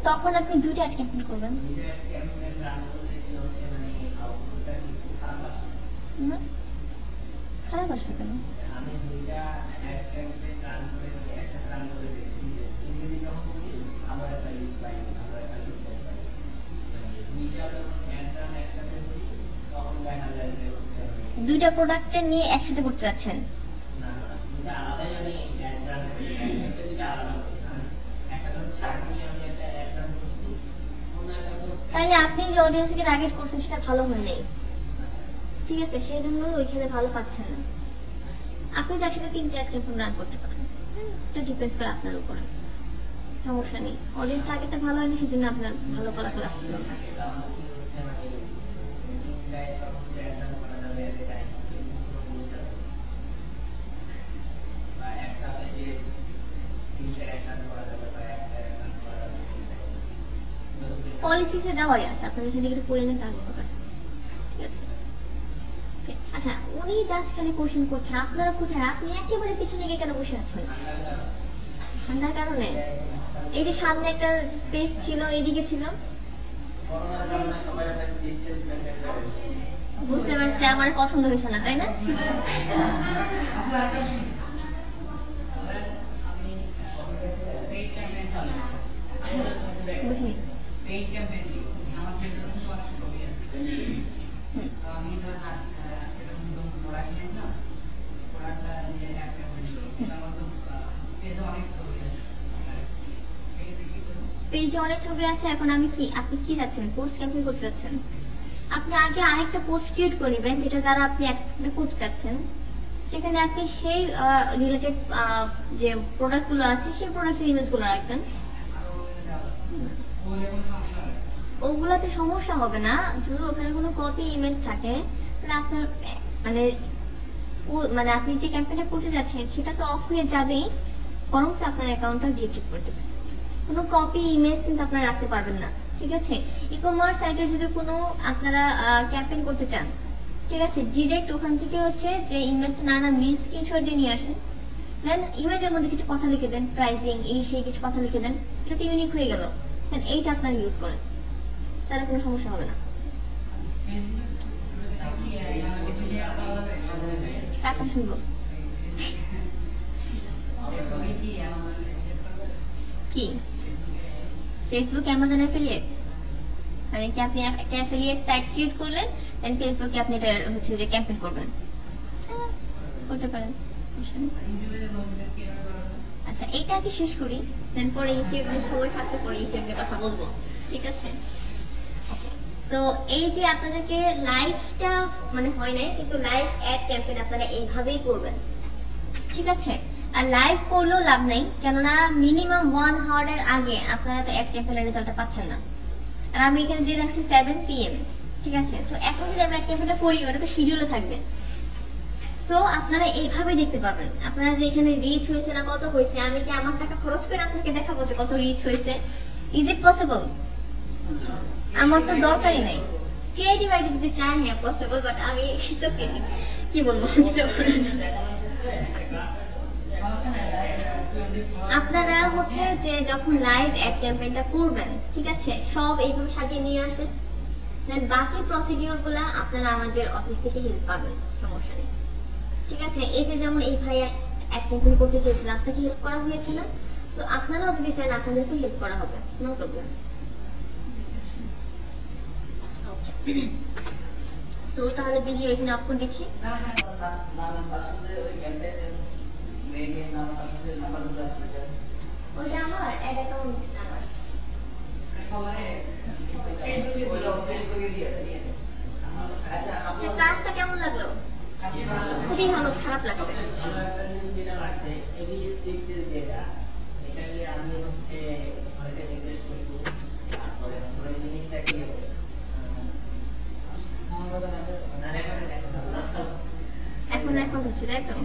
তখন আপনি 2টা অ্যাড ক্যাম্পেইন করবেন। খারাপ আসবে কেন? দুইটা প্রোডাক্টের নিয়ে একসাথে করতে যাচ্ছেন? তাহলে আপনি যে অডিয়েন্সকে টার্গেট করছেন সেটা ভালো হয় নাই, ঠিক আছে, সেই জন্য ওইখানে ভালো পাচ্ছেন না। আপনি যার সাথে 3টা অ্যাড ক্যাম্পেইন রান করতে পারেন, এটা ডিপেন্ডস করে আপনার উপরে, সমস্যা নেই। অডিয়েন্স টার্গেটটা ভালো হয়নি সেজন্য আপনার ভালো ফলাফল আসছে। পলিসিসে দেওয়াই আছে, আপনার এখান থেকে পড়ে নেন তাহলে হবে, ঠিক আছে। আচ্ছা, উনি জাস্ট খালি কোশ্চেন করছেন আপনারা কোথায়, আপনি একেবারে পিছনে গিয়ে কেন বসে আছেন? ঠান্ডার কারণে? এই যে সামনে একটা স্পেস ছিল, এইদিকে ছিল, বুঝতে পারছি, আমার পছন্দ হয়েছে না, তাই না? বুঝলি? পেজে অনেক ছবি আছে, এখন আমি কি, আপনি কি চাচ্ছেন, পোস্ট ক্যাম্পেইন করতে চাচ্ছেন? আপনি আগে আরেকটা পোস্ট ক্রিয়েট করে নেবেন যেটা দ্বারা আপনি একটা করতে চাচ্ছেন, সেখানে আপনি সেই রিলেটেড যে প্রোডাক্টগুলো আছে সেই প্রোডাক্টের ইমেজগুলো রাখবেন। ওগুলাতে সমস্যা হবে না, যদি ওখানে কোনো কপি ইমেজ থাকে তাহলে আপনার মানে আপনি যে ক্যাম্পেইনটা করতে যাচ্ছেন সেটা তো অফ হয়ে যাবেই, বরং আপনার অ্যাকাউন্টটা ডিএক্টিভ করে দেবেন। কোনো কপি ইমেজ কিন্তু আপনারা রাখতে পারবেন না, ঠিক আছে। ই কমার্স সাইটের যদি কোনো আপনারা ক্যাম্পেইন করতে চান, ঠিক আছে, ডিরেক্ট ওখান থেকে হচ্ছে যে ইমেজটা না মিন স্ক্রিনশট দিয়ে নিয়ে আসেন, দেন ইমেজের মধ্যে কিছু কথা লিখে দেন, প্রাইসিং এই সেই কিছু কথা লিখে দেন, এটাতে ইউনিক হয়ে গেল, দেন এইটা আপনারা ইউজ করেন, তাহলে কোনো সমস্যা হবে না। শুনবো কি ফেসবুক অ্যামাজন অ্যাফিলিয়েট, মানে কি আপনি একটা অ্যাফিলিয়েট সাইট ক্রিয়েট করলেন, দেন ফেসবুকে আপনি এটা হচ্ছে যে ক্যাম্পেইন করবেন, করতে পারেন। আচ্ছা, এটা কি শেষ করি, দেন পরে ইউটিউবে সবাই থাকতে পরে ইউটিউবের কথা বলবো, ঠিক আছে। সো এই যে আপনাদেরকে লাইভটা মানে হয় নাই, কিন্তু লাইভ অ্যাড ক্যাম্পেইন আপনারা এইভাবেই করবেন, ঠিক আছে। আর লাইভ করলেও লাভ নেই, কেননা মিনিমাম 1 আওয়ারের আগে আপনারা তো অ্যাড ক্যাম্পেইনের রেজাল্টটা পাচ্ছেন না। আর আমি এখানে দিয়ে রাখছি 7 PM, ঠিক আছে। সো এখন যদি আমি অ্যাড ক্যাম্পেইনটা করি ওটা তো শিডিউলে থাকবে, সো আপনারা এইভাবে দেখতে পাবেন আপনারা যে এখানে রিচ হয়েছে না কত হয়েছে। আমি কি আমার টাকা খরচ করে আপনাকে দেখাবো যে কত রিচ হয়েছে? Is it possible? আমার তো দরকারই নাই। ক্রিয়েটিভ আইডিয়া যদি চান, হ্যাঁ পসিবল, বাট আমি তো ক্রিয়েটিভ কি বলবো কিছু আপনারা হচ্ছে যে যখন লাইভ অ্যাড ক্যাম্পেইনটা করবেন, ঠিক আছে, সব এইভাবে সাজিয়ে নিয়ে আসেন, দেন বাকি প্রসিডিওর গুলা আপনারা আমাদের অফিস থেকে হেল্প পাবেন, সমস্যা নেই, ঠিক আছে। এই যে যেমন এই ভাইয়া অ্যাড ক্যাম্পেইন করতে চেয়েছিল, আপনাকে হেল্প করা হয়েছে না? সো আপনারাও যদি চান আপনাদেরকে হেল্প করা হবে, নো প্রবলেম। সো তাহলে ভিডিও এখানে অফ করে দিচ্ছি। ওটা আমার অ্যাড অ্যাকাউন্ট নাম্বার, আচ্ছা ক্লাসটা কেমন লাগলো? খুবই ভালো, খারাপ লাগছে? এখন এখন হচ্ছে তাই তো?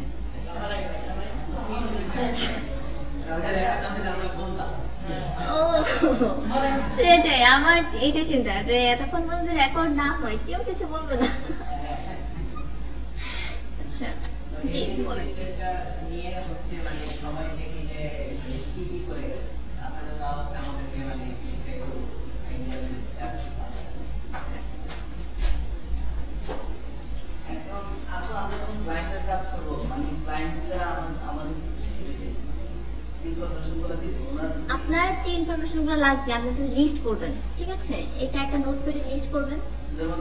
ও এটাই আমার এইটা চিন্তা যে এতক্ষণ পর্যন্ত রেকর্ড না হয় কেউ কিছু বলবে না। আচ্ছা জি বলেন। আপনার যে ইনফরমেশন গুলো লাগবে আপনি লিস্ট করবেন, ঠিক আছে। এটা একটা নোটপ্যাডে লিস্ট করবেন।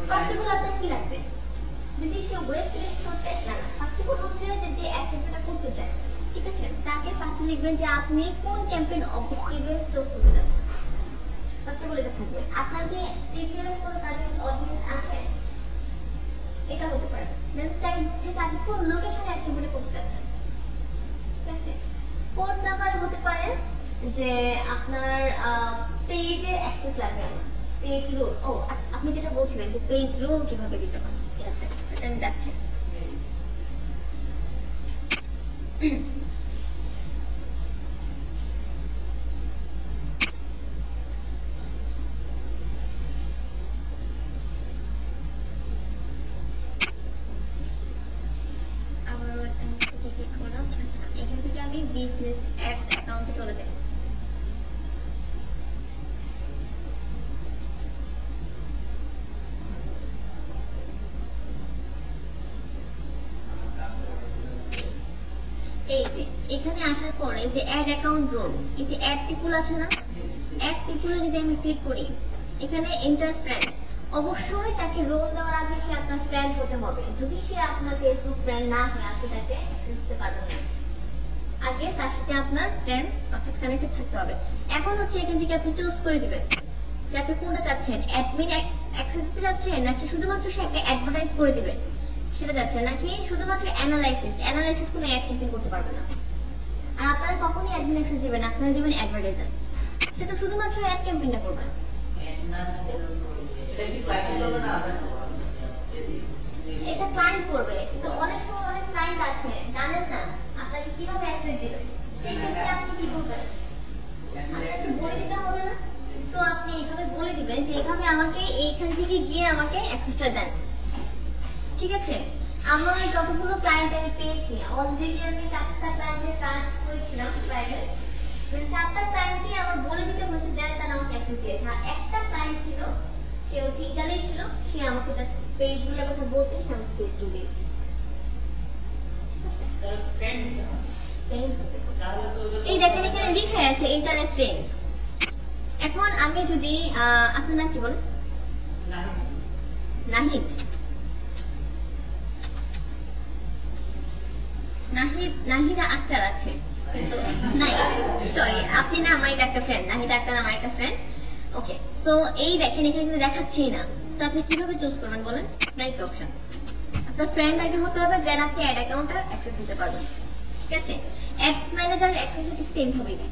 ফার্স্ট অফ অল আপনি কি রাখবেন? যদি সে ওয়েব সিরিজ করতে না, ফার্স্ট অফ অল হচ্ছে যে অ্যাক্টিভিটিটা করতে চায়, ঠিক আছে, তাকে ফার্স্ট লিখবেন যে আপনি কোন ক্যাম্পেইন অবজেক্টিভে চুজ করতে চান। ফার্স্ট অফ অল এটা থাকবে। আপনার কি প্রিভিয়াস কোনো টার্গেট অডিয়েন্স আছে, এটা হতে পারে। দেন সেকেন্ড যেটা আপনি কোন লোকেশনে অ্যাক্টিভিটি করতে চাচ্ছেন, ঠিক আছে। ফোর্থ নাম্বারে হতে পারে যে আপনার পেজে অ্যাক্সেস লাগবে আমার, পেজ রুল। ও আপনি যেটা বলছিলেন যে পেজ রুল কিভাবে দিতে হয়, ঠিক আছে, এটা আমি যাচ্ছি। এখান থেকে আমি বিজনেস অ্যাডস অ্যাকাউন্টে চলে যাই। এই যে এখানে আসার পরে যে অ্যাড অ্যাকাউন্ট রোল, এই যে অ্যাড পিপল আছে না, অ্যাড পিপলে যদি আমি ক্লিক করি, এখানে এন্টার ফ্রেন্ড, অবশ্যই তাকে রোল দেওয়ার আগে সে আপনার ফ্রেন্ড হতে হবে। যদি সে আপনার ফেসবুক ফ্রেন্ড না হয় আপনি তাকে অ্যাক্সেস দিতে পারবেন না, আগে তার সাথে আপনার ফ্রেন্ড অর্থাৎ কানেক্টেড থাকতে হবে। এখন হচ্ছে এখান থেকে আপনি চুজ করে দিবেন যে আপনি কোনটা চাচ্ছেন, অ্যাডমিন অ্যাক্সেস দিতে চাচ্ছেন নাকি শুধুমাত্র সে একটা অ্যাডভার্টাইজ করে দিবেন সেটা যাচ্ছে, নাকি শুধুমাত্র অ্যানালাইসিস কোনো অ্যাড ক্যাম্পেইন করতে পারবে না। আর আপনারা কখনই অ্যাডমিন অ্যাক্সেস দিবেন, আপনারা দিবেন অ্যাডভার্টাইজার, সেটা শুধুমাত্র অ্যাড ক্যাম্পেইনটা করবেন। এটা ক্লায়েন্ট করবে, কিন্তু অনেক সময় অনেক ক্লায়েন্ট আছে জানেন না আপনাকে কিভাবে অ্যাক্সেস দিবেন, সেই ক্ষেত্রে আপনি কি করবেন, আপনাকে বলে দিতে হবে না। সো আপনি এইভাবে বলে দিবেন যে এইভাবে আমাকে এইখান থেকে গিয়ে আমাকে অ্যাক্সেসটা দেন, ঠিক আছে। আমার যতগুলো ক্লায়েন্ট আমি পেয়েছি, অলরেডি আমি 4টা ক্লায়েন্টের কাজ করেছিলাম প্রাইভেট, 4টা ক্লায়েন্টকে আমার বলে দিতে হয়েছে, দেন তারা আমাকে অ্যাক্সেস দিয়েছে। আর একটা ক্লায়েন্ট ছিল, সে হচ্ছে ইটালির ছিল, সে আমাকে জাস্ট পেজগুলোর কথা বলতে সে আমাকে পেজ টু দিয়ে এই দেখেন এখানে লিখে আছে ইন্টারনেট ফ্রেন্ড। এখন আমি যদি আপনার নাম কি বলেন? নাহিদ। নাহিদা আক্তার আছে কিন্তু নাই, সরি আপনি না, আমার এটা একটা ফ্রেন্ড, নাহিদা আক্তার আমার একটা ফ্রেন্ড। ওকে, সো এই দেখেন এখানে কিন্তু দেখাচ্ছেই না, তো আপনি কিভাবে চুজ করবেন বলেন? রাইট অপশন, আপনার ফ্রেন্ড আইডি হতে হবে, দেন আপনি অ্যাড অ্যাকাউন্টটা অ্যাক্সেস দিতে পারবেন, ঠিক আছে। অ্যাডস ম্যানেজার অ্যাক্সেস ঠিক সেম ভাবেই দেয়।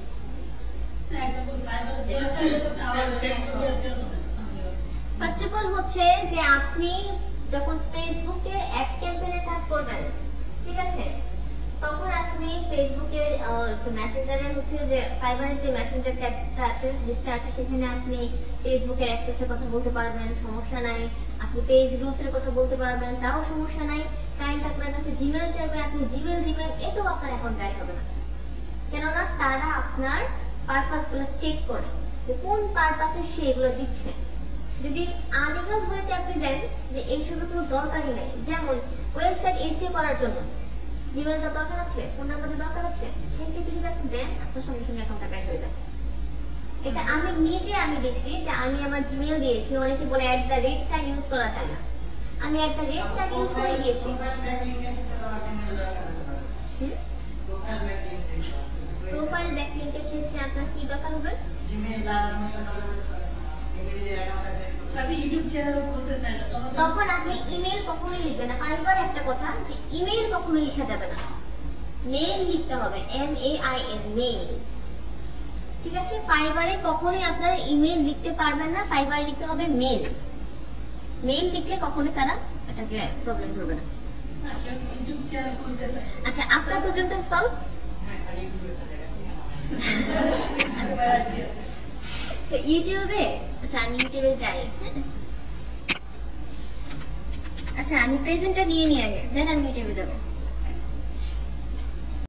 ফার্স্ট অফ অল হচ্ছে যে আপনি যখন ফেসবুকে অ্যাড ক্যাম্পেইনের কাজ করবেন, ঠিক আছে, তখন আপনি ফেসবুকের মেসেঞ্জারে হচ্ছে যে ফাইবারের যে মেসেঞ্জার চ্যাটটা আছে, লিস্টটা আছে, সেখানে আপনি ফেসবুকের অ্যাক্সেসের কথা বলতে পারবেন, সমস্যা নাই। আপনি পেজ রুলসের কথা বলতে পারবেন, তাও সমস্যা নাই। ক্লায়েন্ট আপনার কাছে জিমেল চাইবে, আপনি জিমেল দিবেন, এতেও আপনার অ্যাকাউন্ট গাইড হবে না, কেননা তারা আপনার পারপাসগুলো চেক করে যে কোন পারপাসে সে এগুলো দিচ্ছে। যদি আনলিগাল ওয়েতে আপনি দেন যে এইসবের কোনো দরকারই নেই, যেমন ওয়েবসাইট এসিও করার জন্য জিমেলটা দরকার আছে, ফোন নাম্বারটা দরকার আছে, সেই ক্ষেত্রে যদি আপনি দেন আপনার সঙ্গে সঙ্গে অ্যাকাউন্টটা গাইড হয়ে যায়। এটা আমি নিজে দেখছি যে আমি আমার জিমেল দিয়েছি, অনেকে বলে @sign ইউজ করা যায় না, আমি @sign ইউজ করে দিয়েছি। প্রোফাইল ব্যাকলিংকের ক্ষেত্রে আপনার কি দরকার হবে? তখন আপনি ইমেল কখনোই লিখবেন না। ফাইবার একটা কথা যে ইমেল কখনো লেখা যাবে না, মেইল লিখতে হবে, MAIL, মেইল, ঠিক আছে। ফাইবারে কখনোই আপনারা ইমেল লিখতে পারবেন না, ফাইবারে লিখতে হবে মেইল। মেইল লিখলে কখনোই তারা এটাকে প্রবলেম করবে না। আচ্ছা, আপনার প্রবলেমটা সলভ। ইউটিউবে, আচ্ছা আমি ইউটিউবে যাই, আচ্ছা আমি প্রেজেন্টটা নিয়ে আগে, দেন আমি ইউটিউবে যাবো।